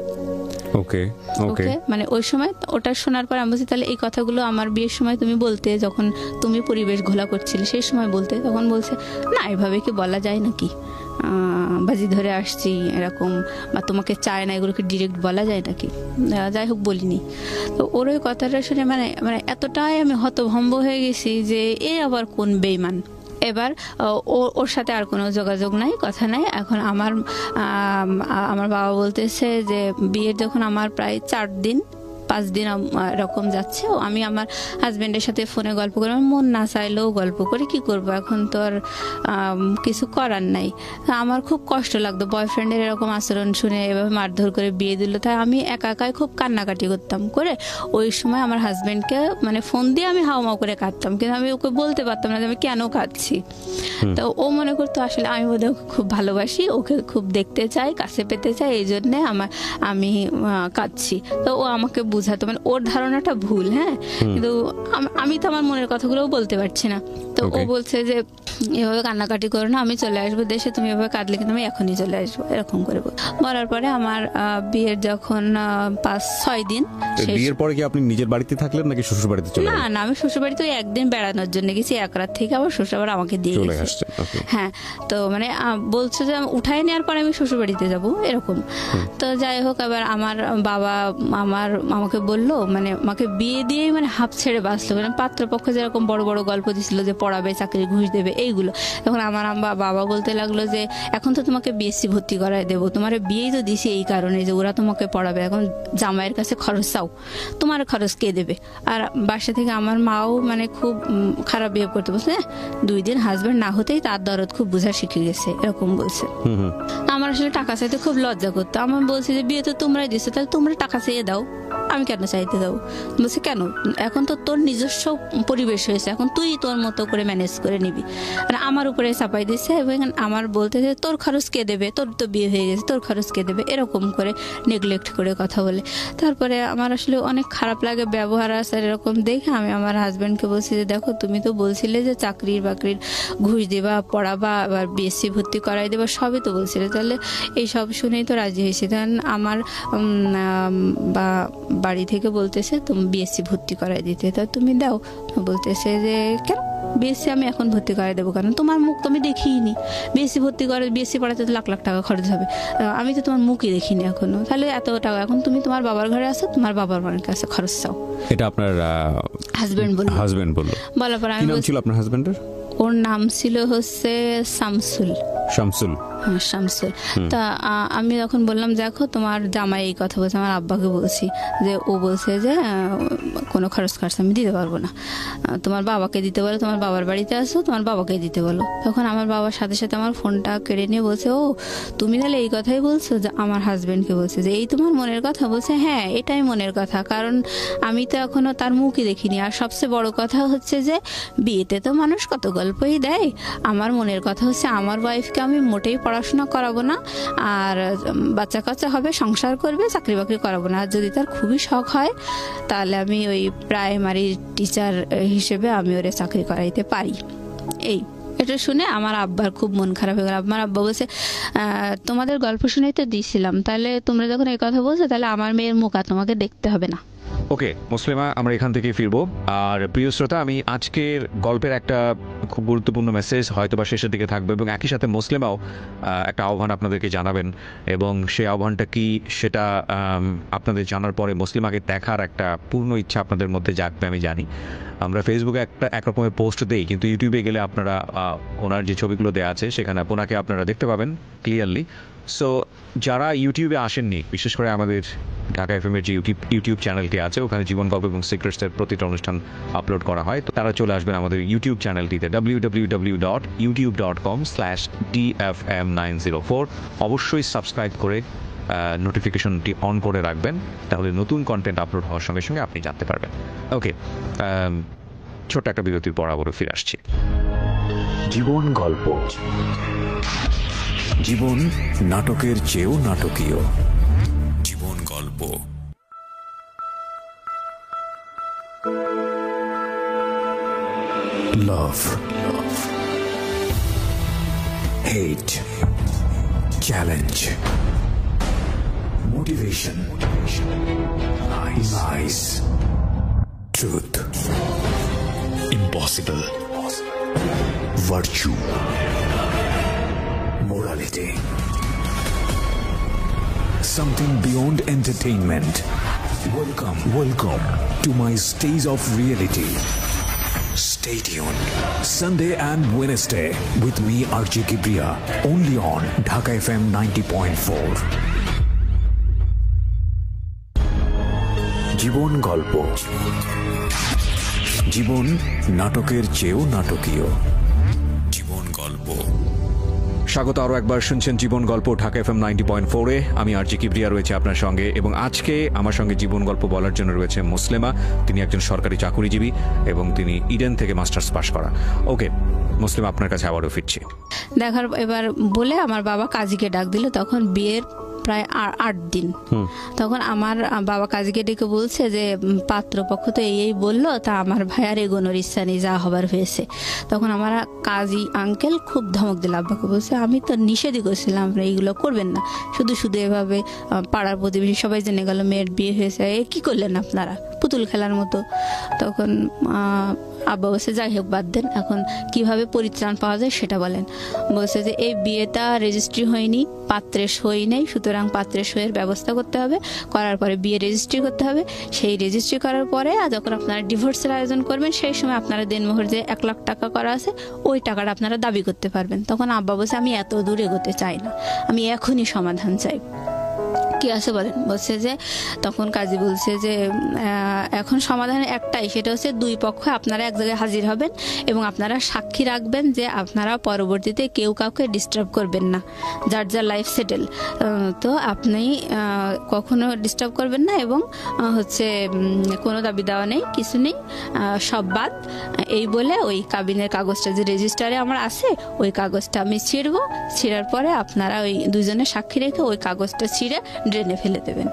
ওকে ওকে, মানে ওই সময় ওটা শোনার পর আমি বলছি তাহলে এই কথাগুলো আমার বিয়ের সময় তুমি বলতে, যখন তুমি পরিবেশ ঘোলা করছিলে সেই সময় বলতে। তখন বলছে না এভাবে কি বলা যায় নাকি, বাজি ধরে আসছি এরকম, বা তোমাকে চায় না, এগুলোকে ডিরেক্ট বলা যায় নাকি? যাই হোক, বলিনি। তো ওর ওই কথাটা শুনে মানে মানে এতটাই আমি হতভম্ব হয়ে গেছি যে এ আবার কোন বেইমান। এবার ওর সাথে আর কোনো যোগাযোগ নাই, কথা নাই। এখন আমার বাবা বলতেছে যে বিয়ের যখন আমার প্রায় 4-5 দিন এরকম যাচ্ছে, আমি আমার হাজবেন্ডের সাথে ফোনে গল্প করি, আমার মন না চাইলেও গল্প করে কি করব, এখন তো আর কিছু করার নাই। আমার খুব কষ্ট লাগতো বয়ফ্রেন্ডের এরকম আচরণ শুনে, এভাবে মারধর করে বিয়ে দিল। তাই আমি একা একাই খুব কান্নাকাটি করতাম, করে ওই সময় আমার হাজবেন্ডকে মানে ফোন দিয়ে আমি হাওমাও করে কাঁদতাম, কিন্তু আমি ওকে বলতে পারতাম না যে আমি কেন কাঁদছি। তো ও মনে করতো আসলে আমি বোধহয় ওকে খুব ভালোবাসি, ওকে খুব দেখতে চাই, কাছে পেতে চাই, এই জন্যে আমি কাঁদছি। তো ও আমাকে বুঝাতো, মানে ওর ধারণাটা ভুল। হ্যাঁ, কিন্তু আমি তো আমার মনের কথাগুলোও বলতে পারছি না। তো ও বলছে যে এভাবে কান্নাকাটি করো না, আমি চলে আসবো দেশে, তুমি এভাবে কাঁদলে কিন্তু আমি এখনই চলে আসবো, এরকম করে বলার পরে আমার বিয়ের যখন 5-6 দিন, বিয়ের পরে কি আপনি নিজের বাড়িতে থাকলেন নাকি শ্বশুর বাড়িতে চলে গেলেন? না, আমি শ্বশুর বাড়িতে ওই একদিন বেড়ানোর জন্য গেছি, এক রাত থেকে আবার শ্বশুর আবার আমাকে দিয়ে গেছে। হ্যাঁ, তো মানে বলছে যে উঠায় নেওয়ার পরে আমি শ্বশুর বাড়িতে যাবো এরকম। তো যাই হোক, আবার আমার বাবা আমাকে বললো, মানে আমাকে বিয়ে দিয়েই মানে হাফ ছেড়ে বাঁচলো, মানে পাত্রপক্ষ যেরকম বড় বড় গল্প দিছিল যে পড়াবে, চাকরি, ঘুষ দেবে, এইগুলো। তখন আমার বাবা বলতে লাগলো যে এখন তো তোমাকে বিএসসি ভর্তি করায় দেবো, তোমার বিয়েই তো দিছি এই কারণে যে ওরা তোমাকে পড়াবে, এখন জামাইয়ের কাছে খরচ চাও, তোমার খরচ কে দেবে? আর বাসা থেকে আমার মাও মানে খুব খারাপ বিহেভ করতে বলছে, 2 দিন হাজবেন্ড না হতেই তার দরদ খুব বোঝা শিখে গেছে, এরকম বলছে। আমার আসলে টাকা চাইতে খুব লজ্জা করতো। আমার বলছে যে বিয়ে তো তোমরাই দিচ্ছ, তাহলে তোমরা টাকা চেয়ে দাও, আমি কেন চাইতে যাবো? বলছে কেন, এখন তো তোর নিজস্ব পরিবেশ হয়েছে, এখন তুই তোর মতো করে ম্যানেজ করে নিবি। আর আমার উপরে চাপাই দিচ্ছে, এবং আমার বলতে যে তোর খরচ কে দেবে, তোর তো বিয়ে হয়ে গেছে, তোর খরচ কে দেবে, এরকম করে নেগলেক্ট করে কথা বলে। তারপরে আমার আসলে অনেক খারাপ লাগে ব্যবহার আচার এরকম দেখে। আমি আমার হাজব্যান্ডকে বলছি যে দেখো তুমি তো বলছিলে যে চাকরির বাকরির ঘুষ দিবা, পড়াবা, আবার বিএসসি ভর্তি করাই দেবা, সবই তো বলছিলে, তাহলে এই সব শুনেই তো রাজি হয়েছি। তখন আমার বাড়ি থেকে বলতেছে তুমি বিএসসি ভর্তি করাই দিতে, তা তুমি দাও। বলতেছে যে কেন বিএসসি আমি এখন ভর্তি করাই দেবো, কারণ তোমার মুখ তো আমি দেখিনি, বিএসসি ভর্তি করে বিএসসি পড়াতে তো লাখ লাখ টাকা খরচ হবে, আমি তো তোমার মুখই দেখিনি এখনো, তাহলে এত টাকা এখন তুমি তোমার বাবার ঘরে আসো, তোমার বাবার মায়ের কাছে খরচ চাও। এটা আপনার হাজবেন্ড বলল। বলার পর আমি, কি নাম ছিল আপনার হাজবেন্ডের? ওর নাম ছিল হচ্ছে শামসুল। শামসুল। তা আমি তখন বললাম দেখো তোমার জামাই এই কথা বলছে, আমার আব্বাকে বলছি যে ও বলছে যে কোনো খরচ আমি দিতে পারবো না, তোমার বাবাকে দিতে বলো, তোমার বাবার বাড়িতে আসো, তোমার বাবাকে দিতে বলো। তখন আমার বাবার সাথে সাথে আমার ফোনটা কেড়ে নিয়ে বলছে ও তুমি তাহলে এই কথাই বলছো, যে আমার হাজবেন্ডকে বলছে যে এই তোমার মনের কথা। বলছে হ্যাঁ এটাই মনের কথা, কারণ আমি তো এখনো তার মুখই দেখিনি। আর সবচেয়ে বড় কথা হচ্ছে যে বিয়েতে তো মানুষ কত গল্পই দেয়, আমার মনের কথা হচ্ছে আমার ওয়াইফকে আমি মোটেই পড়াশোনা করাবো না, আর বাচ্চা কাচ্চা হবে, সংসার করবে, চাকরি বাকরি করাবো না। আর যদি তার খুবই শখ হয় তাহলে আমি ওই প্রাইমারি টিচার হিসেবে আমি ওরে চাকরি করাইতে পারি। এটা শুনে আমার আব্বার খুব মন খারাপ হয়ে গেল। আমার আব্বা বলছে তোমাদের গল্প শুনেই তো দিয়েছিলাম, তাহলে তোমরা যখন এই কথা বলছো তাহলে আমার মেয়ের মুখ আর তোমাকে দেখতে হবে না। ওকে মুসলিমা, আমরা এখান থেকে ফিরবো। আর প্রিয় শ্রোতা, আমি আজকের গল্পের একটা খুব গুরুত্বপূর্ণ মেসেজ হয়তো বা শেষের দিকে থাকবে, এবং একই সাথে মুসলিমাও একটা আহ্বান আপনাদেরকে জানাবেন, এবং সেই আহ্বানটা কি সেটা আপনাদের জানার পরে মুসলিমাকে দেখার একটা পূর্ণ ইচ্ছা আপনাদের মধ্যে জাগবে আমি জানি। আমরা ফেসবুকে একরকমের পোস্ট দেই, কিন্তু ইউটিউবে গেলে আপনারা ওনার যে ছবিগুলো দেওয়া আছে সেখানে ওনাকে আপনারা দেখতে পাবেন ক্লিয়ারলি। সো যারা ইউটিউবে আসেননি, বিশেষ করে আমাদের ঢাকা এফএম এর যে ইউটিউব চ্যানেলটি আছে, ওখানে জীবন গল্প এবং সিক্রেটসের প্রতিটা অনুষ্ঠান আপলোড করা হয়, তো তারা চলে আসবেন আমাদের ইউটিউব চ্যানেলটিতে www.youtube.com/dfm904। অবশ্যই সাবস্ক্রাইব করে নোটিফিকেশনটি অন করে রাখবেন, তাহলে নতুন কন্টেন্ট আপলোড হওয়ার সঙ্গে সঙ্গে আপনি জানতে পারবেন। ওকে, ছোট্ট একটা বিরতির পর আবারও ফিরে আসছি। জীবন গল্প, জীবন নাটকের চেয়েও নাটকীয়। জীবন গল্প। Love, hate, challenge, motivation, lies, truth, impossible, virtue, morality, something beyond entertainment. Welcome to my stage of reality. Stay tuned. Sunday and Wednesday with me RJ Kibriya, only on Dhaka FM 90.4. জীবন গল্প, জীবন নাটকের চেয়েও নাটকীয়। জীবন গল্প। স্বাগত আরও একবার, শুনছেন জীবন গল্প ঢাকা এফএম 90.4-এ। আমি আরজি কিবরিয়া রয়েছে আপনার সঙ্গে, এবং আজকে আমার সঙ্গে জীবন গল্প বলার জন্য রয়েছে মুসলিমা। তিনি একজন সরকারি চাকুরিজীবী এবং তিনি ইডেন থেকে মাস্টার্স পাশ করা। ওকে মুসলিমা, আপনার কাছে আবারও ফিরছি। দেখার এবার বলে আমার বাবা কাজীকে ডাক দিল, তখন বিয়ের প্রায় 8 দিন। তখন আমার বাবা কাজীকে ডেকে বলছে যে পাত্রপক্ষ তো এই বললো, তা আমার ভাইয়ার এগোনোর ইচ্ছা নেই, যা হবার হয়েছে। তখন আমার কাজী আঙ্কেল খুব ধমক দিল আব্বাকে, বলছে আমি তো নিষেধই করছিলাম আপনারা এইগুলো করবেন না, শুধু শুধু এভাবে পাড়ার প্রতিবেশী সবাই জেনে গেল মেয়ের বিয়ে হয়েছে, এ কি করলেন আপনারা, পুতুল খেলার মতো। তখন আব্বা বলছে যাই হোক বাদ দেন, এখন কিভাবে পরিত্রাণ পাওয়া যায় সেটা বলেন। বলছে যে এই বিয়েটা রেজিস্ট্রি হয়নি, পাত্রের সই নেই, সুতরাং পাত্রের সইয়ের ব্যবস্থা করতে হবে, করার পরে বিয়ে রেজিস্ট্রি করতে হবে, সেই রেজিস্ট্রি করার পরে যখন আপনারা ডিভোর্সের আয়োজন করবেন সেই সময় আপনারা দেনমোহর যে 1 লাখ টাকা করা আছে ওই টাকাটা আপনারা দাবি করতে পারবেন। তখন আব্বা বলছে আমি এত দূর এগোতে চাই না, আমি এখনই সমাধান চাই। কি আছে বলেন? বলছে যে তখন কাজী বলছে যে এখন সমাধান একটাই, সেটা হচ্ছে 2 পক্ষ আপনারা এক জায়গায় হাজির হবেন এবং আপনারা সাক্ষী রাখবেন যে আপনারা পরবর্তীতে কেউ কাউকে ডিস্টার্ব করবেন না, যার যার লাইফ সেটেল, তো আপনি কখনো ডিস্টার্ব করবেন না, এবং হচ্ছে কোনো দাবি দেওয়া নেই, কিছু নেই, সব বাদ। এই বলে ওই কাবিনের কাগজটা যে রেজিস্টারে আমার আছে ওই কাগজটা আমি ছিঁড়বো, ছিঁড়ার পরে আপনারা ওই 2 জনের সাক্ষী রেখে ওই কাগজটা ছিঁড়ে ড্রেনে ফেলে দেবেন।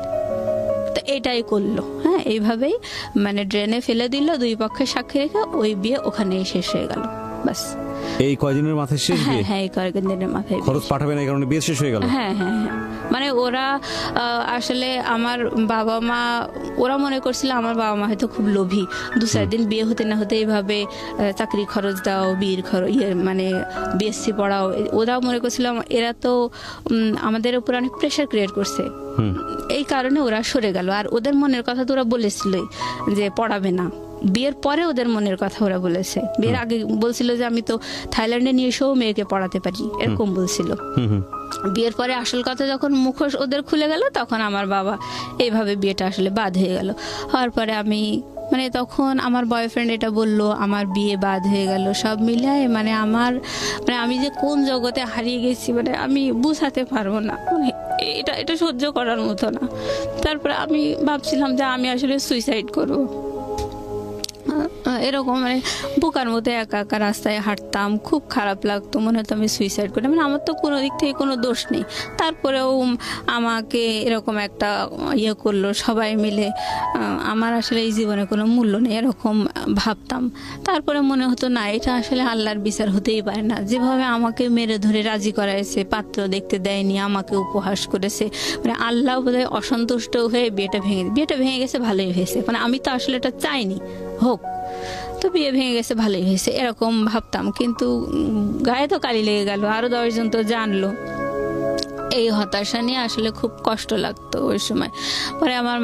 তো এটাই করলো। হ্যাঁ, এইভাবেই মানে ড্রেনে ফেলে দিল 2 পক্ষের সাক্ষী রেখে, ওই বিয়ে ওখানেই শেষ হয়ে গেল। বাস এই কয়দিনের মাথায় শেষ বিয়ে? হ্যাঁ, এই কয়েকদিনের মাথায় খরচ পাঠাবে না, এই কারণে বিয়ে শেষ হয়ে গেল। হ্যাঁ হ্যাঁ হ্যাঁ, মানে ওরা আসলে আমার বাবা মা ওরা মনে করছিল আমার বাবা মা হয়তো খুব লোভী, 2-4 দিন বিয়ে হতে না হতে এইভাবে চাকরি খরচ দাও, বিয়ের খরচ, মানে বিএসসি পড়াও, ওরাও মনে করছিল এরা তো আমাদের উপর অনেক প্রেশার ক্রিয়েট করছে, এই কারণে ওরা সরে গেল। আর ওদের মনের কথা তো ওরা বলেছিলই যে পড়াবে না। বিয়ের পরে ওদের মনের কথা ওরা বলেছে, বিয়ের আগে বলছিল যে আমি তো থাইল্যান্ডে নিয়ে এসেও মেয়েকে পড়াতে পারি, এরকম বলছিল। বিয়ের পরে আসল কথা যখন মুখোশ ওদের খুলে গেল, তখন আমার বাবা এইভাবে বিয়েটা আসলে বাদ হয়ে গেল। হওয়ার পরে আমি মানে তখন আমার বয়ফ্রেন্ড এটা বলল, আমার বিয়ে বাদ হয়ে গেল, সব মিলায় মানে আমার মানে আমি যে কোন জগতে হারিয়ে গেছি মানে আমি বুঝাতে পারবো না, মানে এটা সহ্য করার মতো না। তারপরে আমি ভাবছিলাম যে আমি আসলে সুইসাইড করবো, এরকম মানে বোকার মতো একা একা রাস্তায় হাঁটতাম, খুব খারাপ লাগতো, মনে হতো আমি সুইসাইড করি। মানে আমার তো কোনো দিক থেকে কোনো দোষ নেই, তারপরেও আমাকে এরকম একটা ইয়ে করলো সবাই মিলে, আমার আসলে এই জীবনে কোনো মূল্য নেই এরকম ভাবতাম। তারপরে মনে হতো না, এটা আসলে আল্লাহর বিচার হতেই পারে না, যেভাবে আমাকে মেরে ধরে রাজি করাইছে, পাত্র দেখতে দেয়নি, আমাকে উপহাস করেছে, মানে আল্লাহ বোধহয় অসন্তুষ্ট হয়ে বিয়েটা ভেঙে গেছে, ভালোই হয়েছে, মানে আমি তো আসলে এটা চাইনি হোক, তো বিয়ে ভেঙে গেছে ভালোই হয়েছে এরকম ভাবতাম। কিন্তু গায়ে তো কালি লেগে গেল, আরো 10 জন তো জানলো, এই হতাশা নিয়ে আসলে খুব কষ্ট লাগতো ওই সময়। পরে আমার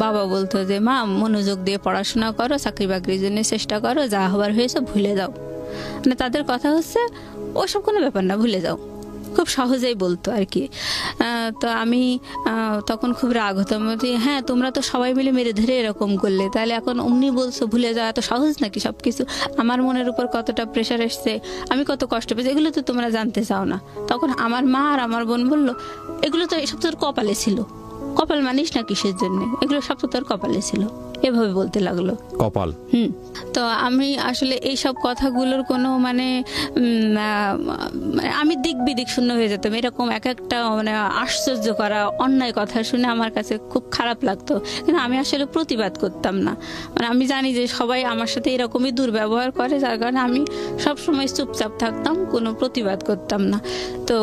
বাবা বলতো যে মা মনোযোগ দিয়ে পড়াশোনা করো, চাকরি বাকরির জন্য চেষ্টা করো, যা হবার হয়েছে ভুলে যাও, মানে তাদের কথা হচ্ছে ওসব কোনো ব্যাপার না, ভুলে যাও, খুব সহজেই বলতো আর কি। তো আমি তখন খুব রাগ হতাম, হ্যাঁ তোমরা তো সবাই মিলে মেরে ধরে এরকম করলে, তাহলে এখন অমনি বলছো ভুলে যাওয়া এত সহজ নাকি সবকিছু? আমার মনের উপর কতটা প্রেশার এসছে, আমি কত কষ্ট পেয়েছি, এগুলো তো তোমরা জানতে চাও না। তখন আমার মা আর আমার বোন বললো, এগুলো তো এসব তোর কপালে ছিল, কপাল মানিস না কিসের জন্য, এগুলো সব তো তোর কপালে ছিল, এভাবে বলতে লাগলো। কপাল। তো আমি আসলে এইসব কথাগুলোর কোনো মানে আমি দিক বিদিক শূন্য হয়ে যেতাম, এরকম এক একটা মানে আশ্চর্য করা অন্যায় কথা শুনে আমার কাছে খুব খারাপ লাগতো, কিন্তু আমি আসলে প্রতিবাদ করতাম না। মানে আমি জানি যে সবাই আমার সাথে এরকমই দুর্ব্যবহার করে, যার কারণে আমি সবসময় চুপচাপ থাকতাম, কোনো প্রতিবাদ করতাম না। তো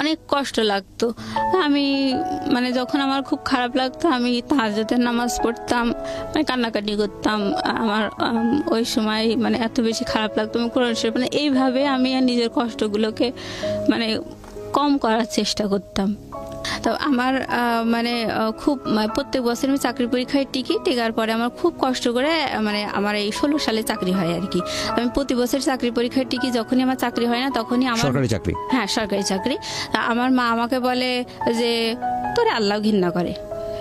অনেক কষ্ট লাগতো। আমি মানে যখন আমার খুব খারাপ লাগতো, আমি তাহাজ্জুদের নামাজ পড়তাম, মানে কান্নাকাটি করতাম। আমার ওই সময় মানে এত বেশি খারাপ লাগতো, আমি কোরআন শরীফ মানে এইভাবে আমি নিজের কষ্টগুলোকে মানে কম করার চেষ্টা করতাম। তো আমার মানে খুব প্রত্যেক বছর আমি চাকরি পরীক্ষায় টিকার পরে আমার খুব কষ্ট করে মানে আমার এই 16 সালে চাকরি হয় আর কি। আমি প্রতি বছর চাকরি পরীক্ষায় টিকি, যখনই আমার চাকরি হয় না তখনই আমার সরকারি চাকরি, হ্যাঁ সরকারি চাকরি, আমার মা আমাকে বলে যে তোরে আল্লাহ ঘৃণা করে,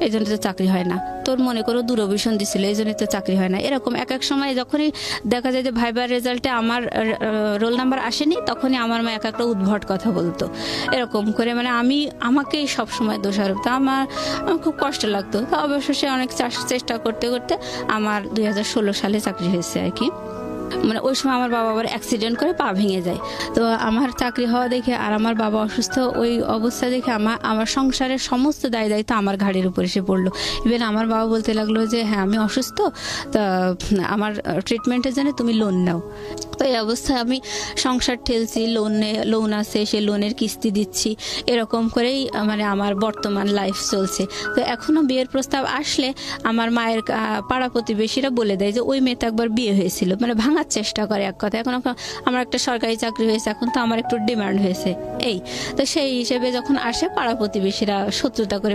এই জন্য তো চাকরি হয় না, তোর মনে করো দূরভিসন দিছিল এই জন্যই তো চাকরি হয় না। এরকম এক এক সময় যখনই দেখা যায় যে ভাইবার রেজাল্টে আমার রোল নাম্বার আসেনি, তখনই আমার মা এক একটা উদ্ভট কথা বলতো, এরকম করে মানে আমাকেই সবসময় দোষারোপ। তো আমার খুব কষ্ট লাগতো। তো অবশেষে অনেক চেষ্টা করতে করতে আমার 2016 সালে চাকরি হয়েছে আর কি। মানে ওই সময় আমার বাবা আবার অ্যাক্সিডেন্ট করে পা ভেঙে যায়। তো আমার চাকরি হওয়া দেখে আর আমার বাবা অসুস্থ, ওই অবস্থা দেখে আমার সংসারের সমস্ত দায়িত্ব আমার ঘাড়ের উপর এসে পড়লো। ইভেন আমার বাবা বলতে লাগলো যে হ্যাঁ আমি অসুস্থ, তা আমার ট্রিটমেন্টের জন্য তুমি লোন নাও। তো এই অবস্থায় আমি সংসার ঠেলছি, লোন আছে, সে লোনের কিস্তি দিচ্ছি, এরকম করেই মানে আমার বর্তমান লাইফ চলছে। তো এখনো বিয়ের প্রস্তাব আসলে আমার মায়ের পাড়া প্রতিবেশীরা বলে দেয় যে ওই মেয়েটা একবার বিয়ে হয়েছিল, মানে ভাঙার চেষ্টা করে এক কথা। এখন আমার একটা সরকারি চাকরি হয়েছে, এখন তো আমার একটু ডিমান্ড হয়েছে এই। তো সেই হিসেবে যখন আসে পাড়া প্রতিবেশীরা শত্রুতা করে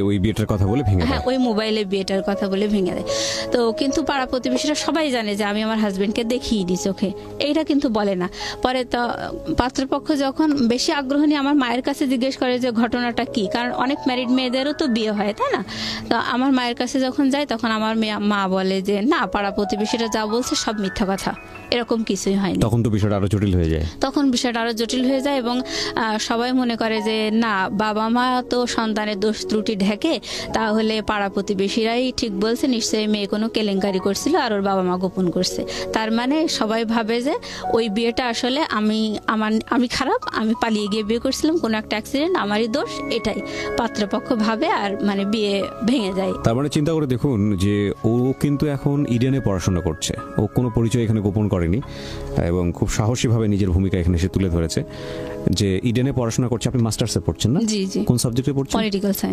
ওই বিয়েটার কথা বলে ভেঙে দেয়, হ্যাঁ ওই মোবাইলে বিয়েটার কথা বলে ভেঙে দেয়। তো কিন্তু পাড়া প্রতিবেশীরা সবাই জানে যে আমি আমার হাজবেন্ডকে দেখিয়ে দিই চোখে, এইটা কিন্তু বলে না। পরে তো পাত্রপক্ষ যখন বেশি আগ্রহ নিয়ে আমার মায়ের কাছে জিজ্ঞেস করে যে ঘটনাটা কি, কারণ অনেক ম্যারিড মেয়েদেরও তো বিয়ে হয় তাই না। তো আমার মায়ের কাছে যখন যায় তখন আমার মা বলে যে না, পাড়া প্রতিবেশীরা যা বলছে সব মিথ্যা কথা, এরকম কিছুই হয়নি। তখন তো বিষয়টা আরো জটিল হয়ে যায়, এবং সবাই মনে করে যে না, বাবা মা তো সন্তানের দোষ ত্রুটি ঢেকে, তাহলে পাড়া প্রতিবেশীরাই ঠিক বলছে, নিশ্চয়ই মেয়ে কোনো কেলেঙ্কারি করছিল আর ওর বাবা মা গোপন করছে। তার মানে সবাই ভাবে যে ওই বিয়েটা আসলে আমি খারাপ, আমি পালিয়ে গিয়ে বিয়ে করছিলাম, কোনো একটা অ্যাক্সিডেন্ট, আমারই দোষ, এটাই পাত্রপক্ষ ভাবে আর মানে বিয়ে ভেঙে যায়। তার মানে চিন্তা করে দেখুন যে ও কিন্তু এখন ইডেনে পড়াশোনা করছে, ও কোনো পরিচয় এখানে গোপন করেনি এবং খুব সাহসীভাবে নিজের ভূমিকা এখানে সে তুলে ধরেছে যে ইডেনে পড়াশোনা করছে। আপনি মাস্টার্সে পড়ছেন না? জি জি। কোন সাবজেক্টে পড়ছেন?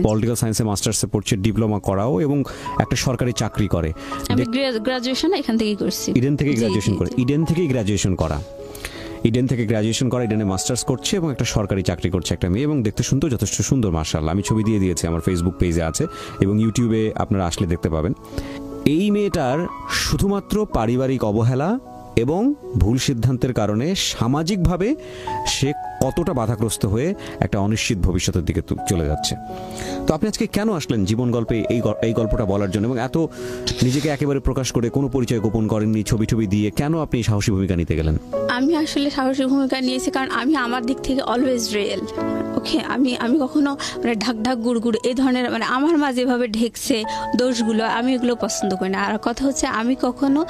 পলিটিক্যাল সায়েন্সে মাস্টার্সে পড়ছে, ডিপ্লোমা করাও এবং একটা সরকারি চাকরি করে। আমি গ্রাজুয়েশন এখান থেকেই করছি, ইডেন থেকে গ্রাজুয়েশন করে, ইডেন থেকে গ্রাজুয়েশন করা, ইডেনে মাস্টার্স করছে এবং একটা সরকারি চাকরি করছে একটা মেয়ে, এবং দেখতে শুনতে যথেষ্ট সুন্দর মাশাআল্লাহ। আমি ছবি দিয়ে দিয়েছি, আমার ফেসবুক পেজে আছে এবং ইউটিউবে আপনারা আসলে দেখতে পাবেন। এই মেয়েটার শুধুমাত্র পারিবারিক অবহেলা এবং ভুল সিদ্ধান্তের কারণে সামাজিকভাবে সে কতটা বাধাগ্রস্ত হয়ে একটা অনিশ্চিত ভবিষ্যতের দিকে চলে যাচ্ছে। তো আপনি আজকে কেন আসলেন জীবন গল্পে এই গল্পটা বলার জন্য, এবং এত নিজেকে একেবারে প্রকাশ করে কোনো পরিচয় গোপন করেননি, ছবি দিয়ে কেন আপনি সাহসী ভূমিকা নিতে গেলেন? আমি আসলে সাহসী ভূমিকা নিয়েছি কারণ আমি আমার দিক থেকে অলওয়েজ রিয়েল। ওকে, আমি কখনো মানে ঢাক গুড় এই ধরনের মানে আমার মা যেভাবে ঢেকছে দোষগুলো, আমি এগুলো পছন্দ করি না। আর কথা হচ্ছে আমি কখনো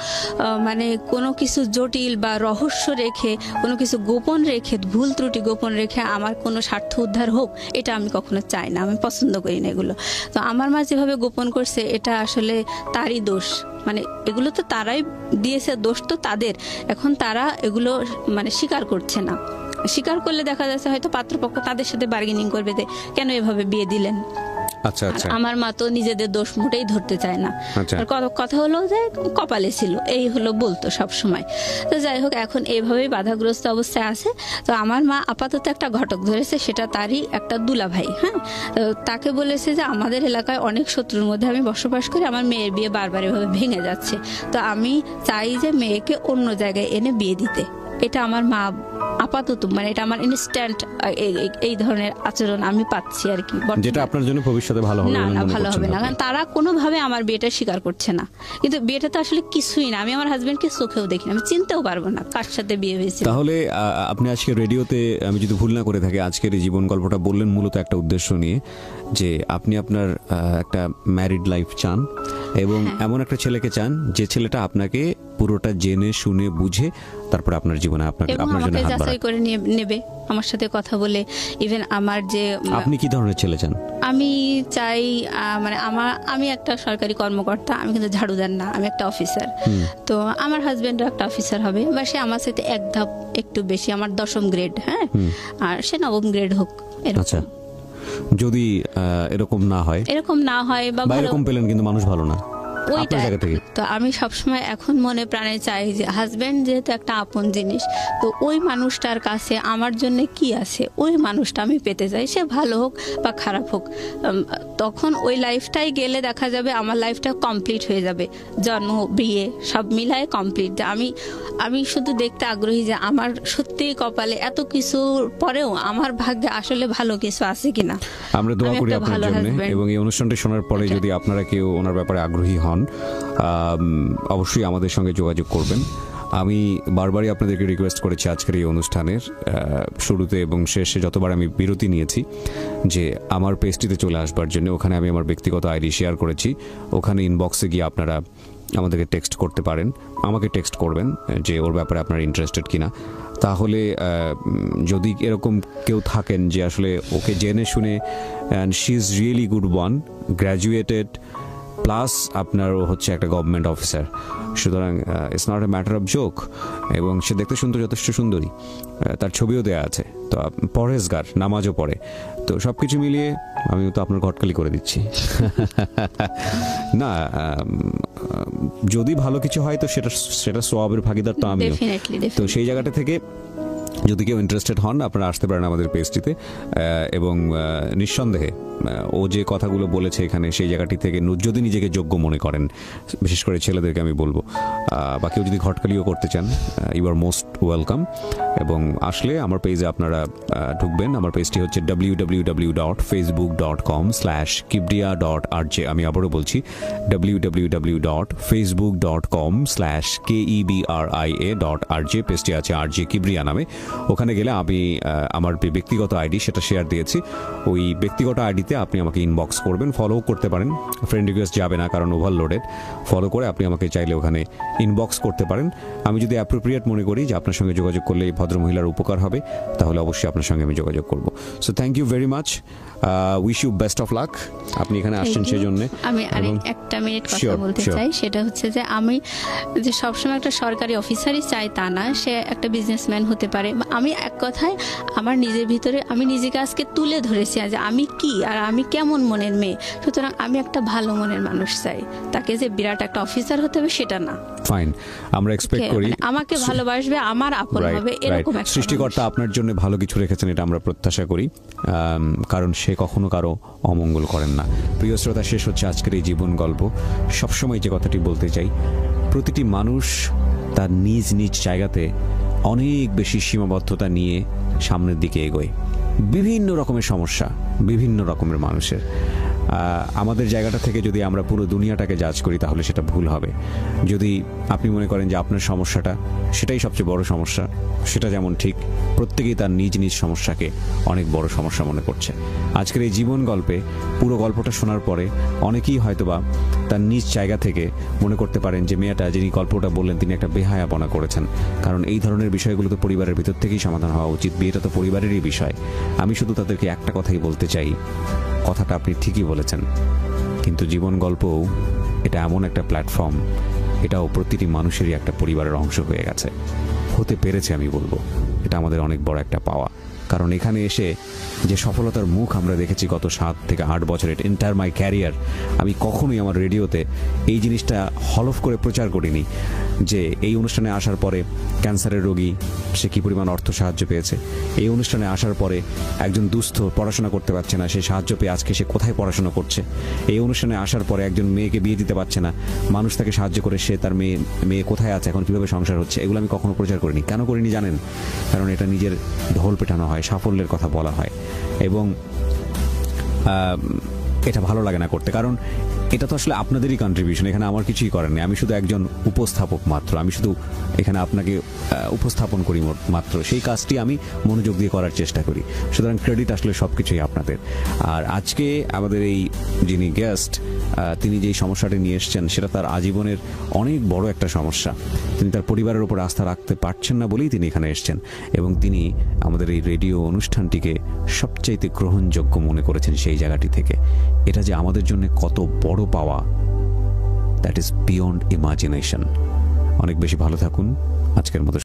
মানে কোনো কিছু জটিল বা রহস্য রেখে, কোনো কিছু গোপন রেখে, ভুল ত্রুটি গোপন রেখে আমার কোনো স্বার্থ উদ্ধার হোক, এটা আমি কখনো চাই না, আমি পছন্দ করি না এগুলো। তো আমার মা যেভাবে গোপন করছে এটা আসলে তারই দোষ, মানে এগুলো তো তারাই দিয়েছে, দোষ তো তাদের। এখন তারা এগুলো মানে স্বীকার করছে না, স্বীকার করলে দেখা যাচ্ছে হয়তো পাত্রপক্ষ তাদের সাথে বার্গেনিং করবে যে কেন এভাবে বিয়ে দিলেন। আচ্ছা আচ্ছা, আমার মা তো নিজেদের দোষ মোটেই ধরতে চায় না। আর কথা হলো যে কপালে ছিল, এই হলো বলতো সব সময়। তো যাই হোক, এখন এইভাবেই বাধাগ্রস্ত অবস্থায় আছে। তো আমার মা আপাতত একটা ঘটক ধরেছে, সেটা তারই একটা দুলাভাই। হ্যাঁ, তাকে বলেছে যে আমাদের এলাকায় অনেক শত্রুর মধ্যে আমি বসবাস করি, আমার মেয়ের বিয়ে বারবার এভাবে ভেঙে যাচ্ছে, তো আমি চাই যে মেয়েকে অন্য জায়গায় এনে বিয়ে দিতে। এটা আমার মা আপাতত মানে এটা আমার ইনস্ট্যান্ট এই ধরনের আচরণ আমি পাচ্ছি আর কি, যেটা আপনার জন্য ভবিষ্যতে ভালো হবে না, ভালো হবে না। কারণ তারা কোনোভাবে আমার বিয়েটা স্বীকার করছে না, কিন্তু বিয়েটা তো আসলে কিছুই না, আমি আমার হাজবেন্ডকে চোখেও দেখি না, আমি চিনতেও পারবো না কার সাথে বিয়ে হয়েছে। তাহলে আপনি আজকে রেডিওতে, আমি যদি ভুল না করে থাকি, আজকের এই জীবন গল্পটা বললেন মূলত একটা উদ্দেশ্য নিয়ে, যে আপনি আপনার একটা ম্যারিড লাইফ চান এবং এমন একটা ছেলেকে চান যে ছেলেটা আপনাকে পুরোটা জেনে শুনে বুঝে তারপর আপনার জীবনে আপনার জন্য হাত বাড়ায় করে নেবে, আমার সাথে কথা বলে। ইভেন আমার যে, আপনি কি ধরনের ছেলে চান? আমি চাই মানে আমি একটা সরকারি কর্মকর্তা, আমি কিন্তু ঝাড়ুদার না, আমি একটা অফিসার। তো আমার হাজবেন্ডও একটা অফিসার হবে, বা সে আমার সাথে এক ধাপ একটু বেশি, আমার 10ম গ্রেড, হ্যাঁ, আর সে 9ম গ্রেড হোক। আচ্ছা, যদি এরকম না হয় বা এরকম পেলেন কিন্তু মানুষ ভালো না, তো আমি সবসময় এখন মনে প্রাণে চাই যে হাজবেন্ড যেহেতু একটা আপন জিনিস, তো ওই মানুষটার কাছে আমার জন্য কি আছে ওই মানুষটা আমি পেতে চাই, সে ভালো হোক বা খারাপ হোক। তখন ওই লাইফটাই গেলে দেখা যাবে আমার লাইফটা কমপ্লিট হয়ে যাবে, জন্ম বিয়ে সব মিলায় কমপ্লিট। আমি শুধু দেখতে আগ্রহী যে আমার সত্যি কপালে এত কিছুর পরেও আমার ভাগ্যে আসলে ভালো কিছু আছে কিনা। আমরা দোয়া করি আপনার জন্য, এবং এই অনুষ্ঠানটি শোনার পরে যদি আপনারা কেউ ওনার ব্যাপারে আগ্রহী হন, অবশ্যই আমাদের সঙ্গে যোগাযোগ করবেন। আমি বারবারই আপনাদেরকে রিকোয়েস্ট করেছি আজকের এই অনুষ্ঠানের শুরুতে এবং শেষে যতবার আমি বিরতি নিয়েছি, যে আমার পেজটিতে চলে আসবার জন্য। ওখানে আমি আমার ব্যক্তিগত আইডি শেয়ার করেছি, ওখানে ইনবক্সে গিয়ে আপনারা আমাদেরকে টেক্সট করতে পারেন, আমাকে টেক্সট করবেন যে ওর ব্যাপারে আপনারা ইন্টারেস্টেড কিনা। তাহলে যদি এরকম কেউ থাকেন যে আসলে ওকে জেনে শুনে, and she is really good one, graduated, plus আপনার হচ্ছে একটা গভর্নমেন্ট অফিসার, সুতরাং it's not a matter of joke, এবং সে দেখতে যথেষ্ট সুন্দরী, তার ছবিও দেয়া আছে, তো পরহেজগার, নামাজও পড়ে, তো সবকিছু মিলিয়ে আমি তো আপনার ঘটকালি করে দিচ্ছি। না, যদি ভালো কিছু হয় তো সেটা সওয়াবের ভাগিদার তো আমিও। তো সেই জায়গাটা থেকে যদি কেউ ইন্টারেস্টেড হন, আপনারা আসতে পারেন আমাদের পেজটিতে, এবং নিঃসন্দেহে ও যে কথাগুলো বলেছে এখানে, সেই জায়গাটি থেকে যদি নিজেকে যোগ্য মনে করেন, বিশেষ করে ছেলেদেরকে আমি বলবো, বা কেউ যদি ঘটকালিও করতে চান, ইউ আর মোস্ট ওয়েলকাম। এবং আসলে আমার পেজে আপনারা ঢুকবেন, আমার পেজটি হচ্ছে www.facebook.com/kibria.rj। আমি আবারও বলছি, www.facebook.com/kebria.rj, পেজটি আছে RJ কিবরিয়া নামে। ওখানে গেলে আমি আমার ব্যক্তিগত আইডি সেটা শেয়ার দিয়েছি, ওই ব্যক্তিগত আইডিতে আপনি আমাকে ইনবক্স করবেন, ফলো করতে পারেন, ফ্রেন্ড রিকোয়েস্ট যাবে না কারণ ওভারলোডেড, ফলো করে আপনি আমাকে চাইলে ওখানে ইনবক্স করতে পারেন। আমি যদি অ্যাপ্রোপ্রিয়েট মনে করি যে আপনার সঙ্গে যোগাযোগ করলে এই ভদ্রমহিলার উপকার হবে, তাহলে অবশ্যই আপনার সঙ্গে আমি যোগাযোগ করব। So thank you very much, wish you best of luck. আপনি এখানে আসছেন সেই জন্য। আমি একটা মিনিট কথা বলতে চাই, সেটা হচ্ছে যে আমি যে সবসময় একটা সরকারি অফিসারই চাই তা না, সে একটা বিজনেসম্যান হতে পারে। আমি এক কথায় আমার নিজের ভিতরে আমি নিজেকে আজকে তুলে ধরেছি যে আমি কি আর আমি কেমন মনের মেয়ে, সুতরাং আমি একটা ভালো মনের মানুষ চাই, তাকে যে বিরাট একটা অফিসার হতে হবে সেটা না। ফাইন, আমরা এক্সপেক্ট করি আমাকে ভালোবাসবে, আমার আপন হবে, এরকম একটা সৃষ্টিকর্তা আপনার জন্য ভালো কিছু রেখেছেন, এটা আমরা প্রত্যাশা করি, কারণ সে কখনো কারো অমঙ্গল করেন না। প্রিয় শ্রোতা, শেষ হচ্ছে আজকের এই জীবন গল্প। সবসময় যে কথাটি বলতে চাই, প্রতিটি মানুষ তার নিজ নিজ জায়গাতে অনেক বেশি সীমাবদ্ধতা নিয়ে সামনের দিকে এগোয়। বিভিন্ন রকমের সমস্যা, বিভিন্ন রকমের মানুষের। আমাদের জায়গাটা থেকে যদি আমরা পুরো দুনিয়াটাকে জাজ করি তাহলে সেটা ভুল হবে। যদি আপনি মনে করেন যে আপনার সমস্যাটা সেটাই সবচেয়ে বড় সমস্যা, সেটা যেমন ঠিক, প্রত্যেকেই তার নিজ নিজ সমস্যাকে অনেক বড় সমস্যা মনে করছে। আজকের এই জীবন গল্পে পুরো গল্পটা শোনার পরে অনেকেই হয়তোবা তার নিজ জায়গা থেকে মনে করতে পারেন যে মেয়েটা যিনি গল্পটা বললেন তিনি একটা বেহায়াপনা করেছেন, কারণ এই ধরনের বিষয়গুলো তো পরিবারের ভিতর থেকেই সমাধান হওয়া উচিত। বিয়েটা তো পরিবারেরই বিষয়। আমি শুধু তাদেরকে একটা কথাই বলতে চাই, কথাটা আপনি ঠিকই বলেছেন, কিন্তু জীবন গল্পও এটা এমন একটা প্ল্যাটফর্ম, এটাও প্রতিটি মানুষেরই একটা পরিবারের অংশ হয়ে গেছে, হতে পেরেছে। আমি বলবো এটা আমাদের অনেক বড় একটা পাওয়া, কারণ এখানে এসে যে সফলতার মুখ আমরা দেখেছি গত 7 থেকে 8 বছরের এন্টায়ার মাই ক্যারিয়ার, আমি কখনোই আমার রেডিওতে এই জিনিসটা হলফ করে প্রচার করিনি যে এই অনুষ্ঠানে আসার পরে ক্যান্সারের রোগী সে কী পরিমাণ অর্থ সাহায্য পেয়েছে, এই অনুষ্ঠানে আসার পরে একজন দুস্থ পড়াশোনা করতে পারছে না, সে সাহায্য পেয়ে আজকে সে কোথায় পড়াশোনা করছে, এই অনুষ্ঠানে আসার পরে একজন মেয়েকে বিয়ে দিতে পারছে না, মানুষ তাকে সাহায্য করে সে তার মেয়ে কোথায় আছে, এখন কীভাবে সংসার হচ্ছে, এগুলো আমি কখনো প্রচার করিনি। কেন করিনি জানেন? কারণ এটা নিজের ঢোল পেটানো হয়, সাফল্যের কথা বলা হয়, এবং এটা ভালো লাগে না করতে, কারণ এটা তো আসলে আপনাদেরই কন্ট্রিবিউশন, এখানে আমার কিছুই করার নেই। আমি শুধু একজন উপস্থাপক মাত্র, আমি শুধু এখানে আপনাকে উপস্থাপন করি মাত্র, সেই কাজটি আমি মনোযোগ দিয়ে করার চেষ্টা করি। সুতরাং ক্রেডিট আসলে সব কিছুই আপনাদের। আর আজকে আমাদের এই যিনি গেস্ট, তিনি যেই সমস্যাটি নিয়ে এসছেন সেটা তার আজীবনের অনেক বড় একটা সমস্যা। তিনি তার পরিবারের উপর আস্থা রাখতে পারছেন না বলেই তিনি এখানে এসছেন, এবং তিনি আমাদের এই রেডিও অনুষ্ঠানটিকে সবচাইতে গ্রহণযোগ্য মনে করেছেন সেই জায়গাটি থেকে। এটা যে আমাদের জন্য কত বড় পাওয়া, দ্যাট ইজ বিয়ন্ড ইমাজিনেশন। অনেক বেশি ভালো থাকুন। আজকের মতো